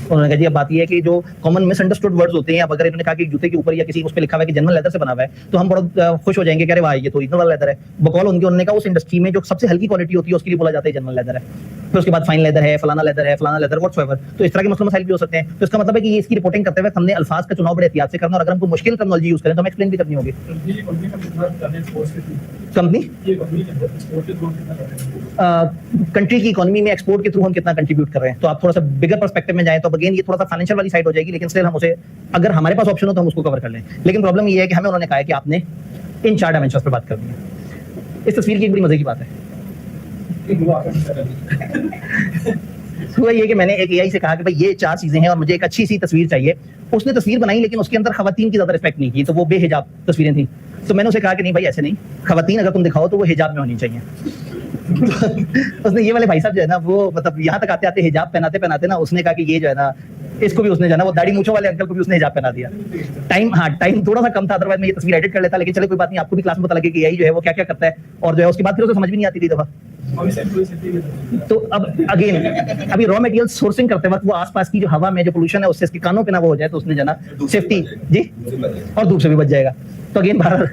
उन्होंने कहा जी अब बात ये है कि जो कॉमन मिसअंडरस्टूड वर्ड्स होते हैं, अब अगर इन्होंने कहा कि जूते के ऊपर या किसी उस पे लिखा हुआ है कि जनरल लेदर से बना हुआ है, तो हम बड़ा खुश हो जाएंगे कि अरे वाह ये तो ओरिजिनल लेदर है। बकौल उन्होंने कहा उस इंडस्ट्री में जो सबसे हल्की क्वालिटी होती है उसके लिए बोला जाता है जनरल लेदर है, फिर उसके बाद फाइन लेदर है, फलाना लेदर व्हाटसोएवर। तो इस तरह के मसले मसाइल भी हो सकते हैं। तो इसका मतलब है कि ये इसकी रिपोर्टिंग करते हुए हमने अल्फाज का चुनाव बड़े एहतियात से करना, और अगर हमको मुश्किल टर्मिनोलॉजी यूज करें तो हमें एक्सप्लेन भी करनी होगी। कंपनी कंट्री की इकोनॉमी में एक्सपोर्ट के थ्रू हम कितना कंट्रीब्यूट कर रहे हैं, तो आप थोड़ा सा बिगर पर्सपेक्टिव में जाएं तो अगेन ये थोड़ा सा फाइनेंशियल वाली साइड हो जाएगी, लेकिन स्टिल हम उसे अगर हमारे पास ऑप्शन हो तो हम उसको कवर कर लें। लेकिन प्रॉब्लम ये है कि हमें उन्होंने कहा है कि आपने इन 4 डायमेंशंस पे बात करनी है। इस तस्वीर की एक बड़ी मजे की बात है, हुआ ये कि मैंने एक एआई से कहा कि भाई ये 4 चीजें हैं और मुझे एक अच्छी सी तस्वीर चाहिए। उसने तस्वीर बनाई लेकिन उसके अंदर खवातीन की ज्यादा रिस्पेक्ट नहीं की, तो वो बेहिजाब तस्वीरें थी। तो मैंने उसे कहा कि नहीं भाई ऐसे नहीं, खवातीन अगर तुम दिखाओ तो वो हिजाब में होनी चाहिए। उसने ये वाले भाई साहब जो है ना वो मतलब यहाँ तक आते आते हिजाब पहनाते ना उसने कहा कि ये जो है ना इसको भी उसने जो है ना वो दाढ़ी मूंछों वाले अंकल को भी उसने हिजाब पहना दिया। टाइम थोड़ा सा कम था, अदरवाइज मैं ये तस्वीर एडिट कर लेता, लेकिन चलो कोई बात नहीं, आपको भी क्लास में पता लगे कि एआई जो है वो क्या क्या करता है, और जो है उसकी बात फिर उसे समझ भी नहीं आती थी दफा। तो अब अगेन अभी रॉ मटेरियल सोर्सिंग करते वक्त वो आसपास की जो हवा में जो पोल्यूशन है उससे इसके कानों पे ना वो हो जाए, तो उसने जाना सेफ्टी जी और धूप से भी बच जाएगा। तो अगेन बाहर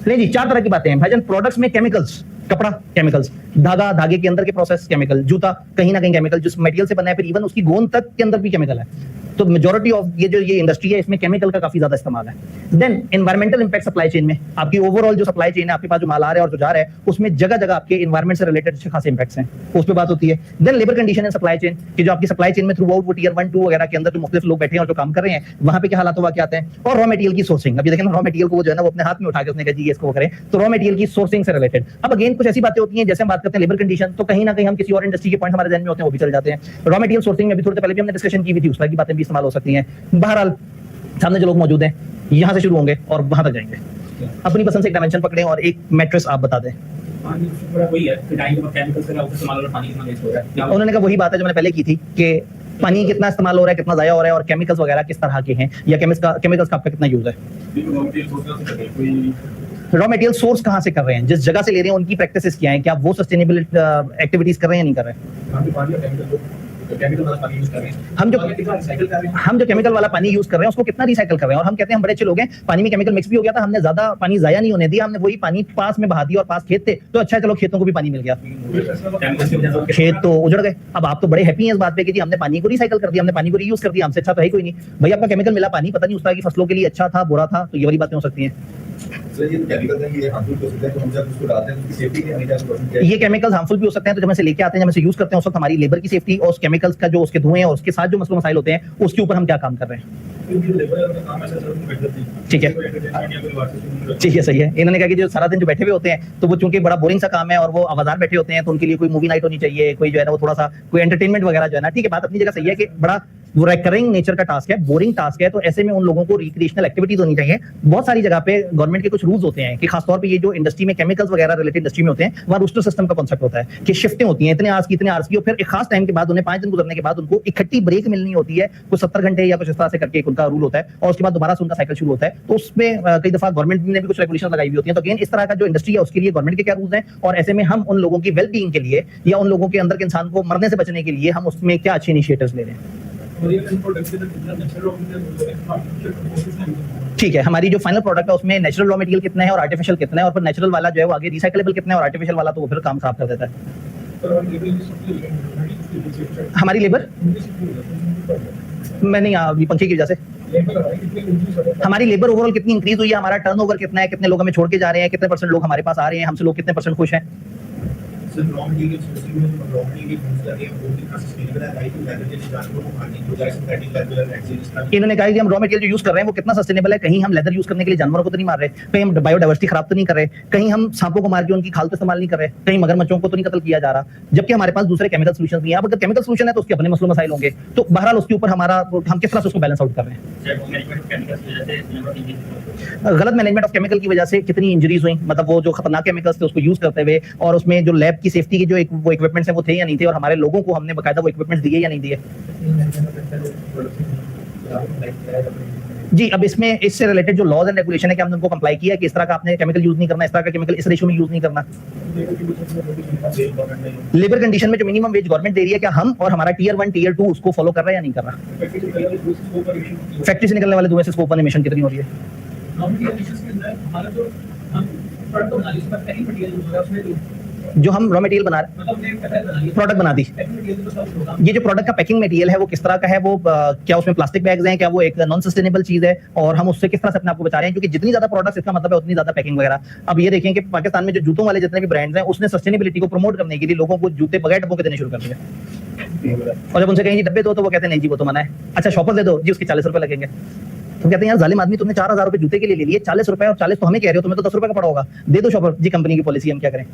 नहीं जी, 4 तरह की बातें हैं भाईजान। प्रोडक्ट्स में केमिकल्स, कपड़ा केमिकल्स, धागा, धागे के अंदर के प्रोसेस केमिकल, जूता कहीं ना कहीं केमिकल, जिस मटेरियल से बना है, फिर इवन उसकी गोंद तक के अंदर भी केमिकल है। तो मेजॉरिटी ऑफ ये इंडस्ट्री है इसमें केमिकल का काफी ज्यादा इस्तेमाल है। Then environmental impact supply chain में, आपकी ओवरऑल जो सप्लाई चेन है, आपके पास जो माल आ रहा है और जो जा रहा है, उसमें जगह जगह आपके एनवायरमेंट से रिलेटेड अच्छे खासे इंपैक्ट्स हैं, उस पर बात होती है। Then labour condition in supply chain, कि जो आपकी सप्लाई चेन में थ्रू आउट वो टियर 1, 2 वगैरह के अंदर जो मुख्तलिफ लोग बैठे हैं और जो काम कर रहे हैं, वहां पे क्या हालात हुआ क्या आते हैं। और रॉ मटेरियल की सोर्सिंग, अभी देखें रॉ मटेरियल को वो जो है ना वो अपने हाथ में उठा के उसने कहा जी इसको करें, तो रॉ मटेरियल की सोर्सिंग से रिलेटेड। अब अगेन कुछ ऐसी बातें होती हैं जैसे हम बात करते हैं लेबर कंडीशन, तो कहीं ना कहीं हम किसी और इंडस्ट्री के पॉइंट हमारे ध्यान में होते हैं वो भी चल जाते हैं। रॉ मटेरियल सोर्सिंग में भी थोड़ी पहले भी हमने डिस्कशन की हुई थी, उस तरह की बातें भी इस्तेमाल हो सकती हैं। बहरहाल सामने जो लोग मौजूद हैं यहाँ से शुरू होंगे और वहां तक जाएंगे, अपनी पसंद से एक डायमेंशन पकड़ें और एक मैट्रिक्स आप बता दें। उन्होंने कहा वही बात है जो मैंने पहले की थी कि पानी कितना इस्तेमाल हो रहा है, कितना जाया हो रहा है, और केमिकल्स वगैरह किस तरह के हैं, या केमिकल्स का आपका कितना यूज है। रॉ मटेरियल सोर्स कहाँ से कर रहे हैं, जिस जगह से ले रहे हैं उनकी प्रैक्टिसेस क्या हैं, क्या वो सस्टेनेबल एक्टिविटीज कर रहे हैं या नहीं कर रहे हैं। हम जो केमिकल वाला पानी यूज कर रहे हैं उसको कितना रिसाइकल कर रहे हैं, और हम कहते हैं हम बड़े अच्छे लोग हैं, पानी में केमिकल मिक्स भी हो गया था, हमने ज्यादा पानी जाया नहीं होने दिया, हमने वही पानी पास में बहा दिया और पास खेत थे तो अच्छा चलो खेतों को भी पानी मिल गया, खेत तो उजड़ गए। अब आप तो बड़े हैप्पी हैं इस बात पे कि जी हमने पानी को रिसाइकल कर दिया, हमने पानी को रीयूज कर दिया, हमसे अच्छा तो है कोई नहीं भाई। आपका केमिकल मिला पानी, पता नहीं उस तरह की फसलों के लिए अच्छा था बुरा था, तो ये वाली बातें हो सकती हैं। ये केमिकल्स हार्मफुल भी हो सकते हैं, तो जब हम इसे लेके आते हैं, जब इसे यूज करते हैं उस वक्त हमारी लेबर की सेफ्टी और उस केमिकल्स का जो उसके धुएं और उसके साथ जो मसले मसाइल होते हैं उसके ऊपर हम क्या काम कर रहे हैं। ठीक है ठीक है, सही है। इन्होंने कहा कि जो सारा दिन जो बैठे हुए होते हैं तो वो चूंकि बड़ा बोरिंग सा काम है और वो आवाजार बैठे होते हैं, तो उनके लिए कोई मूवी नाइट होनी चाहिए, कोई जो है ना वो थोड़ा सा कोई एंटरटेनमेंट वगैरह जो है ना, ठीक है बात अपनी जगह सही है कि बड़ा वो रिकरिंग नेचर का टास्क है, बोरिंग टास्क है, तो ऐसे में उन लोगों को रिक्रिएशनल एक्टिविटीज होनी चाहिए। बहुत सारी जगह पे गवर्नमेंट के कुछ रूल्स होते हैं कि खासतौर पे ये जो इंडस्ट्री में केमिकल्स वगैरह रिलेटेड इंडस्ट्री में होते हैं, वहाँ रूस्टर सिस्टम का कॉन्सेप्ट होता है कि शिफ्टें होती हैं इतने आवर्स की, और फिर एक खास टाइम के बाद उन्हें 5 दिन गुजरने के बाद उनको इकट्ठी ब्रेक मिलनी होती है, कुछ 70 घंटे या कुछ इस तरह से करके एक उनका रूल होता है, और उसके बाद दोबारा से उनका साइकिल शुरू होता है। तो उसमें कई दफा गवर्नमेंट ने भी कुछ रेगुलेशन लगाई हुई होती है। तो अगेन इस तरह का जो इंडस्ट्री है उसके लिए गवर्नमेंट के क्या रूल्स हैं, और ऐसे में हम उन लोगों की वेल बीइंग के लिए या उन लोगों के अंदर के इंसान को मरने से बचने के लिए हम उसमें क्या अच्छे इनिशिएटिव्स ले रहे हैं। ठीक है, हमारी जो फाइनल प्रोडक्ट है उसमें नेचुरल रॉ मटेरियल कितना है और आर्टिफिशियल कितना है, और फिर नेचुरल वाला जो है वो आगे रिसाइकलेबल कितना है और आर्टिफिशियल वाला तो वो फिर काम खराब कर देता है। हमारी लेबर मैं नहीं अभी पंखे की वजह से हमारी लेबर ओवरऑल कितनी इंक्रीज हुई है, हमारा टर्नओवर कितना है, कितने लोग हमें छोड़ के जा रहे हैं, कितने % लोग हमारे पास आ रहे हैं, हमसे लोग कितने % खुश हैं। इन्होंने कहा कि हम रॉ मटेरियल जो यूज कर रहे हैं वो कितना सस्टेनेबल है, कहीं हम लेदर यूज करने के लिए जानवरों को तो नहीं मार रहे, कहीं हम बायोडाइवर्सिटी खराब तो नहीं कर रहे, कहीं हम सांपों को मार के उनकी खाल तो इस्तेमाल नहीं कर रहे, कहीं मगरमच्छों को तो नहीं कत्ल किया जा रहा, जबकि हमारे पास दूसरे केमिकल सॉल्यूशंस नहीं है। अब अगर केमिकल सॉल्यूशन है तो उसके अपने मसलों मसाइल होंगे, तो बहरहाल उसके ऊपर हमारा हम किस तरह से उसको बैलेंस आउट कर रहे हैं। गलत मैनेजमेंट ऑफ केमिकल की वजह से कितनी इंजरीज हुई, मतलब वो जो खतरनाक केमिकल्स थे उसको यूज करते हुए, और उसमें जो लैब की सेफ्टी के जो वो इक्विपमेंट्स हैं वो थे या नहीं थे, और हमारे लोगों को हमने बकायदा वो इक्विपमेंट्स दिए या नहीं दिए। जी, अब इसमें इससे रिलेटेड जो लॉज एंड रेगुलेशन है कि हमने उनको कंप्लाई किया कि इस तरह का आपने केमिकल यूज नहीं करना, इस तरह का केमिकल इस रेशियो में यूज नहीं करना। लेबर कंडीशन में जो मिनिमम वेज गवर्नमेंट दे रही है, क्या हम और हमारा टियर 1 टियर 2 उसको फॉलो कर रहा है या नहीं कर रहा। फैक्ट्री से निकलने वाले धुएं से स्कोप 1 एमिशन कितनी हो रही है। जो हम रॉ मटेरियल बना रहे हैं, प्रोडक्ट बना दी, ये जो प्रोडक्ट का पैकिंग मटेरियल है वो किस तरह का है, वो क्या उसमें प्लास्टिक बैग्स हैं, क्या वो एक नॉन सस्टेनेबल चीज है, और हम उससे किस तरह से अपने आप को बचा रहे हैं, क्योंकि जितनी ज्यादा प्रोडक्ट्स इसका मतलब है उतनी ज्यादा पैकिंग वगैरह। अब ये देखें कि पाकिस्तान में जो जूतों वाले जितने भी ब्रांड्स हैं उसने सस्टेनेबिलिटी को प्रमोट करने के लिए लोगों को जूते बगैर डब्बों के देने शुरू कर दिए, और जब उनसे कहें जी डब्बे दो तो वो कहते हैं नहीं जी वो तो मना है। अच्छा शॉपर दे दो जी, उसके 40 रुपए लगेंगे। तो कहते हैं यार जालिम आदमी, तुमने 4000 रुपए जूते के लिए ले लिए, 40 रुपए और 40 तो हमें कह रहे हो, तुम्हें तो 10 रुपए का पड़ा होगा, दे दो शॉपर जी, कंपनी की पॉलिसी हम क्या करें।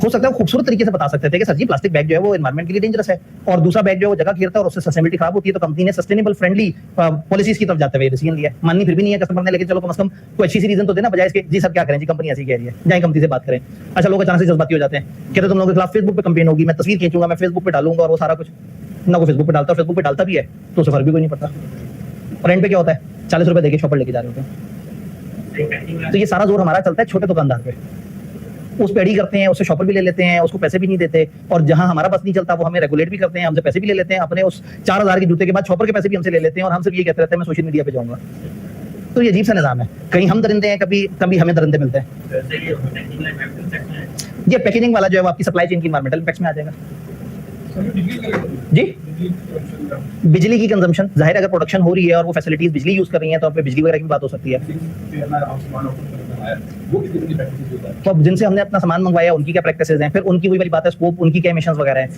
हो सकता है खूबसूरत तरीके से बता सकते थे कि सर जी प्लास्टिक बैग जो है वो एनवायरमेंट के लिए डेंजरस है, और दूसरा बैग जो है वो जगह घेरता है और उससे सस्टेनेबिलिटी खराब होती है, तो कंपनी ने सस्टेनेबल फ्रेंडली पॉलिसीज की तरफ जाते हुए डिसीजन लिया। माननी फिर भी नहीं है कस्टमर ने, लेकिन चलो कम से कम कोई अच्छी सी रीजन तो देना, बजाय इसके जी सर क्या करें जी कंपनी ऐसी कह रही है, जाए कंपनी से बात करें। अच्छा लोग अचानक से जज्बाती हो जाते हैं, कहते तुम लोगों के खिलाफ फेसबुक पे कंपेन होगी, मैं तस्वीर खींचूंगा, मैं फेसबुक पे डालूंगा, और वो सारा कुछ ना को फेसबुक पे डालता है, फेसबुक पे डालता भी है तो उसे फर्क भी कोई नहीं पड़ता। और एंड पे क्या होता है, 40 रुपए देके शॉपर लेके जा रहे होते हैं। तो ये सारा जोर हमारा चलता है छोटे दुकानदार पे, उस पे अड़ी करते हैं, उससे शॉपर भी ले लेते हैं, उसको पैसे भी नहीं देते, और जहां हमारा बस नहीं चलता वो हमें रेगुलेट भी करते हैं, हमसे पैसे भी ले लेते हैं, अपने उस 4000 के जूते के बाद शॉपर के पैसे भी हमसे ले लेते हैं, और हम सिर्फ ये कहते रहते हैं मैं सोशल मीडिया पे जाऊंगा। तो ये अजीब सा निजाम है, कहीं हम दरिंदे हैं, कभी कभी हमें दरिंदे मिलते हैं। ये पैकेजिंग वाला जो है वो आपकी सप्लाई चेन की एनवायरमेंटल इम्पैक्ट्स में आ जाएगा जी। बिजली की कंजम्पशन, जाहिर अगर प्रोडक्शन हो रही है और वो फैसिलिटीज बिजली यूज कर रही हैं तो अब बिजली वगैरह की बात हो सकती है। तो अब जिनसे हमने अपना सामान मंगवाया उनकी क्या प्रैक्टिसेस हैं, फिर उनकी वही वाली बात है, स्कोप उनकी क्या एमिशंस वगैरह हैं।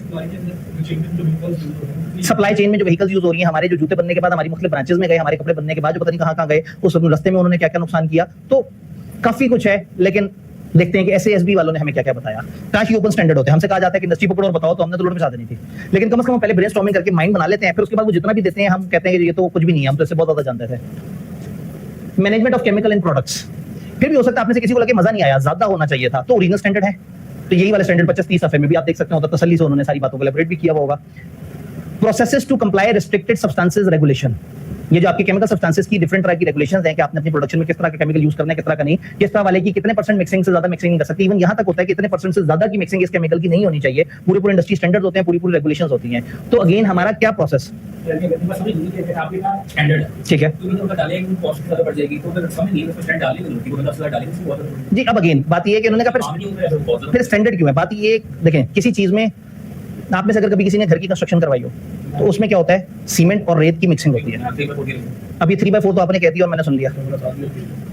सप्लाई चेन में जो व्हीकल्स यूज हो रही हैं, हमारे जो जूते बनने के बाद हमारी मुख्तलिफ ब्रांचेस में गए, हमारे कपड़े बनने के बाद जो पता नहीं कहाँ गए, उस रास्ते में उन्होंने क्या क्या नुकसान किया, तो काफी कुछ है। लेकिन देखते हैं कि SASB वालों ने हमें क्या क्या बताया। काश ये ओपन स्टैंडर्ड होते हैं, हमसे कहा जाता है कि इंडस्ट्री पकड़ो और बताओ, तो हमने तो लोड में साथ देनी थी, लेकिन कम से कम पहले ब्रेनस्टॉर्मिंग करके माइंड बना लेते हैं, फिर उसके बाद वो जितना भी देते हैं हम कहते हैं कि ये तो कुछ भी नहीं है, हम तो इससे बहुत ज्यादा जानते थे। Management of chemical in products, फिर भी हो सकता है आपने से किसी को लगे मजा नहीं आया, ज्यादा होना चाहिए था, तो ओरिजिनल स्टैंडर्ड है, तो यही वाला स्टैंडर्ड 25-30 सफे में भी आप देख सकते हो, तो तसल्ली से उन्होंने सारी बातों को एलैबोरेट भी किया होगा। Processes to comply restricted substances regulation, ये जो आपके केमिकल सब्सटेंसेस की डिफरेंट तरह की रेगुलेशंस हैं कि आपने अपनी प्रोडक्शन में किस तरह का केमिकल यूज करना है, किस तरह का नहीं, किस तरह वाले की कितने % मिक्सिंग से ज्यादा मिक्सिंग नहीं कर सकती, इवन यहां तक होता है कि इतने % से ज्यादा की मिक्सिंग इस केमिकल की नहीं होनी चाहिए, पूरे इंडस्ट्री स्टैंडर्ड्स होते हैं, पूरी रेगुलेशंस होती हैं। तो अगेन हमारा क्या प्रोसेस, ठीक है जी। अब अगेन बात ये है कि उन्होंने कहा फिर स्टैंडर्ड क्यों है, बात ये देखें, किसी चीज में आप में से अगर कभी किसी ने घर की कंस्ट्रक्शन करवाई हो तो उसमें क्या होता है, सीमेंट और रेत की मिक्सिंग होती है। अब ये 3/4 तो आपने कह दिया और मैंने सुन लिया,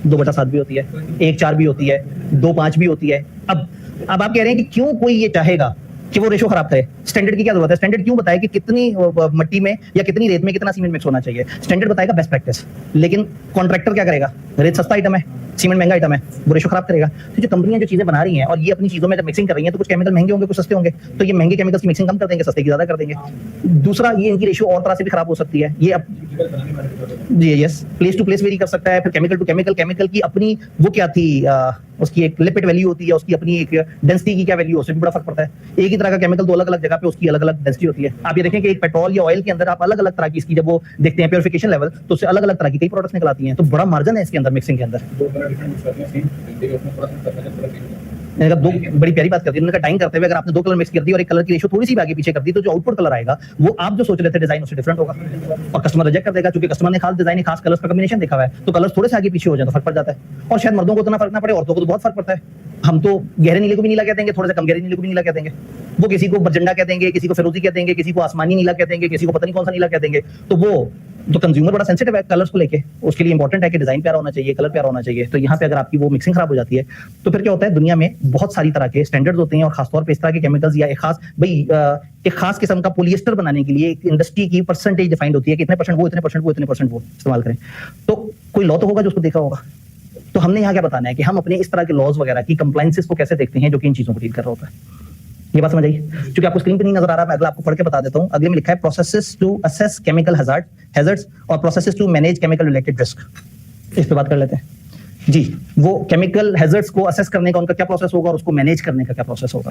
2/7 भी होती है, 1/4 भी होती है, 2/5 भी होती है। अब आप कह रहे हैं कि क्यों कोई ये चाहेगा कि वो रेशो खराब करे, स्टैंडर्ड की क्या जरूरत है, स्टैंडर्ड क्यों बताए कि कितनी मिट्टी में या कितनी रेत में कितना सीमेंट मिक्स होना चाहिए, स्टैंडर्ड बताएगा बेस्ट प्रैक्टिस। लेकिन कॉन्ट्रैक्टर क्या करेगा, रेत सस्ता आइटम है, सीमेंट महंगा आइटम है, वो रेशो खराब करेगा। तो जो कंपनियां जो चीजें बना रही हैं और ये अपनी चीजों में जब मिक्सिंग कर रही हैं तो कुछ केमिकल महंगे होंगे, कुछ सस्ते होंगे, तो ये महंगे केमिकल्स की मिक्सिंग कम कर देंगे, सस्ते की ज्यादा कर देंगे। दूसरा, ये इनकी रेशो और तरह से भी खराब हो सकती है। ये जी yes, place to place vary कर सकता है, फिर केमिकल टू केमिकल, केमिकल की अपनी वो क्या थी, उसकी एक लिपिड वैल्यू होती है, उसकी अपनी एक डेंसिटी की क्या वैल्यू, उससे भी बड़ा फर्क पड़ता है। एक ही तरह का केमिकल तो अलग अलग जगह पे उसकी अलग अलग डेंसिटी होती है। आप ये देखें कि एक पेट्रोल या ऑयल के अंदर आप अलग अलग तरह की इसकी जब वो देखते हैं प्योरिफिकेशन लेवल, तो उससे अलग अलग तरह की कई प्रोडक्ट्स निकल आती हैं, तो बड़ा मार्जिन है इसके अंदर मिक्सिंग के अंदर। मैंने कहा दो बड़ी प्यारी बात कर दी उन्होंने कहा, डाइंग करते हुए अगर आपने दो कलर मिक्स कर दी और एक कलर की रेशो थोड़ी सी भी आगे पीछे कर दी तो जो आउटपुट कलर आएगा वो आप जो सोच रहे थे डिजाइन उससे डिफरेंट होगा और कस्टमर रिजेक्ट कर देगा, क्योंकि कस्टमर ने खास डिजाइन खास कलर्स का कॉम्बिनेशन देखा हुआ है। तो कलर्स थोड़े से आगे पीछे हो जाए तो फर्क पड़ जाता है। और शायद मर्दों को उतना फर्क ना पड़े, औरतों को तो बहुत फर्क पड़ता है। हम तो गहरे नीले को भी नीला कह देंगे, थोड़ा सा कम गहरे नीले को भी नीला कह देंगे। वो किसी को बरजंडा कह देंगे, किसी को फिरोजी कह देंगे, किसी को आसमानी नीला कह देंगे, किसी को पता नहीं कौन सा नीला कह देंगे। तो वो तो कंज्यूमर बड़ा सेंसिटिव है कलर्स को लेके, उसके लिए इंपॉर्टेंट है कि डिजाइन प्यारा होना चाहिए, कलर प्यारा होना चाहिए। तो यहाँ पे अगर आपकी वो मिक्सिंग खराब हो जाती है तो फिर क्या होता है, दुनिया में बहुत सारी तरह के स्टैंडर्ड्स होते हैं और खासतौर पे इस तरह के केमिकल्स या एक खास किस्म का पॉलिएस्टर बनाने के लिए एक इंडस्ट्री की परसेंटेज डिफाइंड होती है कि इतने परसेंट वो, इतने परसेंट वो, इतने परसेंट वो इस्तेमाल करें। तो कोई लॉ तो होगा जो उसको देखा होगा। तो हमने यहाँ क्या बताना है कि हम अपने इस तरह के लॉज वगैरह की कंप्लायंसेस को कैसे देखते हैं जो कि इन चीजों को डील कर रहा होता है। ये बात समझ आई? क्योंकि आपको स्क्रीन पे नहीं नजर आ रहा, मैं अगला आपको पढ़ के बता देता हूं। अगले में लिखा है processes to assess chemical hazards और processes to manage chemical related risk. इस पे बात कर लेते हैं जी। वो केमिकल हैजर्ड्स को असेस करने का उनका क्या प्रोसेस होगा और उसको मैनेज करने का क्या प्रोसेस होगा।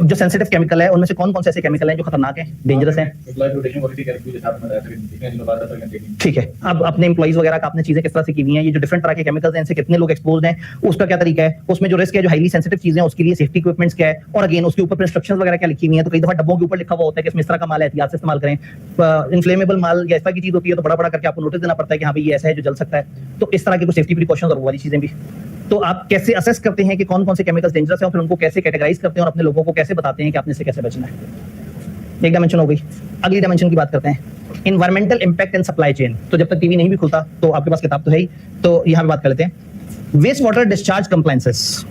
जो सेंसिटिव केमिकल है उनमें से कौन कौन से ऐसे केमिकल हैं जो खतरनाक हैं, डेंजरस हैं। ठीक है, अब अपने एम्प्लॉइज वगैरह का आपने चीजें किस तरह से की हुई हैं, ये जो डिफरेंट तरह के केमिकल्स हैं इनसे कितने लोग एक्सपोज्ड हैं, उसका क्या तरीका है, उसमें जो रिस्क है, जो हाईली सेंसिटिव चीजें हैं उसके लिए सेफ्टी इक्विपमेंट्स क्या है, और अगेन उसके ऊपर इंस्ट्रक्शंस वगैरह क्या लिखी हुई हैं। तो कई दफा डब्बों के ऊपर लिखा हुआ होता है कि इसमें इस तरह का माल है, एहतियात से इस्तेमाल करें। इन्फ्लेमेबल माल या इस तरह की चीज होती है तो बड़ा बड़ा करके आपको नोटिस देना पड़ता है कि हाँ भाई ये ऐसा है जो जल सकता है। तो इस तरह की कुछ सेफ्टी प्रिकॉशंस और वो वाली चीजें भी। तो आप कैसे असेस करते हैं कि कौन कौन से केमिकल्स डेंजरस हैं और फिर उनको कैसे कैटेगराइज करते हैं और अपने लोगों को कैसे बताते हैं कि आपने इससे कैसे बचना है। एक डायमेंशन हो गई, अगली डायमेंशन की बात करते हैं, environmental impact and supply chain. तो जब तक टीवी नहीं भी खुलता तो आपके पास किताब तो है ही, तो यहाँ पे बात कर लेते हैं वेस्ट वाटर डिस्चार्ज कंप्लायंसेस।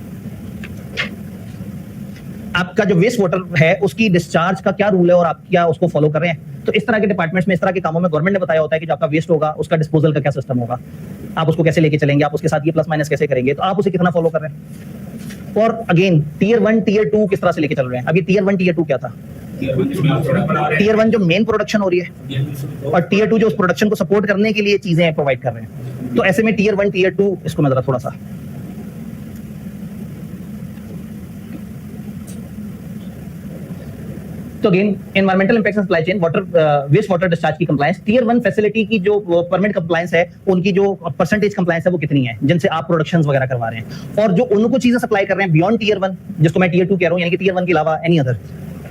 आपका जो वेस्ट वाटर है उसकी डिस्चार्ज का क्या रूल है और आप क्या उसको फॉलो कर रहे हैं। तो इस तरह के डिपार्टमेंट्स में, इस तरह के कामों में गवर्नमेंट ने बताया होता है कि जो आपका वेस्ट होगा उसका डिस्पोजल का क्या सिस्टम होगा, आप उसको कैसे लेके चलेंगे, आप उसके साथ ये प्लस माइनस कैसे करेंगे, तो आप उसे कितना फॉलो कर रहे हैं। और अगेन टीयर 1 टीयर 2 किस तरह से लेके चल रहे हैं। अभी टीयर 1 टीयर 2 क्या था? टीयर 1 जो मेन प्रोडक्शन हो रही है और टीयर 2 जो उस प्रोडक्शन को सपोर्ट करने के लिए चीजें प्रोवाइड कर रहे हैं। तो ऐसे में टीयर 1 टीयर 2 इसको मैं जरा थोड़ा सा, तो again environmental impact and supply chain, water waste water discharge की कंप्लायंस, टीयर 1 फैसिलिटी की जो परमिट कंप्लायंस है उनकी जो परसेंटेज कंप्लायंस है वो कितनी है जिनसे आप प्रोडक्शंस वगैरह करवा रहे हैं, और जो उनको चीजें सप्लाई कर रहे हैं बियॉन्ड टीयर 1 जिसको मैं टीयर 2 कह रहा हूं, यानी कि टीयर 1 के अलावा एनी अदर,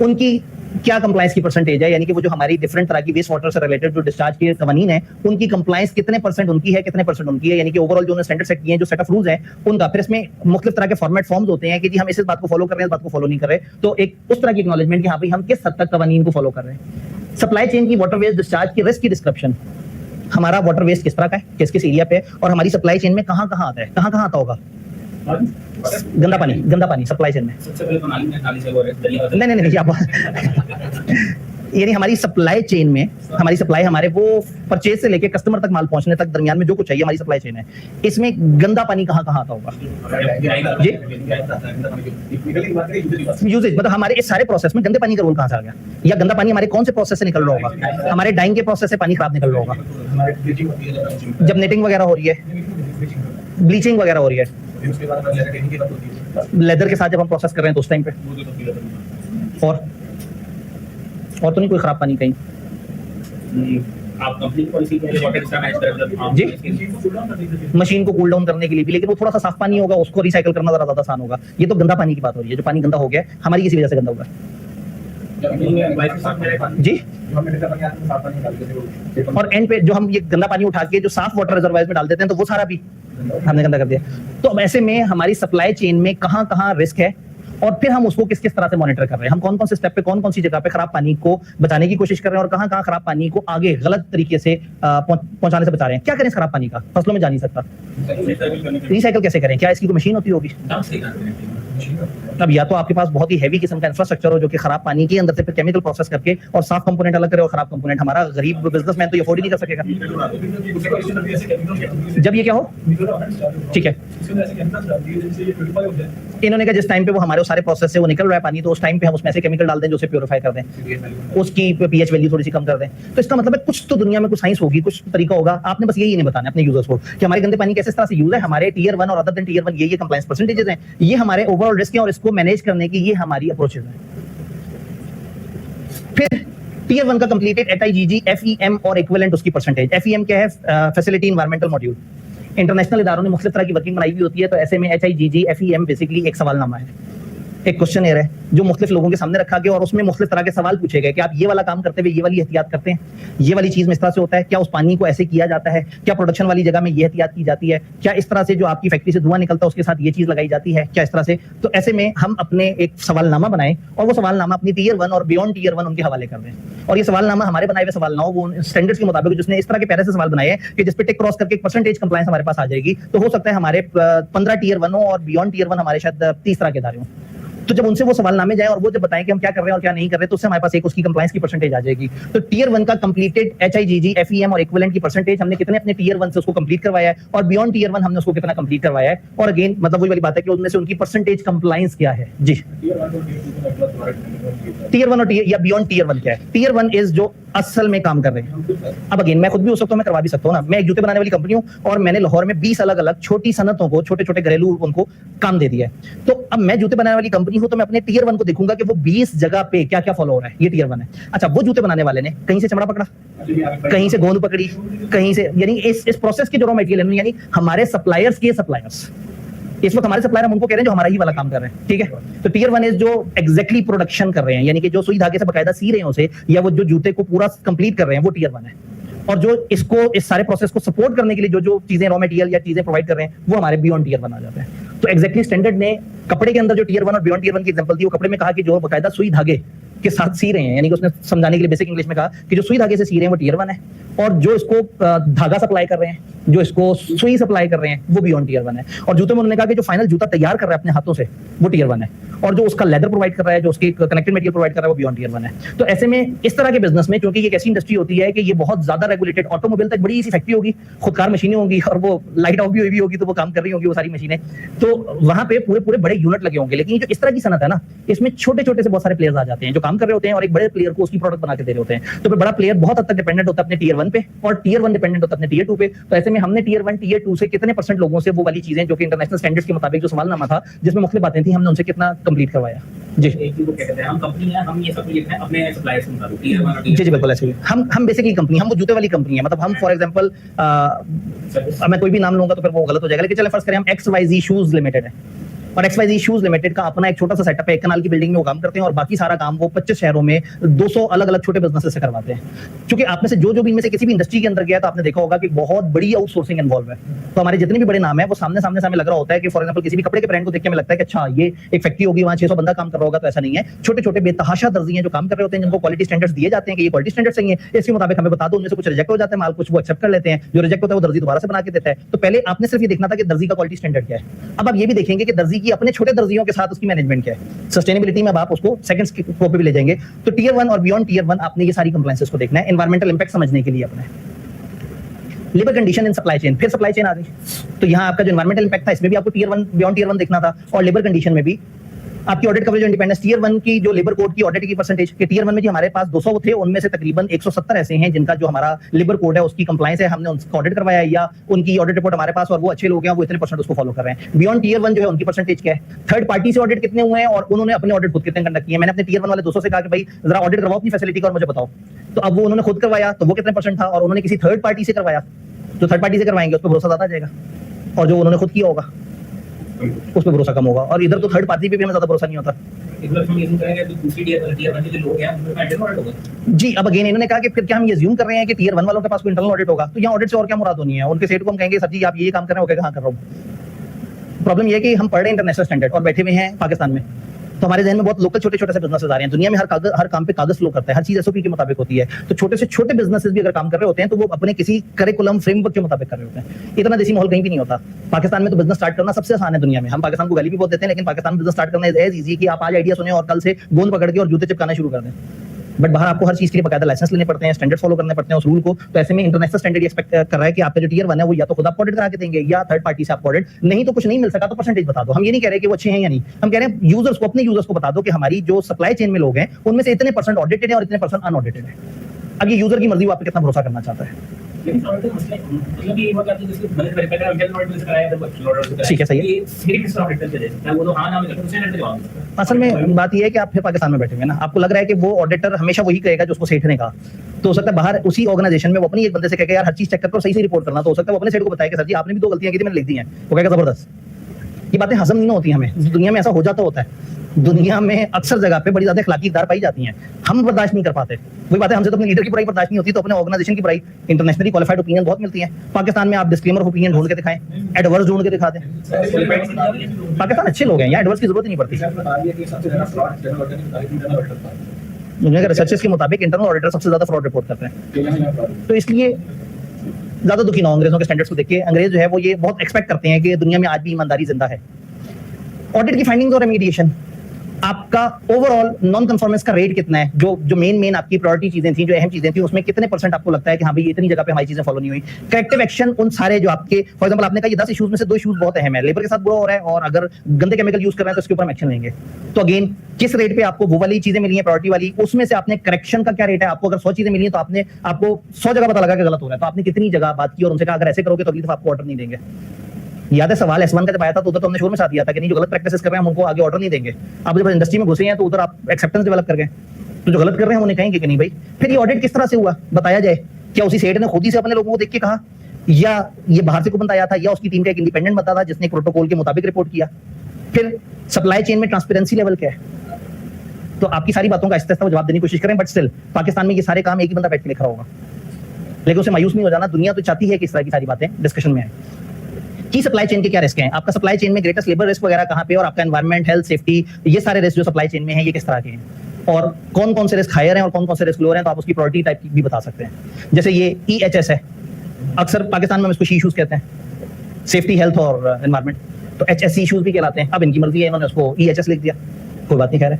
उनकी क्या कंप्लायंस की परसेंटेज है। यानी कि वो जो हमारी डिफरेंट तरह की वेस्ट वाटर से रिलेटेड जो डिस्चार्ज के कवानीन है उनकी कंप्लायंस कितने परसेंट उनकी है, कितने परसेंट उनकी है। यानी कि ओवरऑल जो स्टैंडर्ड सेट किए हैं, जो सेट ऑफ रूल्स हैं उनका, फिर इसमें मुख्तलिफ तरह के फॉर्मेट फॉर्म्स होते हैं कि जी हम इस बात को फॉलो कर रहे हैं, इस बात को फॉलो नहीं कर रहे। तो एक उस तरह की एक्नॉलेजमेंट कि हाँ भाई हम किस हद तक कवानीन को फॉलो कर रहे हैं। सप्लाई चेन की वाटर वेस्ट डिस्चार्ज की रिस्क की डिस्क्रिप्शन, हमारा वाटर वेस्ट किस तरह का है, किस किस एरिया पे, और हमारी सप्लाई चेन में कहाँ कहाँ आता है, कहाँ कहाँ आता होगा गंदा पानी सप्लाई चेन में। नहीं आप यानी हमारी सप्लाई चेन में, हमारी सप्लाई हमारे वो परचेज से लेके कस्टमर तक माल पहुंचने तक दरमियान में जो कुछ चाहिए हमारी सप्लाई चेन है, इसमें गंदा पानी कहाँ कहाँ आता होगा जी। यूजेज मतलब हमारे इस सारे प्रोसेस में गंदे पानी का रोल कहाँ से आ गया, या गंदा पानी हमारे कौन से प्रोसेस से निकल रहा होगा। हमारे डाइंग के प्रोसेस से पानी खराब निकल रहा होगा, जब नेटिंग वगैरह हो रही है, ब्लीचिंग वगैरह हो रही है, लेदर के साथ जब हम प्रोसेस कर रहे हैं तो उस टाइम पे, और तो नहीं कोई खराब पानी कहीं। आप कंपनी की पॉलिसी में वाटर डिस्चार्ज मैनेज करें जी, मशीन को कूल डाउन करने के लिए भी, लेकिन वो थोड़ा सा साफ पानी होगा, उसको रिसाइकल करना जरा ज्यादा आसान होगा। ये तो गंदा पानी की बात हो रही है, जो पानी गंदा हो गया हमारी किसी वजह से गंदा होगा जी। और एंड पे जो हम ये गंदा पानी उठा के जो साफ वाटर रिजर्वायर में डाल देते हैं तो वो सारा भी हमने गंदा कर दिया। तो अब ऐसे में हमारी सप्लाई चेन में कहाँ कहाँ रिस्क है और फिर हम उसको किस किस तरह से मॉनिटर कर रहे हैं, हम कौन कौन से स्टेप पे, कौन कौन सी जगह पे खराब पानी को बचाने की कोशिश कर रहे हैं और कहाँ कहाँ खराब पानी को आगे गलत तरीके से पहुंचाने से बचा रहे हैं। क्या करें इस खराब पानी का, फसलों में जा नहीं सकता, रिसाइकल कैसे करें, क्या इसकी कोई मशीन होती होगी, अब या तो आपके पास बहुत ही हैवी किस्म का इंफ्रास्ट्रक्चर हो जो कि खराब पानी के अंदर से फिर केमिकल प्रोसेस करके और साफ कंपोनेंट अलग करे और खराब कंपोनेट, हमारा गरीब बिजनेसमैन तो ये अफोर्ड ही नहीं कर सकेगा। जब ये क्या हो, ठीक है, इन्होंने कहा जिस टाइम पे वो हमारे सारे प्रोसेस से वो निकल रहा है पानी, तो उस टाइम पे हम उसमें ऐसे केमिकल डाल दें जो उसे प्योरीफाई कर दें, उसकी पीएच वैल्यू थोड़ी सी कम कर दें। तो इसका मतलब है कुछ तो दुनिया में कुछ साइंस होगी, कुछ तरीका होगा। आपने बस यही नहीं बताना अपने यूजर्स को कि हमारे गंदे पानी कैसे इस तरह से यूज है, हमारे टियर 1 और अदर देन टियर 1 ये कंप्लायंस परसेंटेजेस हैं, ये हमारे ओवरऑल रिस्क है और इसको मैनेज करने की ये हमारी अप्रोचेज है। फिर टियर 1 का कंप्लीटेड HIGG, FEM और इक्विवेलेंट उसकी परसेंटेज। FEM क्या है, फैसिलिटी एनवायरमेंटल मॉड्यूल। इंटरनेशनल इदारों ने मुख्तलिफ तरह की वर्किंग बनाई हुई होती है, तो ऐसे में HIGG, FEM बेसिकली एक सवालनामा है, एक क्वेश्चन है जो मुख्तलिफ लोगों के सामने रखा गया और उसमें मुख्तलिफ तरह के सवाल पूछे गए कि आप ये वाला काम करते हुए ये वाली एहतियात करते हैं, ये वाली चीज में इस तरह से होता है, क्या उस पानी को ऐसे किया जाता है, क्या प्रोडक्शन वाली जगह में ये एहतियात की जाती है, क्या इस तरह से जो आपकी फैक्ट्री से धुआं निकलता है उसके साथ ये चीज लगाई जाती है, क्या इस तरह से। तो ऐसे में हम अपने एक सवालनामा बनाएं और वो सवालनामा अपनी टियर 1 और बियॉन्ड टियर 1 उनके हवाले कर दें। और ये सवालनामा हमारे बनाए हुए सवाल ना हो, वो स्टैंडर्ड्स के मुताबिक जिसने इस तरह के पैरे से सवाल बनाए हैं कि जिस पे टिक क्रॉस करके एक परसेंटेज कंप्लायंस हमारे पास आ जाएगी, तो हो सकता है हमारे 15 टियर 1 हो और बियॉन्ड टियर 1 हमारे शायद 30 तरह के इदारे हों। तो जब उनसे वो सवालनामे जाए और वो जब बताएं कि हम क्या कर रहे हैं और क्या नहीं कर रहे, तो उससे हमारे पास एक उसकी कंप्लायंस की परसेंटेज आ जाएगी। तो टियर 1 का कंप्लीटेड HIGG, FEM और इक्विवेलेंट की परसेंटेज हमने कितने अपने टियर 1 से उसको कंप्लीट करवाया है और बियॉन्ड टियर 1 हमने उसको कितना कंप्लीट करवाया है। और अगेन मतलब वही वाली बात है कि उनमें से उनकी परसेंटेज कंप्लायंस क्या है। जी, टियर 1 और टियर या बियॉन्ड टियर 1 क्या है? टियर 1 इज जो असल में काम कर रहे हैं। अब अगेन मैं खुद भी हो सकता हूं, मैं करवा भी सकता हूं ना। मैं एक जूते बनाने वाली कंपनी हूं और मैंने लाहौर में 20 अलग अलग छोटी सनतों को, छोटे छोटे घरेलू उनको काम दे दिया है। तो अब मैं जूते बनाने वाली कंपनी हूं तो मैं अपने टियर 1 को देखूंगा कि वो 20 जगह पे क्या क्या फॉलो हो रहा है। ये टियर 1 है। अच्छा, वो जूते बनाने वाले ने कहीं से चमड़ा पकड़ा, कहीं से गोंद पकड़ी, कहीं से, यानी इस प्रोसेस के जो रॉ मटेरियल यानी हमारे सप्लायर्स के सप्लायर्स, इस वक्त हमारे सप्लायर हम उनको कह रहे हैं जो हमारा ही वाला काम कर रहे हैं, ठीक है। तो टियर 1 इज जो एग्जैक्टली प्रोडक्शन कर रहे हैं, यानी कि जो सुई धागे से बकायदा सी रहे हैं उसे, या वो जो जूते को पूरा कंप्लीट कर रहे हैं, वो टियर 1 है। और जो इसको इस सारे प्रोसेस को सपोर्ट करने के लिए जो चीजें रॉ मटेरियल या चीजें प्रोवाइड कर रहे हैं, वो हमारे बियॉन्ड टियर 1 आ जाते हैं। तो एग्जैक्टली स्टैंडर्ड ने कपड़े के अंदर जो टियर 1 और बियॉन्ड टियर 1 की एग्जांपल दी, वो कपड़े में कहा कि जो बकायदा सुई धागे के साथ सी रहे हैं, यानी कि उसने समझाने के लिए बेसिक इंग्लिश में कहा कि जो सुई धागे से सी रहे हैं वो टियर 1 है, और जो इसको धागा सप्लाई कर रहे हैं, जो इसको सुई सप्लाई कर रहे हैं, वो बियॉन्ड टियर 1 है। और जूते में उन्होंने कहा कि जो फाइनल जूता तैयार कर रहा है अपने हाथों से, वो टियर 1 है, और जो उसका लेदर प्रोवाइड कर रहा है, जो उसकी कनेक्टेड मटेरियल प्रोवाइड कर रहा है, वो बियॉन्ड टियर 1 है। तो ऐसे में इस तरह के बिजनेस में, क्योंकि ये एक ऐसी इंडस्ट्री होती है कि ये बहुत ज्यादा रेगुलेटेड, ऑटोमोबाइल तक बड़ी सी फैक्ट्री होगी, खुदकार मशीनें होंगी और वो लाइट ऑफ भी हुई होगी तो वो काम कर रही होंगी वो सारी मशीनें, तो वहां पे पूरे पूरे बड़े यूनिट लगे होंगे। लेकिन जो इस तरह की सनत है ना, इसमें छोटे छोटे से बहुत सारे प्लेयर्स आ जाते हैं जो काम कर रहे होते हैं और एक बड़े प्लेयर को उसकी प्रोडक्ट बना के दे रहे होते हैं। तो फिर बड़ा प्लेयर बहुत हद तक डिपेंडेंट होता है अपने टियर 1 पे और टियर 1 डिपेंडेंट होता है अपने टियर 2 पे। तो ऐसे में हमने टियर 1 टियर 2 से कितने परसेंट लोगों से वो वाली चीजें जो कि इंटरनेशनल स्टैंडर्ड्स के मुताबिक जो सवालनामा था जिसमें मुख्तलिफ बातें थी, हमने उनसे कितना कंप्लीट करवाया। जी एक चीज को क्या कहते हैं, हम कंपनी है, हम ये सब लिखते हैं अपने सप्लायर्स के मुताबिक, टियर 1 और टियर जी जी बिल्कुल ऐसे ही। हम बेसिकली कंपनी, हम वो जूते वाली कंपनी है। मतलब हम फॉर एग्जांपल मैं कोई भी नाम लूंगा तो फिर वो गलत हो जाएगा, लेकिन चले फर्ज करें हम XYZ शूज लिमिटेड है और XYZ शूज लिमिटेड का अपना एक छोटा सा सेटअप है, एक कनाल की बिल्डिंग में वो काम करते हैं और बाकी सारा काम वो 25 शहरों में 200 अलग अलग छोटे बिजनेस से करवाते हैं। क्योंकि आप में से जो भी इनमें से किसी भी इंडस्ट्री के अंदर गया तो आपने देखा होगा कि बहुत बड़ी आउटसोर्सिंग इन्वॉल्व है। तो हमारे जितने भी बड़े नाम है वो सामने सामने लग रहा होता है कि फॉर एग्जांपल किसी भी कपड़े के ब्रांड को देख के हमें लगता है कि अच्छा ये एक फैक्ट्री होगी, वहां 600 बंदा काम कर रहा होगा, तो ऐसा नहीं है। छोटे छोटे बेतहाशा दर्जी हैं जो काम कर रहे होते हैं, जिनको क्वालिटी स्टैंडर्ड्स दिए जाते हैं कि ये क्वालिटी स्टैंडर्ड सही है, इसके मुताबिक हमें बता दो। उनमें से कुछ रिजेक्ट हो जाते हैं माल, कुछ वो एक्सेप्ट कर लेते हैं। जो रिजेक्ट होता है वो दर्जी दोबारा से बना के देता है। तो पहले आपने सिर्फ ये देखना था कि दर्जी का क्वालिटी स्टैंडर्ड क्या है। अब आप ये भी देखेंगे कि दर्जी की अपने छोटे दर्जियों के साथ उसकी मैनेजमेंट क्या है। सस्टेनेबिलिटी में अब आप उसको सेकंड्स के पे भी ले जाएंगे। तो टियर 1 और बियॉन्ड टियर 1 आपने ये सारी कंप्लायंसेस को देखना है, एनवायरमेंटल इंपैक्ट समझने के लिए अपने। Labour condition in supply chain, फिर सप्लाई चेन आ गई। तो यहाँ आपका जो एनवायरमेंटल इंपैक्ट था इसमें भी आपको टियर 1 बियॉन्ड टियर 1 देखना था, और लेबर कंडीशन में भी आपकी ऑडिट कवरेज इंडिपेंडेंस, टियर 1 की जो लेबर कोड की ऑडिट की परसेंटेज के टियर 1 में जी हमारे पास 200 थे, उनमें से तकरीबन 170 ऐसे हैं जिनका जो हमारा लेबर कोड है उसकी कंप्लायंस है, हमने उनका ऑडिट करवाया या उनकी ऑडिट रिपोर्ट हमारे पास और वो अच्छे लोग हैं, वो इतने परसेंट उसको फॉलो कर रहे हैं। बियॉन्ड टियर 1 जो है उनकी परसेंटेज क्या है, थर्ड पार्टी से ऑडिट कितने हुए हैं और उन्होंने अपने ऑडिट खुद कितने कंडक्ट किए। मैंने अपने टियर 1 वाले 200 से कहा कि भाई जरा ऑडिट करवाओ अपनी फैसिलिटी का और मुझे बताओ, तो अब वो उन्होंने खुद करवाया तो वो कितने परसेंट था, और उन्होंने किसी थर्ड पार्टी से करवाया, जो थर्ड पार्टी से करवाएंगे उस पर भरोसा ज्यादा आ जाएगा, और जो उन्होंने खुद किया होगा उस पर भरोसा कम होगा। और इधर तो थर्ड पार्टी पे भी हमें ज्यादा भरोसा नहीं होता। जी, अब अगेन इन्होंने कहा कि फिर क्या हम ये अज्यूम कर रहे हैं कि टियर 1 वालों के पास कोई इंटरनल ऑडिट होगा, तो यहाँ ऑडिट से और क्या मुराद होनी है। उनके सेठ को हम कहेंगे सर जी आप ये काम कर रहे हो, कहेगा हाँ कर रहा हूँ। प्रॉब्लम ये है कि हम पढ़ रहे हैं इंटरनेशनल स्टैंडर्ड और बैठे हुए हैं पाकिस्तान में, तो हमारे जहन में बहुत लोकल छोटे छोटे से बिजनेसेस आ रहे हैं। दुनिया में हर काम पे कागज फ्लो करता है, हर चीज एसओपी के मुताबिक होती है। तो छोटे से छोटे बिजनेसेस भी अगर काम कर रहे होते हैं तो वो अपने किसी करिकुलम फ्रेमवर्क के मुताबिक कर रहे होते हैं। इतना देसी माहौल कहीं भी नहीं होता। पाकिस्तान में तो बिजनेस स्टार्ट करना सबसे आसान है दुनिया में। हम पाकिस्तान को गाली भी बहुत देते हैं, लेकिन पाकिस्तान में बिजनेस स्टार्ट करना एज इजी कि आप आज आइडिया सुने और कल से गोंद पकड़ के और जूते चिपकाना शुरू कर दें। बट बाहर आपको हर चीज के लिए बकायदा लाइसेंस लेने पड़ते हैं, स्टैंडर्ड फॉलो करने पड़ते हैं उस रूल को। तो ऐसे में इंटरनेशनल स्टैंडर्ड एक्सपेक्ट कर रहा है कि आपका जो टियर 1 है वो या तो खुद आप ऑडिट करा के देंगे या थर्ड पार्टी से आप ऑडिट, नहीं तो कुछ नहीं मिल सका तो परसेंटेज बता दो। हम ये नहीं कह रहे कि वो अच्छे हैं या नहीं, हम कह रहे हैं यूजर्स को, अपने यूजर्स को बता दो कि हमारी जो सप्लाई चेन में लोग हैं उनमें से इतने परसेंट ऑडिटेड है और इतने परसेंट अनऑडिटेड है। अब ये यूजर की मर्जी, वो आप पे कितना भरोसा करना चाहता है। लेकिन मतलब ये हुआ करता है जैसे मैंने वेरीफाई करा, अंकल नोट से कराया था, बच्चों ऑर्डर से कराया। ठीक है, सही है। ये सिर्फ किस ऑडिटर के जैसे मैं वो तो हां नाम करता हूं, उसे नेट पे जवाब देता असल में बात यह है कि आप फिर पाकिस्तान में बैठे हुए हैं ना, आपको लग रहा है कि वो ऑडिटर हमेशा वही कहेगा जो उसको सेठ ने कहा। तो हो सकता है बाहर उसी ऑर्गेनाइजेशन में वो अपनी एक बंदे से कहे यार हर चीज चेक करके और सही से रिपोर्ट करना, तो हो सकता है वो अपने सेठ को बताए कि सर जी आपने भी 2 गलतियां की थी, मैंने लिख दी हैं। वो कहेगा जबरदस्त। ये बातें हजम नहीं होती हमें, दुनिया में ऐसा हो जाता होता है। दुनिया में अक्सर जगह पे बड़ी ज्यादा अखलाकी इकदार पाई जाती हैं, हम बर्दाश्त नहीं कर पाते। वही बात है, हमसे तो अपने लीडर की बुराई बर्दाश्त नहीं होती, तो अपने ऑर्गेनाइजेशन की बुराई, इंटरनेशनली क्वालिफाइड ओपिनियन बहुत मिलती है। पाकिस्तान में आप डिस्क्लेमर ओपिनियन ढूंढ के दिखाएं, एडवर्स ढूंढ के दिखा दें। पाकिस्तान अच्छे लोग हैं, यहाँ एडवर्स की जरूरत ही नहीं पड़ती। दुनिया के रिसर्चेस के मुताबिक इंटरनल ऑडिटर सबसे ज्यादा फ्रॉड रिपोर्ट करते हैं। तो इसलिए ज्यादा दुखी ना हो अंग्रेजों के स्टैंडर्ड्स को देख के। अंग्रेज जो है वो ये बहुत एक्सपेक्ट करते हैं कि दुनिया में आज भी ईमानदारी जिंदा है। ऑडिट की फाइंडिंग्स और रेमेडिएशन, आपका ओवरऑल नॉन कंफर्मेंस का रेट कितना है, जो मेन आपकी प्रायोरिटी चीजें थी, जो अहम चीजें थी, उसमें कितने परसेंट आपको लगता है कि हाँ भाई इतनी जगह पे हमारी चीजें फॉलो नहीं हुई। करेक्टिव एक्शन उन सारे जो आपके, फॉर एग्जांपल आपने कहा ये 10 इश्यूज में से 2 इश्यूज बहुत अहम है, लेबर के साथ बुरा हो रहा है और अगर गंदे केमिकल यूज कर रहे हैं तो इसके ऊपर हम एक्शन लेंगे। तो अगेन किस रेट पे आपको वो वाली चीजें मिली है प्रायोरिटी वाली, उसमें से आपने करेक्शन का क्या रेट है। आपको अगर 100 चीजें मिली है तो आपको 100 जगह पता लगा कि गलत हो रहा है, तो आपने कितनी जगह बात की और उनसे कहा अगर ऐसे करोगे तो अगली दफा आपको ऑर्डर नहीं देंगे। याद है सवाल S1 का जब आया था तो उधर तो हमने शोर में साथ दिया था कि नहीं जो गलत प्रैक्टिसेस कर रहे हैं हम उनको आगे ऑर्डर नहीं देंगे। आप जब इंडस्ट्री में घुसे हैं तो उधर आप एक्सेप्टेंस डेवलप कर गए, तो जो गलत कर रहे हैं हम उन्हें कहेंगे कि नहीं भाई। फिर ये ऑडिट किस तरह से हुआ बताया जाए। क्या उसी सेठ ने खुद ही से अपने लोगों को देख के कहा, या ये बाहर से कोई बंदा आया था, या उसकी टीम का एक इंडिपेंडेंट बंदा था जिसने प्रोटोकॉल के मुताबिक रिपोर्ट किया। फिर सप्लाई चेन में ट्रांसपेरेंसी लेवल क्या है। तो आपकी सारी बातों का आहिस्ता आहिस्ता जवाब देने की कोशिश करें, बट स्टिल पाकिस्तान में ये सारे काम एक ही बंदा बैठ के लिख रहा होगा, लेकिन उसे मायूस नहीं हो जाना। दुनिया तो चाहती है कि इस तरह की सारी बातें डिस्कशन में आए कि सप्लाई चेन के क्या रिस्क हैं, आपका सप्लाई चेन में ग्रेटेस्ट लेबर रिस्क वगैरह कहां पे, और आपका एनवायरनमेंट, हेल्थ, सेफ्टी, ये सारे रिस्क जो सप्लाई चेन में है ये किस तरह के हैं, और कौन कौन से रिस्क हायर हैं और कौन कौन से रिस्क लोअर हैं। तो आप उसकी प्रायोरिटी टाइप भी बता सकते हैं। जैसे ये EHS है, अक्सर पाकिस्तान में हम इसको इश्यूज कहते हैं, सेफ्टी, हेल्थ और एनवायरनमेंट, तो HSC इश्यूज भी कहलाते हैं। अब इनकी मर्जी है, इन्होंने उसको EHS लिख दिया, कोई बात नहीं, खैर है।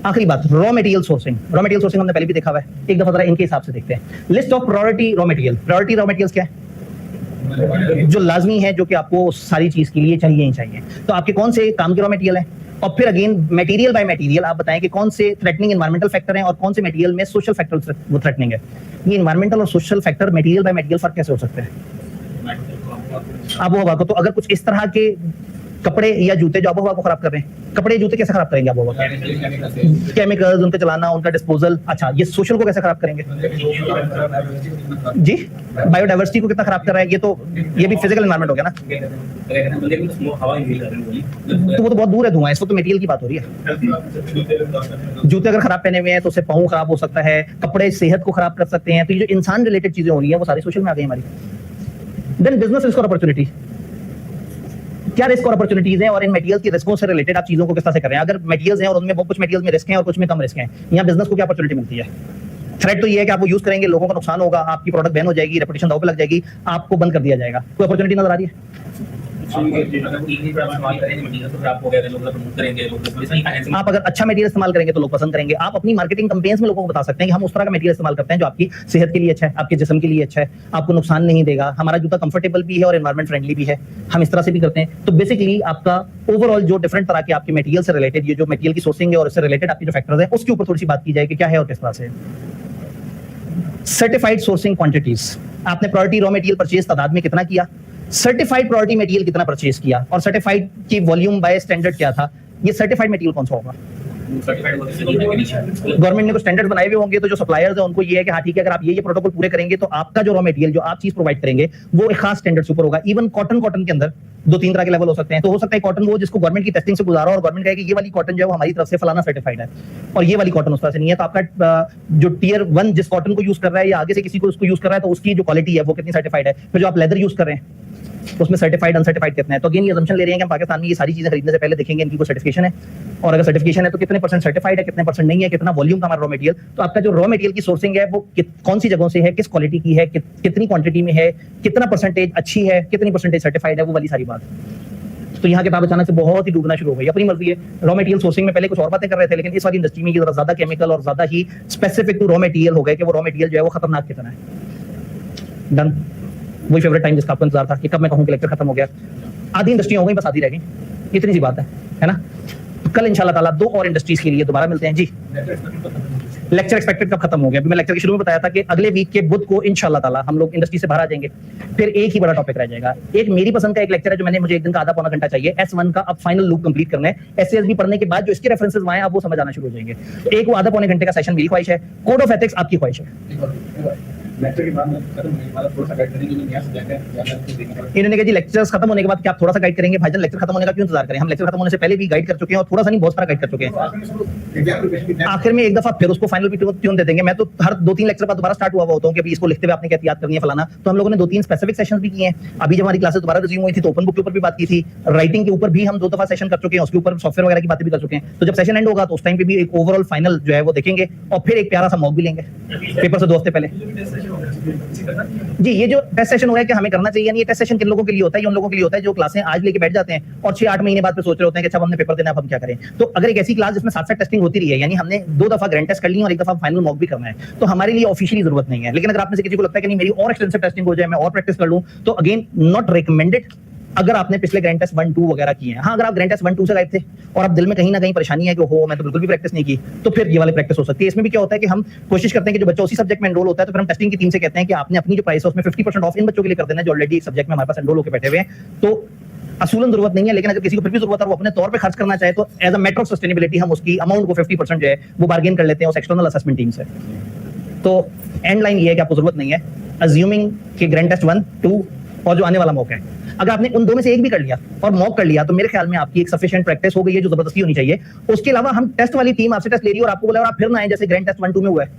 आखिरी बात, raw material sourcing. Raw material sourcing हमने पहले भी देखा हुआ है, एक दफा जरा इनके हिसाब से देखते हैं। List of priority raw material. Priority raw materials क्या है, जो लाजमी है, जो कि आपको सारी चीज के लिए चाहिए ही चाहिए। तो आपके कौन से काम के रॉ मटेरियल है, और फिर अगेन मटेरियल बाय मटेरियल आप बताएं कि कौन से थ्रेटनिंग एनवायरमेंटल फैक्टर हैं और कौन से मटेरियल में सोशल फैक्टर वो थ्रेटनिंग है। ये एनवायरमेंटल और social factor material by material फर्क कैसे हो सकते हैं आबोहवा को। तो अगर कुछ इस तरह के कपड़े या जूते जो आबोहवा को खराब कर रहे हैं, कपड़े जूते कैसे खराब करेंगे आबोहवा को, केमिकल्स उनका चलाना, उनका डिस्पोजल। अच्छा, ये सोशल को कैसे खराब करेंगे जी, बायोडाइवर्सिटी को कितना खराब कर रहा है, ये भी फिजिकल एनवायरनमेंट हो गया ना। तो वो तो बहुत दूर है धुआं, इस वक्त तो मटेरियल की बात हो रही है। जूते अगर खराब पहने हुए हैं तो उससे पाँव खराब हो सकता है, कपड़े सेहत को खराब कर सकते हैं। तो ये जो इंसान रिलेटेड चीजें हो रही है वो सारी सोशल में आ गई हमारी। देन बिजनेस रिस्क और अपॉर्चुनिटी, क्या रिस्क और अपॉर्चुनिटीज हैं और इन मटेरियल की रिस्कों से रिलेटेड आप चीजों को किस तरह से कर रहे हैं। अगर मटेरियल्स हैं और उनमें कुछ मटेरियल्स में रिस्क हैं और कुछ में कम रिस्क हैं, यहाँ बिजनेस को क्या अपॉर्चुनिटी मिलती है। थ्रेट तो ये है कि आप वो यूज करेंगे, लोगों का नुकसान होगा, आपकी प्रोडक्ट बैन हो जाएगी, रेपुटेशन दांव पे लग जाएगी, आपको बंद कर दिया जाएगा। कोई अपॉर्चुनिटी नजर आ रही है। आप अगर अच्छा मटेरियल इस्तेमाल करेंगे तो लोग पसंद करेंगे। आप अपनी मार्केटिंग कैंपेन्स में लोगों को बता सकते हैं कि हम उस तरह का मटेरियल इस्तेमाल करते हैं जो आपकी सेहत के लिए अच्छा है, आपके जिस्म के लिए अच्छा है, आपको नुकसान नहीं देगा, हमारा जूता कंफर्टेबल भी है और एनवायरमेंट फ्रेंडली भी है। हम इस तरह से भी करते हैं। तो बेसिकली आपका ओवरऑल जो डिफरेंट तरह के आपके मटेरियल से रिलेटेड, ये जो मटेरियल की सोर्सिंग है और इससे रिलेटेड आपके जो फैक्टर्स हैं उसके ऊपर थोड़ी सी बात की जाए कि क्या है और किस तरह से। सर्टिफाइड सोर्सिंग क्वांटिटीज, आपने प्रायोरिटी रॉ मटेरियल परचेज तादाद में कितना किया, सर्टिफाइड प्रायोरिटी मटेरियल कितना परचेज किया, और सर्टिफाइड की वॉल्यूम बाय स्टैंडर्ड क्या था। ये सर्टिफाइड मटेरियल कौन सा होगा। गवर्नमेंट ने कुछ स्टैंडर्ड्स बनाए हुए होंगे, तो जो सप्लायर्स है उनको ये है कि हाँ ठीक है, अगर आप ये प्रोटोकॉल पूरे करेंगे तो आपका जो रॉ मटेरियल जो आप चीज प्रोवाइड करेंगे वो एक खास स्टैंडर्ड से ऊपर होगा। इवन कॉटन के अंदर 2-3 तरह के लेवल हो सकते हैं। तो हो सकता है कॉटन वो जिसको गवर्नमेंट की टेस्टिंग से गुजारा और गवर्नमेंट कहे कि ये वाली कॉटन जो है वो हमारी तरफ से फलाना सर्टिफाइड है, और ये वाली कॉटन उस तरह से नहीं है। तो आपका जो टियर 1 जिस कॉटन को यूज कर रहा है या आगे से किसी को उसको यूज कर रहा है, तो उसकी जो क्वालिटी है वो कितनी सर्टिफाइड है। फिर जो आप लेदर यूज कर रहे हैं, उसमें सर्टिफाइड अनसर्टिफाइड कितना है। तो अगेन ये assumption ले रहे हैं कि हम पाकिस्तान में ये सारी चीजें खरीदने से पहले देखेंगे इनकी कोई सर्टिफिकेशन है, और अगर सर्टिफिकेशन है तो कितने % सर्टिफाइड है, कितने % नहीं है, कितना वॉल्यूम का हमारा रॉ मटेरियल। तो आपका जो रॉ मटेरियल की सोर्सिंग है वो कौन सी जगहों से है, किस क्वालिटी की है, कितनी क्वांटिटी में है, कितना % अच्छी है, कितनी % सर्टिफाइड है, वो वाली सारी बात। तो यहाँ किताब अचानक से बहुत ही डूबना शुरू हो गई। अपनी मर्जी है, रॉ मटेरियल सोर्सिंग में पहले कुछ और बातें कर रहे थे, लेकिन इस वाली इंडस्ट्री में ये जरा ज्यादा केमिकल और ज्यादा ही स्पेसिफिक टू रॉ मटेरियल हो गए कि वो रॉ मटेरियल जो है वो खतरनाक कितना है। डन, वही फेवरेट टाइम जिसका आपको इंतजार था कि कब मैं कहूँ कि लेक्चर खत्म हो गया। आधी इंडस्ट्री हो गई, बस आधी रह गई, इतनी सी बात है ना। तो कल इंशाल्लाह ताला 2 और इंडस्ट्रीज के लिए दोबारा मिलते हैं जी। लेक्चर एक्सपेक्टेड कब खत्म हो गया? मैं लेक्चर के शुरू में बताया था कि अगले वीक के बुध को इंशाल्लाह ताला हम लोग इंडस्ट्री से बाहर आ जाएंगे। फिर एक ही बड़ा टॉपिक रह जाएगा। एक मेरी पसंद का एक लेक्चर है जो मुझे एक दिन का आधा पौना घंटा चाहिए, S1 का अब फाइनल लूप कंप्लीट करना है। SASB पढ़ने के बाद जो इसके रेफरेंसेस आए आप वो समझ आना शुरू हो जाएंगे। तो एक वो आधा पौने घंटे का सेशन मेरी ख्वाहिश है, कोड ऑफ एथिक्स आपकी ख्वाहिश है। लेक्चर के बाद खत्म होने के बाद थोड़ा सा गाइड करेंगे जो नया सब्जेक्ट है या फिर देखना है। इन्होंने कहा जी लेक्चर्स खत्म होने के बाद क्या आप थोड़ा सा गाइड करेंगे? भाईजान लेक्चर खत्म होने का क्यों इंतजार करें? हम लेक्चर खत्म होने से पहले भी गाइड कर चुके हैं और थोड़ा सा नहीं बहुत सारा गाइड कर चुके हैं। आखिर में एक दफा फिर उसको फाइनल भी ट्यून दे देंगे। मैं तो हर 2-3 लेक्चर बाद दोबारा स्टार्ट हुआ होता हूं कि अभी इसको लिखते हुए आपने क्या याद करनी है फलाना। तो हम लोगों ने 2-3 स्पेसिफिक सेशंस भी किए हैं। अभी जब हमारी क्लासेस दोबारा रिज्यूम हुई थी तो ओपन बुक के ऊपर भी बात की थी, राइटिंग के ऊपर भी हम 2 दफा सेशन कर चुके हैं, उसके ऊपर सॉफ्टवेयर वगैरह की बातें भी कर चुके हैं। तो जब सेशन एंड होगा तो उस टाइम पे भी एक ओवरऑल फाइनल जो है वो देखेंगे और फिर एक प्यारा सा मॉक भी लेंगे पेपर से 2 हफ्ते पहले। जी ये जो टेस्ट सेशन हो रहा है कि हमें करना चाहिए, यानी ये टेस्ट सेशन किन लोगों के लिए होता है? ये उन लोगों के लिए होता है जो क्लासें आज लेके बैठ जाते हैं और 6-8 महीने बाद फिर सोच रहे होते हैं कि अच्छा हमने पेपर देना है, अब हम क्या करें। तो अगर एक ऐसी क्लास जिसमें साथ-साथ टेस्टिंग होती रही है, यानी हमने 2 दफा ग्रैंड टेस्ट कर ली और 1 दफा फाइनल मॉक भी करना है, तो हमारे लिए ऑफिशियली जरूरत नहीं है। लेकिन अगर आप में से किसी को लगता है कि नहीं मेरी और एक्सटेंसिव टेस्टिंग हो जाए, मैं और प्रैक्टिस कर लूं, तो अगेन नॉट रिकमेंडेड। अगर आपने पिछले ग्रैंड टेस्ट 1-2 वगैरह किए हैं, हाँ अगर आप ग्रैंड टेस्ट 1-2 से गायब थे और आप दिल में कहीं ना कहीं परेशानी है कि हो मैं तो बिल्कुल भी प्रैक्टिस नहीं की, तो फिर ये वाली प्रैक्टिस हो सकती है। इसमें भी क्या होता है कि हम कोशिश करते हैं कि जो बच्चा उसी सब्जेक्ट में एनरोल होता है तो फिर हम टेस्टिंग की टीम से कहते हैं कि आपने अपनी जो प्राइस है उसमें 50% ऑफ इन बच्चों के लिए कर देना जो ऑलरेडी सब्जेक्ट में हमारे पास एनरोल होकर बैठे हुए हैं। तो असूलन जरूरत नहीं है, लेकिन अगर किसी को फिर भी जरूरत है वो अपने तौर पे खर्च करना चाहे तो as a matter of sustainability हम उसकी अमाउंट को 50% जो है वो बार्गेन कर लेते हैं उस एक्सटर्नल असेसमेंट टीम से। तो एंड लाइन ये है कि आपको जरूरत नहीं है, अज्यूमिंग कि ग्रैंड टेस्ट 1, 2 और जो आने वाला मॉक है, अगर आपने उन 2 में से एक भी कर लिया और मॉक कर लिया तो मेरे ख्याल में आपकी एक सफिशिएंट प्रैक्टिस हो गई है जो जबरदस्ती होनी चाहिए। उसके अलावा हम टेस्ट वाली टीम आपसे टेस्ट ले रही है और आपको बोला और आप फिर ना आए जैसे ग्रैंड टेस्ट 1-2 में हुआ है,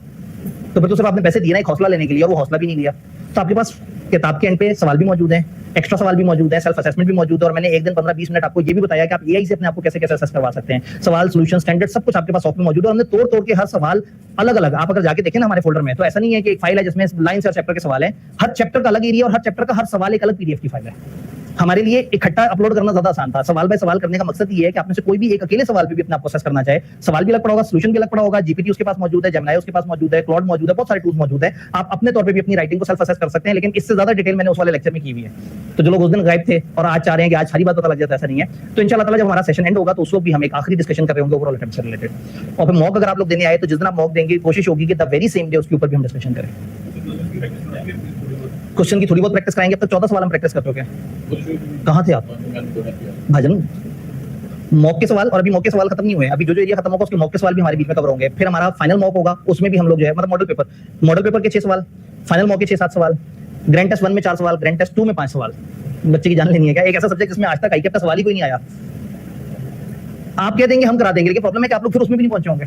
तो फिर तो सिर्फ आपने पैसे दिए ना एक हौसला लेने के लिए और वो हौसला भी नहीं लिया। तो आपके पास किताब के एंड पे सवाल भी मौजूद हैं, एक्स्ट्रा सवाल भी मौजूद है, सेल्फ असेसमेंट भी मौजूद है और मैंने एक दिन 15-20 मिनट आपको ये भी बताया कि आप एआई से अपने आप को कैसे कैसे असेस करवा सकते हैं। सवाल सॉल्यूशन स्टैंडर्ड सब कुछ आपके पास सॉफ्ट में मौजूद है। हमने तोड़ के हर सवाल अलग अलग, आप अगर जाके देखें ना हमारे फोल्डर में, तो ऐसा नहीं है कि एक फाइल है जिसमें लाइन से चैप्टर के सवाल है, हर चैप्टर का अलग एरिया और हर चैप्टर का हर सवाल एक अलग पीडीएफ की फाइल है। हमारे लिए इकट्ठा अपलोड करना ज्यादा आसान था। सवाल बाय सवाल करने का मकसद ये है कि आप में से कोई भी एक अकेले सवाल पे भी अपना प्रोसेस करना चाहे, सवाल भी अलग पड़ा होगा, सॉल्यूशन भी अलग पड़ा होगा, जीपीटी उसके पास मौजूद है, जेमिनी उसके पास मौजूद है, क्लाउड मौजूद है, बहुत सारे टूल्स मौजूद है। आप अपने तौर पे भी अपनी राइटिंग को सेल्फ असेस कर सकते हैं, लेकिन इससे ज्यादा डिटेल मैंने उस वाले लेक्चर में की हुई है। तो जो लोग उस दिन गायब थे और आज चाह रहे हैं कि आज सारी बात पता लग जाता है, ऐसा नहीं है। तो इंशाल्लाह ताला जब हमारा सेशन एंड होगा तो उस वक्त भी हम एक आखिरी डिस्कशन कर रहे होंगे ओवरऑल अटेम्प्ट से रिलेटेड। और फिर मॉक अगर आप लोग देने आए तो जिस दिन आप मॉक देंगे कोशिश होगी कि द वेरी सेम डे उसके ऊपर भी हम डिस्कशन करें। क्वेश्चन की थोड़ी बहुत प्रैक्टिस कराएंगे। अब तक 14 सवाल हम प्रैक्टिस कर चुके हैं। कहाँ थे आप भाईजान? मॉक के सवाल, और अभी मॉक के सवाल खत्म नहीं हुए, अभी जो एरिया खत्म होगा उसके मॉक के सवाल भी हमारे बीच में कवर होंगे। फिर हमारा फाइनल मॉक होगा, उसमें भी हम लोग जो है मतलब मॉडल पेपर के 6 सवाल, फाइनल मॉक के 6-7 सवाल, ग्रैंड टेस्ट 1 में 4 सवाल, ग्रैंड टेस्ट 2 में 5 सवाल। बच्चे की जान लेनी है क्या? एक ऐसा सब्जेक्ट जिसमें आज तक आईके का सवाल ही कोई नहीं आया। आप कह देंगे हम करा देंगे, लेकिन प्रॉब्लम है कि आप लोग फिर उसमें भी नहीं पहुंचे होंगे।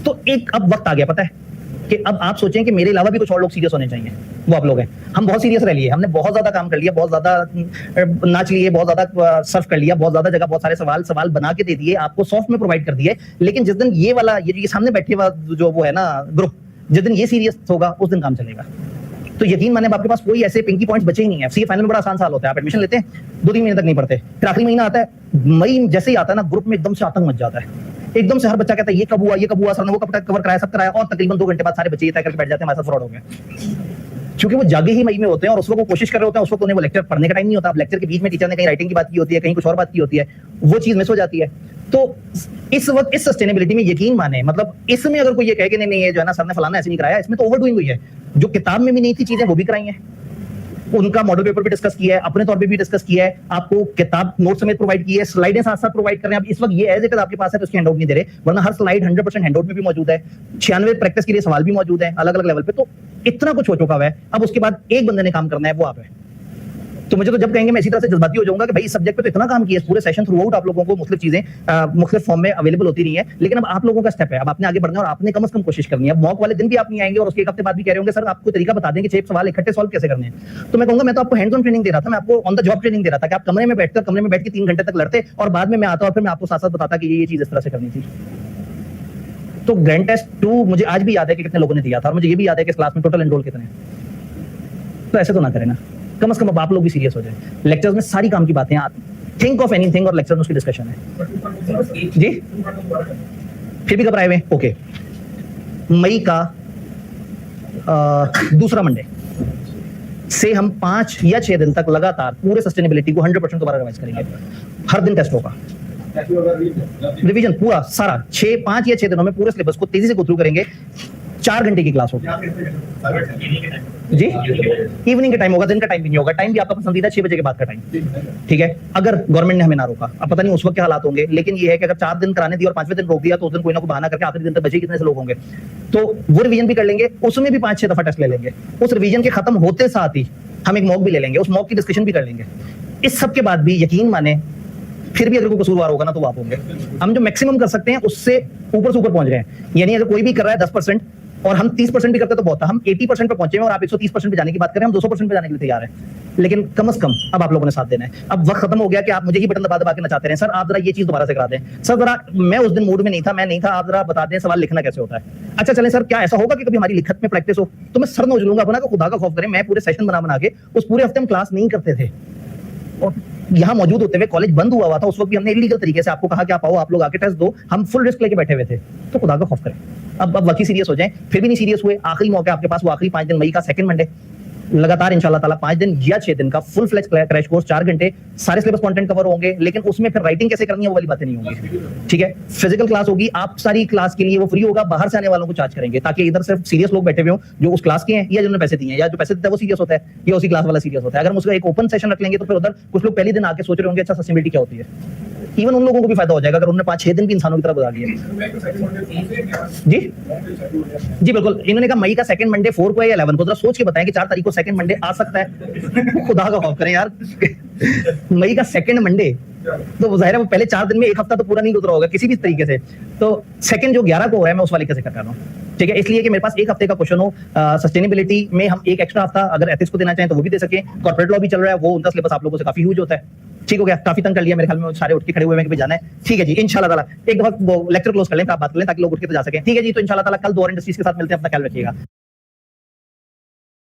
तो एक अब वक्त आ गया, पता है कि अब आप सोचें कि मेरे अलावा भी कुछ और लोग सीरियस होने चाहिए, वो आप लोग हैं। हम बहुत सीरियस रह लिए, हमने बहुत ज्यादा काम कर लिया, बहुत ज्यादा नाच लिए, बहुत ज्यादा सर्व कर लिया, बहुत ज्यादा जगह बहुत सारे सवाल बना के दे दिए, आपको सॉफ्ट में प्रोवाइड कर दिए। लेकिन जिस दिन ये वाला ये सामने बैठे हुआ जो वो है ना ग्रुप, जिस दिन ये सीरियस होगा उस दिन काम चलेगा। तो यकीन माने आपके पास कोई ऐसे पिंकी पॉइंट्स बचे ही नहीं है। सीए फाइनल में बड़ा आसान साल होता है, आप एडमिशन लेते हैं 2-3 महीने तक नहीं पढ़ते, फिर आखिरी महीना आता है, मई जैसे ही आता है ना ग्रुप में एकदम से आतंक मच जाता है। एकदम से हर बच्चा कहता है ये कब हुआ, सर ने वो कब कवर कराया, सब कराया, और तकरीबन 2 घंटे बाद सारे बच्चे ये तय करके बैठ जाते हैं हमारे साथ फ्रॉड हो गया। क्योंकि वो जागे ही मई में होते हैं और उस वक्त वो कोशिश कर रहे होते हैं, उस वक्त उन्हें वो लेक्चर पढ़ने का टाइम नहीं होता। अब लेक्चर के बीच में टीचर ने कहीं राइटिंग की बात की होती है, कहीं कुछ और बात की होती है, वो चीज मिस हो जाती है। तो इस वक्त इस सस्टेनेबिलिटी में यकीन माने, मतलब इसमें अगर कोई ये कहे कि नहीं ये जो है ना सर ने फलाना ऐसे नहीं कराया, इसमें तो ओवरडूइंग हुई है। जो किताब में भी नहीं थी चीजें वो भी कराई हैं, उनका मॉडल पेपर भी डिस्कस किया है, अपने तौर पे भी डिस्कस किया है, आपको किताब नोट समेत प्रोवाइड की है, स्लाइडें साथ साथ प्रोवाइड कर रहे हैं। अब इस वक्त ये एज इट इज आपके पास है तो उसकी हैंडआउट नहीं दे रहे, वरना हर स्लाइड 100% हैंडआउट में भी मौजूद है। 96 प्रैक्टिस के लिए सवाल भी मौजूद है अलग अलग लेवल पे। तो इतना कुछ हो चुका है, अब उसके बाद एक बंदे ने काम करना है, वो आप है। तो मुझे तो जब कहेंगे मैं इसी तरह से जज्बाती हो जाऊंगा कि भाई इस सब्जेक्ट पे तो इतना काम किया है पूरे सेशन थ्रू आउट, आप लोगों को मुख्तलिफ चीजें मुख्तलिफ फॉर्म में अवेलेबल होती रही है, लेकिन अब आप लोगों का स्टेप है, अब आपने आगे बढ़ना है और आपने कम से कम कोशिश करनी है। अब मॉक वाले दिन भी आप नहीं आएंगे और उसके एक हफ्ते बाद भी कह रहे होंगे सर आपको तरीका बता दें कि 6 सवाल इकट्ठे सॉल्व कैसे करने हैं। तो मैं कहूंगा मैं तो आपको हैंड्स ऑन ट्रेनिंग दे रहा था, मैं आपको ऑन द जॉब ट्रेनिंग दे रहा था कि आप कमरे में बैठ के 3 घंटे तक लड़ते और बाद में मैं आता और फिर मैं आपको साथ साथ बताता कि ये चीज इस तरह से करनी थी। तो ग्रैंड टेस्ट 2 मुझे आज भी याद है कि कितने लोगों ने दिया था और मुझे ये भी याद है कि इस क्लास में टोटल एनरोल कितने हैं। तो ऐसे तो ना करें ना, कम से कम अब आप लोग भी सीरियस हो जाए। लेक्चर्स में सारी काम की बातें, थिंक ऑफ एनीथिंग और लेक्चर में उसकी डिस्कशन है जी। फिर भी घबराए हुए, ओके। मई का दूसरा मंडे से हम 5 या 6 दिन तक लगातार पूरे सस्टेनेबिलिटी को 100% दोबारा रिवाइज करेंगे। हर दिन टेस्ट होगा, रिवीजन पूरा सारा 5 या 6 दिनों में पूरे सिलेबस को तेजी से गो थ्रू करेंगे। 4 घंटे की क्लास होगी जी, इवनिंग का टाइम होगा, दिन का टाइम भी नहीं होगा। टाइम भी आपका पसंदीदा 6 बजे के बाद का टाइम, ठीक है। अगर गवर्नमेंट ने हमें ना रोका, अब पता नहीं उस वक्त क्या हालात होंगे, लेकिन ये है कि अगर 4 दिन कराने दिए और 5वें दिन रोक दिया तो उस दिन कोई ना कोई बहाना करके आखिरी दिन तक बचे कितने से लोग होंगे, तो वो रिवीजन भी कर लेंगे, उसमें भी 5-6 दफा टेस्ट ले लेंगे। उस रिवीजन के खत्म होते साथ ही हम एक मॉक भी ले लेंगे, उस मॉक की डिस्कशन भी कर लेंगे। इस सब के बाद भी यकीन माने फिर भी अगर कोई कसूरवार होगा ना तो वो आप होंगे। हम जो मैक्सिमम कर सकते हैं उससे ऊपर से ऊपर पहुंच गए हैं। यानी अगर कोई भी कर रहा है 10% और हम 30% भी करते तो बहुत था, हम 80% पे पहुंचे हैं और आप 130% पे जाने की बात करें, हम 200% पे जाने के लिए तैयार हैं। लेकिन कम से कम अब आप लोगों ने साथ देना है। अब वक्त खत्म हो गया कि आप मुझे ही बटन दबा दबा के नचाते रहे, सर आप जरा ये चीज दोबारा से करा दें, सर जरा मैं उस दिन मूड में नहीं था, मैं नहीं था, आप जरा बता दें सवाल लिखना कैसे होता है। अच्छा चलें सर, क्या ऐसा होगा कि कभी हमारी लिखत में प्रैक्टिस हो, तो मैं सर नोच लूंगा अपना का खुदा का खौफ करें। मैं पूरे सेशन बना के उस पूरे हफ्ते हम क्लास नहीं करते थे और यहाँ मौजूद होते हुए कॉलेज बंद हुआ था, उस वक्त भी हमने इलीगल तरीके से आपको कहा कि आप आओ, आप लोग आके टेस्ट दो, हम फुल रिस्क लेके बैठे हुए थे। तो खुदा का खौफ करें, अब बाकी सीरियस हो जाएं, फिर भी नहीं सीरियस हुए। आखिरी मौका आपके पास, वो आखिरी 5 दिन, मई का सेकंड मंडे, लगातार इंशाल्लाह ताला 5 दिन या 6 दिन का फुल फ्लेज क्रैश कोर्स, 4 घंटे सारे सिलेबस कंटेंट कवर होंगे, लेकिन उसमें फिर राइटिंग कैसे करनी है वो वाली बातें नहीं होंगी, ठीक है। फिजिकल क्लास होगी, आप सारी क्लास के लिए वो फ्री होगा, बाहर से आने वालों को चार्ज करेंगे ताकि इधर सिर्फ सीरियस लोग बैठे हुए हो जो उस क्लास के हैं या जिन्होंने पैसे दिए हैं, या जो पैसे देता है वो सीरियस होता है या उसी क्लास वाला सीरियस होता है। अगर हम उसका एक ओपन सेशन रख लेंगे तो फिर उधर कुछ लोग पहले दिन आके सोच रहे होंगे अच्छा सस्टेनेबिलिटी क्या होती है। इवन उन लोगों को भी फायदा हो जाएगा अगर उन्होंने 5-6 दिन भी इंसानों की तरह बुला लिया जी। जी बिल्कुल, इन्होंने कहा मई का सेकंड मंडे 4 को है या 11 को, जरा सोच के बताएं कि 4 तारीख को सेकंड मंडे आ सकता है। खुदा का खौफ करें यार, मई का सेकंड मंडे तो जाहिर है वो पहले 4 दिन में एक हफ्ता तो पूरा नहीं गुजरा होगा किसी भी तरीके से। तो सेकंड जो 11 को हो रहा है मैं उस वाले का जिक्र कर रहा हूँ, ठीक है। इसलिए कि मेरे पास एक हफ्ते का क्वेश्चन हो, सस्टेनेबिलिटी में हम एक एक्स्ट्रा हफ्ता अगर एथिक्स को देना चाहें तो वो भी दे सके। कॉर्पोरेट लॉ भी चल रहा है, वो उनका सिलेबस आप लोगों से काफी ह्यूज होता है। ठीक हो गया, काफी तंग कर लिया मेरे ख्याल में, सारे उठ के खड़े हुए हैं कि जाना है। ठीक है जी, इंशाल्लाह ताला एक दफा लेक्चर क्लोज कर लें, आप बात कर लें ताकि लोग उठ के तो जा सकें। ठीक है जी, तो इंशाल्लाह ताला कल 2 और इंडस्ट्रीज के साथ मिलते हैं, अपना ख्याल रखिएगा।